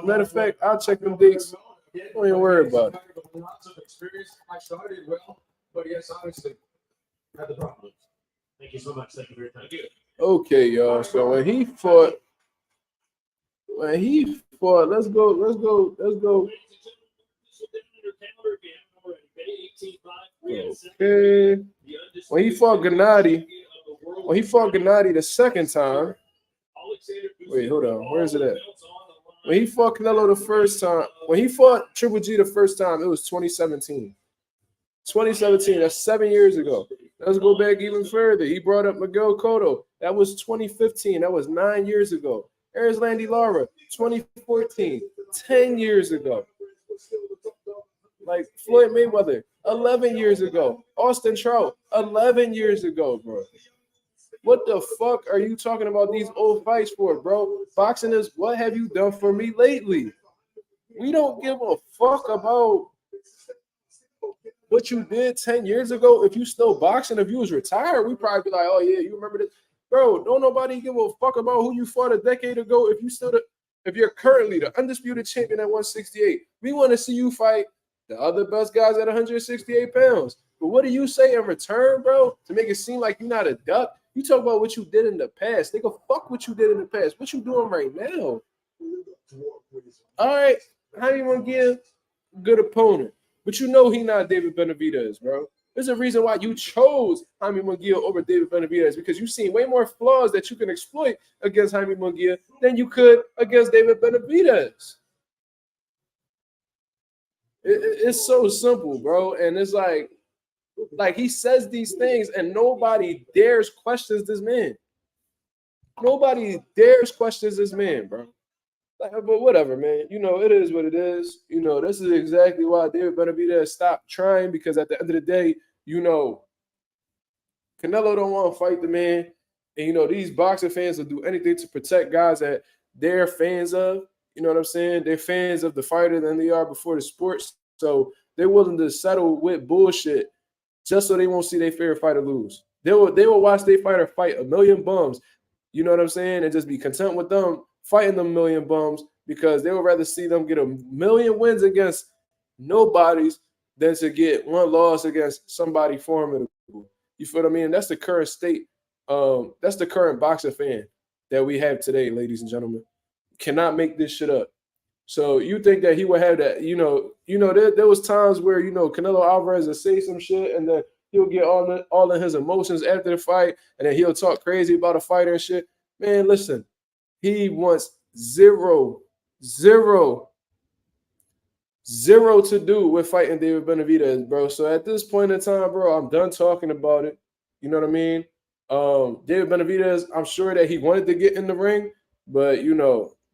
Matter of fact, I'll check them dates. Don't even worry about it. Lots of experience. I started well, but yes, obviously had the problems. Thank you so much. Thank you for your time. Okay, y'all. So when he fought, let's go. Okay. When he fought Gennady the second time. Wait, hold on. Where is it at? When he fought Canelo the first time, when he fought Triple G the first time, it was 2017. 2017, that's 7 years ago. Let's go back even further. He brought up Miguel Cotto. That was 2015. That was 9 years ago. Erzlandi Lara, 2014, 10 years ago. Like Floyd Mayweather, 11 years ago. Austin Trout, 11 years ago, bro. What the fuck are you talking about these old fights for, bro? Boxing is what have you done for me lately? We don't give a fuck about what you did 10 years ago. If you still boxing, if you was retired, we probably be like, oh yeah, you remember this. Bro, don't nobody give a fuck about who you fought a decade ago. If you're currently the undisputed champion at 168, we want to see you fight the other best guys at 168 pounds. But what do you say in return, bro? To make it seem like you're not a duck? You talk about what you did in the past. Nigga, fuck what you did in the past. What you doing right now? All right, how you want to give a good opponent? But you know he not David Benavidez, bro. There's a reason why you chose Jaime Munguia over David Benavidez, because you've seen way more flaws that you can exploit against Jaime Munguia than you could against David Benavidez. It's so simple, bro. And it's like he says these things and nobody dares questions this man. Nobody dares questions this man, bro. Like, but whatever, man. You know, it is what it is. You know, this is exactly why David Benavidez stopped trying, because at the end of the day, you know, Canelo don't want to fight the man. And, you know, these boxing fans will do anything to protect guys that they're fans of. You know what I'm saying? They're fans of the fighter than they are before the sports. So they're willing to settle with bullshit just so they won't see their favorite fighter lose. They will watch their fighter fight a million bums, you know what I'm saying, and just be content with them fighting them million bums, because they would rather see them get a million wins against nobodies than to get one loss against somebody formidable. You feel what I mean? That's the current state. That's the current boxing fan that we have today, ladies and gentlemen. Cannot make this shit up. So you think that he would have that, there was times where, Canelo Alvarez would say some shit and then he'll get all of his emotions after the fight, and then he'll talk crazy about a fighter and shit. Man, listen, he wants zero to do with fighting David Benavidez, bro. So at this point in time, bro, I'm done talking about it. You know what I mean? David Benavidez, I'm sure that he wanted to get in the ring, but,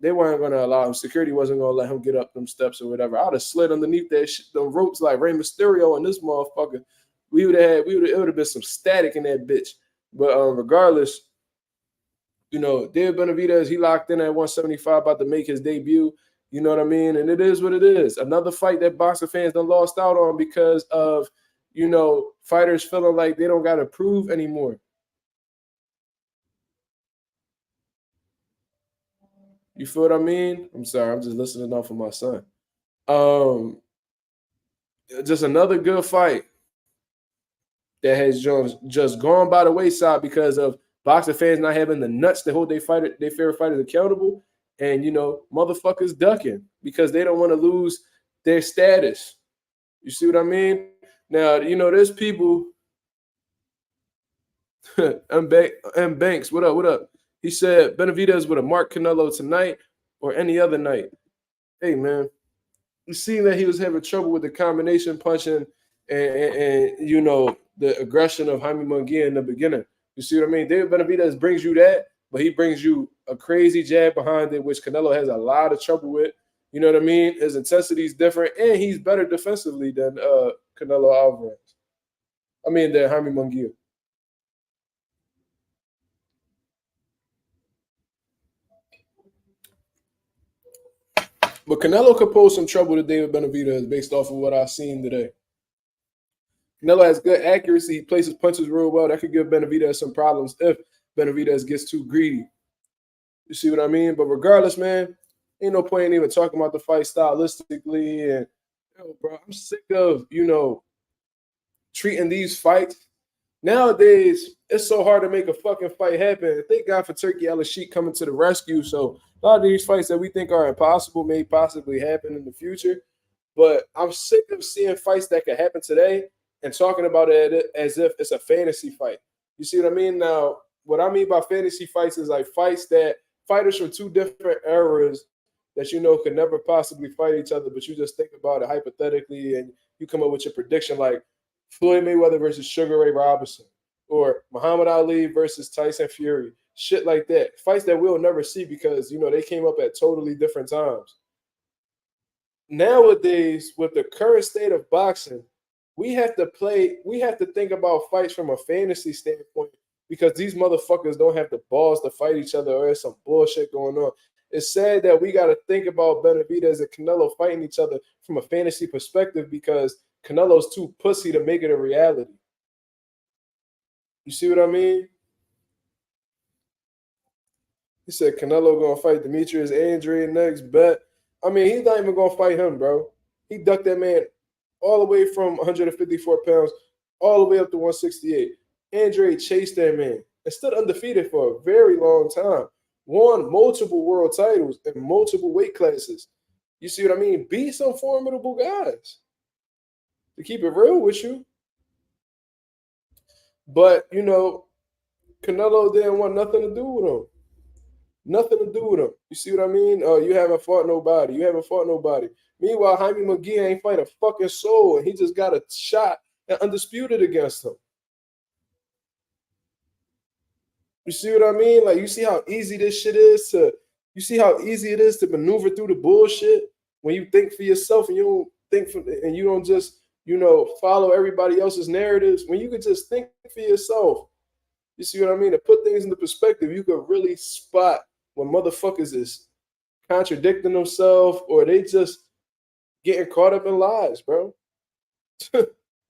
they weren't going to allow him. Security wasn't going to let him get up them steps or whatever. I would have slid underneath that them ropes like Rey Mysterio and this motherfucker. It would have been some static in that bitch. But regardless, David Benavidez, he locked in at 175, about to make his debut. You know what I mean? And it is what it is. Another fight that boxing fans done lost out on because of, fighters feeling like they don't got to prove anymore. You feel what I mean? I'm sorry, I'm just listening off of my son. just another good fight that has just gone by the wayside because of boxing fans not having the nuts to hold their favorite fighters accountable, and motherfuckers ducking because they don't want to lose their status. You see what I mean? Now, there's people. M. Banks, what up? What up? He said Benavidez would have marked Canelo tonight or any other night. Hey, man, you see that he was having trouble with the combination punching and the aggression of Jaime Munguia in the beginning. You see what I mean? David Benavidez brings you that, but he brings you a crazy jab behind it, which Canelo has a lot of trouble with. You know what I mean? His intensity is different, and he's better defensively than Canelo Alvarez. Than Jaime Munguia. But Canelo could pose some trouble to David Benavidez based off of what I've seen today. Canelo has good accuracy. He places punches real well. That could give Benavidez some problems if Benavidez gets too greedy. You see what I mean? But regardless, man, ain't no point in even talking about the fight stylistically. And, bro, I'm sick of, treating these fights. Nowadays, it's so hard to make a fucking fight happen. Thank God for Turkey Al-Sheikh coming to the rescue. So a lot of these fights that we think are impossible may possibly happen in the future. But I'm sick of seeing fights that could happen today and talking about it as if it's a fantasy fight. You see what I mean? Now, what I mean by fantasy fights is like fights that fighters from two different eras that could never possibly fight each other, but you just think about it hypothetically and you come up with your prediction like Floyd Mayweather versus Sugar Ray Robinson or Muhammad Ali versus Tyson Fury, shit like that. Fights that we'll never see because, they came up at totally different times. Nowadays, with the current state of boxing, we have to think about fights from a fantasy standpoint because these motherfuckers don't have the balls to fight each other or there's some bullshit going on. It's sad that we got to think about Benavidez and Canelo fighting each other from a fantasy perspective because Canelo's too pussy to make it a reality. You see what I mean? He said Canelo gonna fight Demetrius Andrade next, bet. He's not even gonna fight him, bro. He ducked that man all the way from 154 pounds all the way up to 168. Andrade chased that man and stood undefeated for a very long time. Won multiple world titles in multiple weight classes. You see what I mean? Beat some formidable guys. To keep it real with you. But, Canelo didn't want nothing to do with him. Nothing to do with him. You see what I mean? You haven't fought nobody. Meanwhile, Jaime Munguia ain't fight a fucking soul, and he just got a shot and undisputed against him. You see what I mean? Like, you see how easy this shit is you see how easy it is to maneuver through the bullshit when you think for yourself and you don't just, follow everybody else's narratives. When you could just think for yourself, you see what I mean? To put things into perspective, you could really spot when motherfuckers is contradicting themselves or they just getting caught up in lies, bro.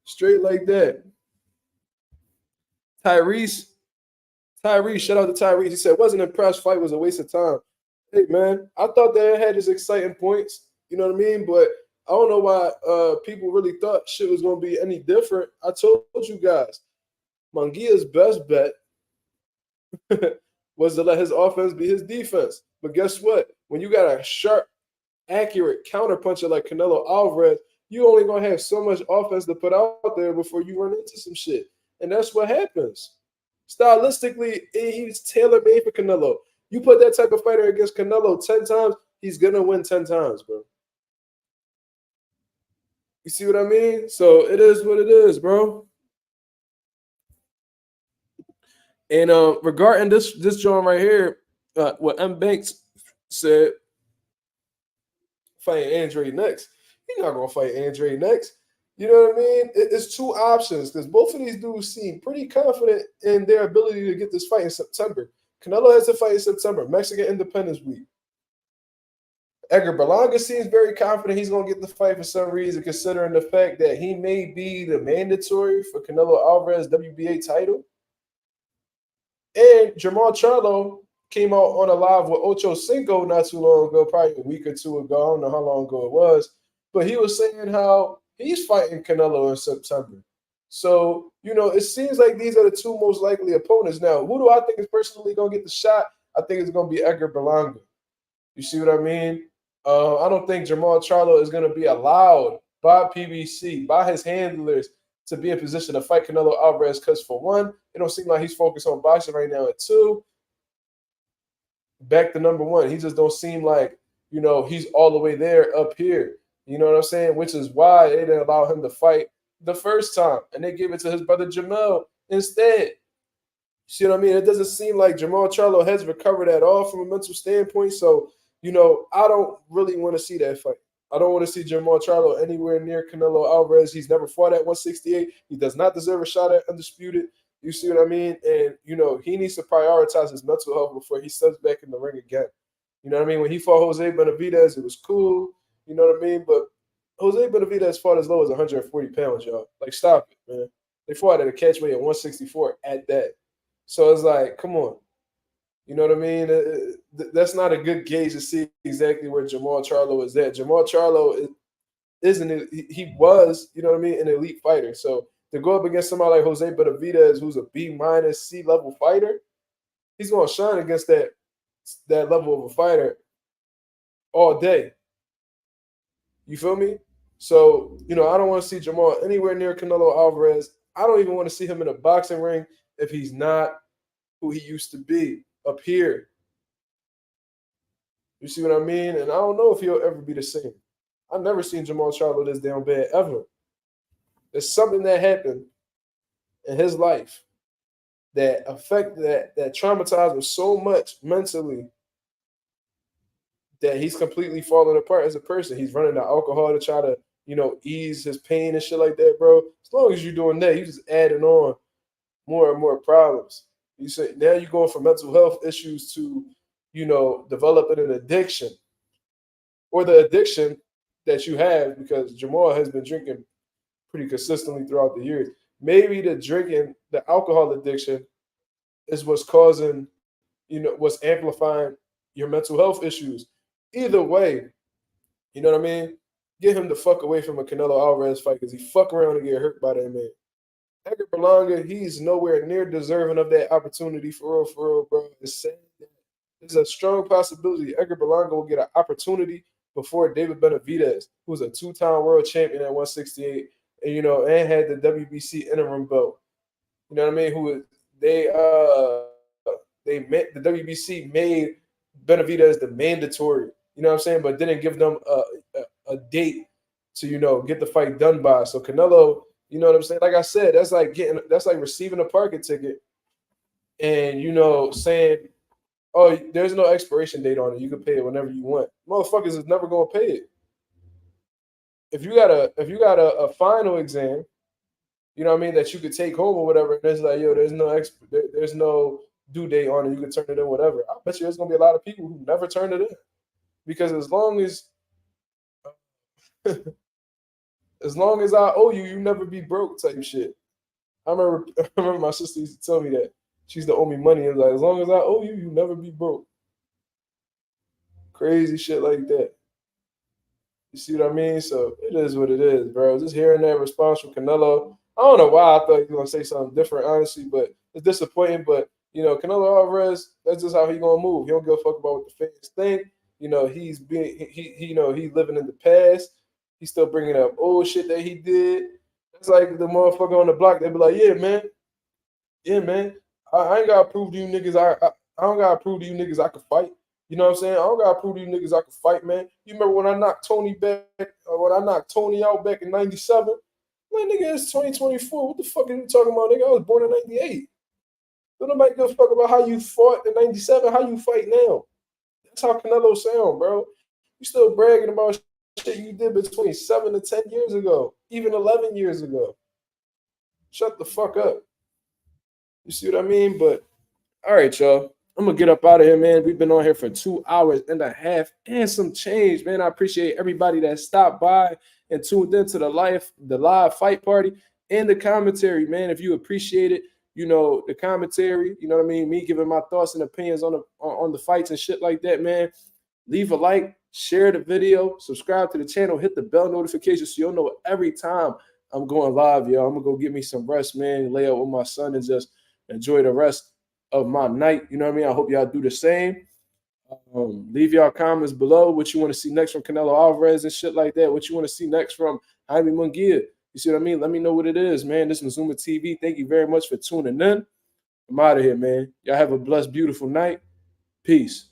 Straight like that. Tyrese, shout out to Tyrese. He said, wasn't impressed, fight was a waste of time. Hey, man, I thought that it had its exciting points, you know what I mean? But I don't know why people really thought shit was going to be any different. I told you guys, Munguia's best bet was to let his offense be his defense. But guess what? When you got a sharp, accurate counterpuncher like Canelo Alvarez, you only going to have so much offense to put out there before you run into some shit. And that's what happens. Stylistically, he's tailor-made for Canelo. You put that type of fighter against Canelo 10 times, he's going to win 10 times, bro. You see what I mean? So it is what it is, bro. And regarding this joint right here, what M. Banks said, fighting Andrade next. He's not going to fight Andrade next. You know what I mean? It's two options because both of these dudes seem pretty confident in their ability to get this fight in September. Canelo has a fight in September, Mexican Independence Week. Edgar Berlanga seems very confident he's going to get the fight for some reason, considering the fact that he may be the mandatory for Canelo Alvarez WBA title. And Jamal Charlo came out on a live with Ocho Cinco not too long ago, probably a week or two ago. I don't know how long ago it was. But he was saying how He's fighting Canelo in September. So, it seems like these are the two most likely opponents. Now, who do I think is personally going to get the shot? I think it's going to be Edgar Berlanga. You see what I mean? I don't think Jamal Charlo is going to be allowed by PBC, by his handlers, to be in position to fight Canelo Alvarez because, for one, it don't seem like he's focused on boxing right now. And two, back to number one, he just don't seem like, he's all the way there up here. You know what I'm saying? Which is why they didn't allow him to fight the first time. And they gave it to his brother Jamel instead. See what I mean? It doesn't seem like Jamal Charlo has recovered at all from a mental standpoint. So, I don't really want to see that fight. I don't want to see Jamal Charlo anywhere near Canelo Alvarez. He's never fought at 168. He does not deserve a shot at undisputed. You see what I mean? And, he needs to prioritize his mental health before he steps back in the ring again. You know what I mean? When he fought Jose Benavidez, it was cool. You know what I mean? But Jose Benavidez fought as low as 140 pounds, y'all. Like, stop it, man. They fought at a catch weight at 164 at that. So it's like, come on. You know what I mean? That's not a good gauge to see exactly where Jamal Charlo is at. Jamal Charlo isn't. He was, you know what I mean, an elite fighter. So to go up against somebody like Jose Benavidez, who's a B- C level fighter, he's going to shine against that level of a fighter all day. You feel me? So, I don't want to see Jamal anywhere near Canelo Alvarez. I don't even want to see him in a boxing ring if he's not who he used to be up here. You see what I mean? And I don't know if he'll ever be the same. I've never seen Jamal Charlo this damn bad ever. There's something that happened in his life that that traumatized him so much mentally that he's completely falling apart as a person. He's running to alcohol to try to, ease his pain and shit like that, bro. As long as you're doing that, you're just adding on more and more problems. You say now you're going from mental health issues to, developing an addiction, or the addiction that you have because Jamal has been drinking pretty consistently throughout the years. Maybe the alcohol addiction is what's causing, what's amplifying your mental health issues. Either way, you know what I mean? Get him the fuck away from a Canelo Alvarez fight because he fuck around and get hurt by that man. Edgar Berlanga, he's nowhere near deserving of that opportunity for real, bro. It's sad. There's a strong possibility Edgar Berlanga will get an opportunity before David Benavidez, who's a two-time world champion at 168, and and had the WBC interim belt. You know what I mean? The WBC made Benavidez the mandatory. You know what I'm saying? But didn't give them a date to get the fight done by. So Canelo, you know what I'm saying? Like I said, that's like receiving a parking ticket and saying, oh, there's no expiration date on it. You can pay it whenever you want. Motherfuckers is never gonna pay it. If you got a final exam, you know what I mean, that you could take home or whatever, and it's like, yo, there's no due date on it. You can turn it in, whatever. I bet you there's gonna be a lot of people who never turn it in because as long as I owe you, you never be broke type shit. I remember my sister used to tell me that. She used to owe me money. And like, as long as I owe you, you never be broke. Crazy shit like that. You see what I mean? So it is what it is, bro. Just hearing that response from Canelo. I don't know why I thought he was going to say something different, honestly, but it's disappointing. But, Canelo Alvarez, that's just how he going to move. He don't give a fuck about what the fans think. He's living in the past. He's still bringing up old shit that he did. It's like the motherfucker on the block. They be like, yeah, man. I ain't gotta prove to you niggas. I don't gotta prove to you niggas I can fight. You know what I'm saying? I don't gotta prove to you niggas I can fight, man. You remember when I knocked Tony out back in '97? Man, nigga, it's 2024. What the fuck are you talking about, nigga? I was born in '98. Don't nobody give a fuck about how you fought in '97. How you fight now? That's how Canelo sound, bro. You still bragging about shit you did between 7 to 10 years ago, even 11 years ago. Shut the fuck up. You see what I mean? But all right, y'all. I'm gonna get up out of here, man. We've been on here for 2 hours and a half and some change, man. I appreciate everybody that stopped by and tuned into the live fight party and the commentary, man. If you appreciate it, the commentary, you know what I mean? Me giving my thoughts and opinions on the fights and shit like that, man. Leave a like, share the video, subscribe to the channel, hit the bell notification so you'll know every time I'm going live, y'all. I'm going to go get me some rest, man, lay out with my son and just enjoy the rest of my night. You know what I mean? I hope y'all do the same. Leave y'all comments below what you want to see next from Canelo Alvarez and shit like that. What you want to see next from Jaime Munguia. You see what I mean? Let me know what it is, man. This is Mazuma TV. Thank you very much for tuning in. I'm out of here, man. Y'all have a blessed, beautiful night. Peace.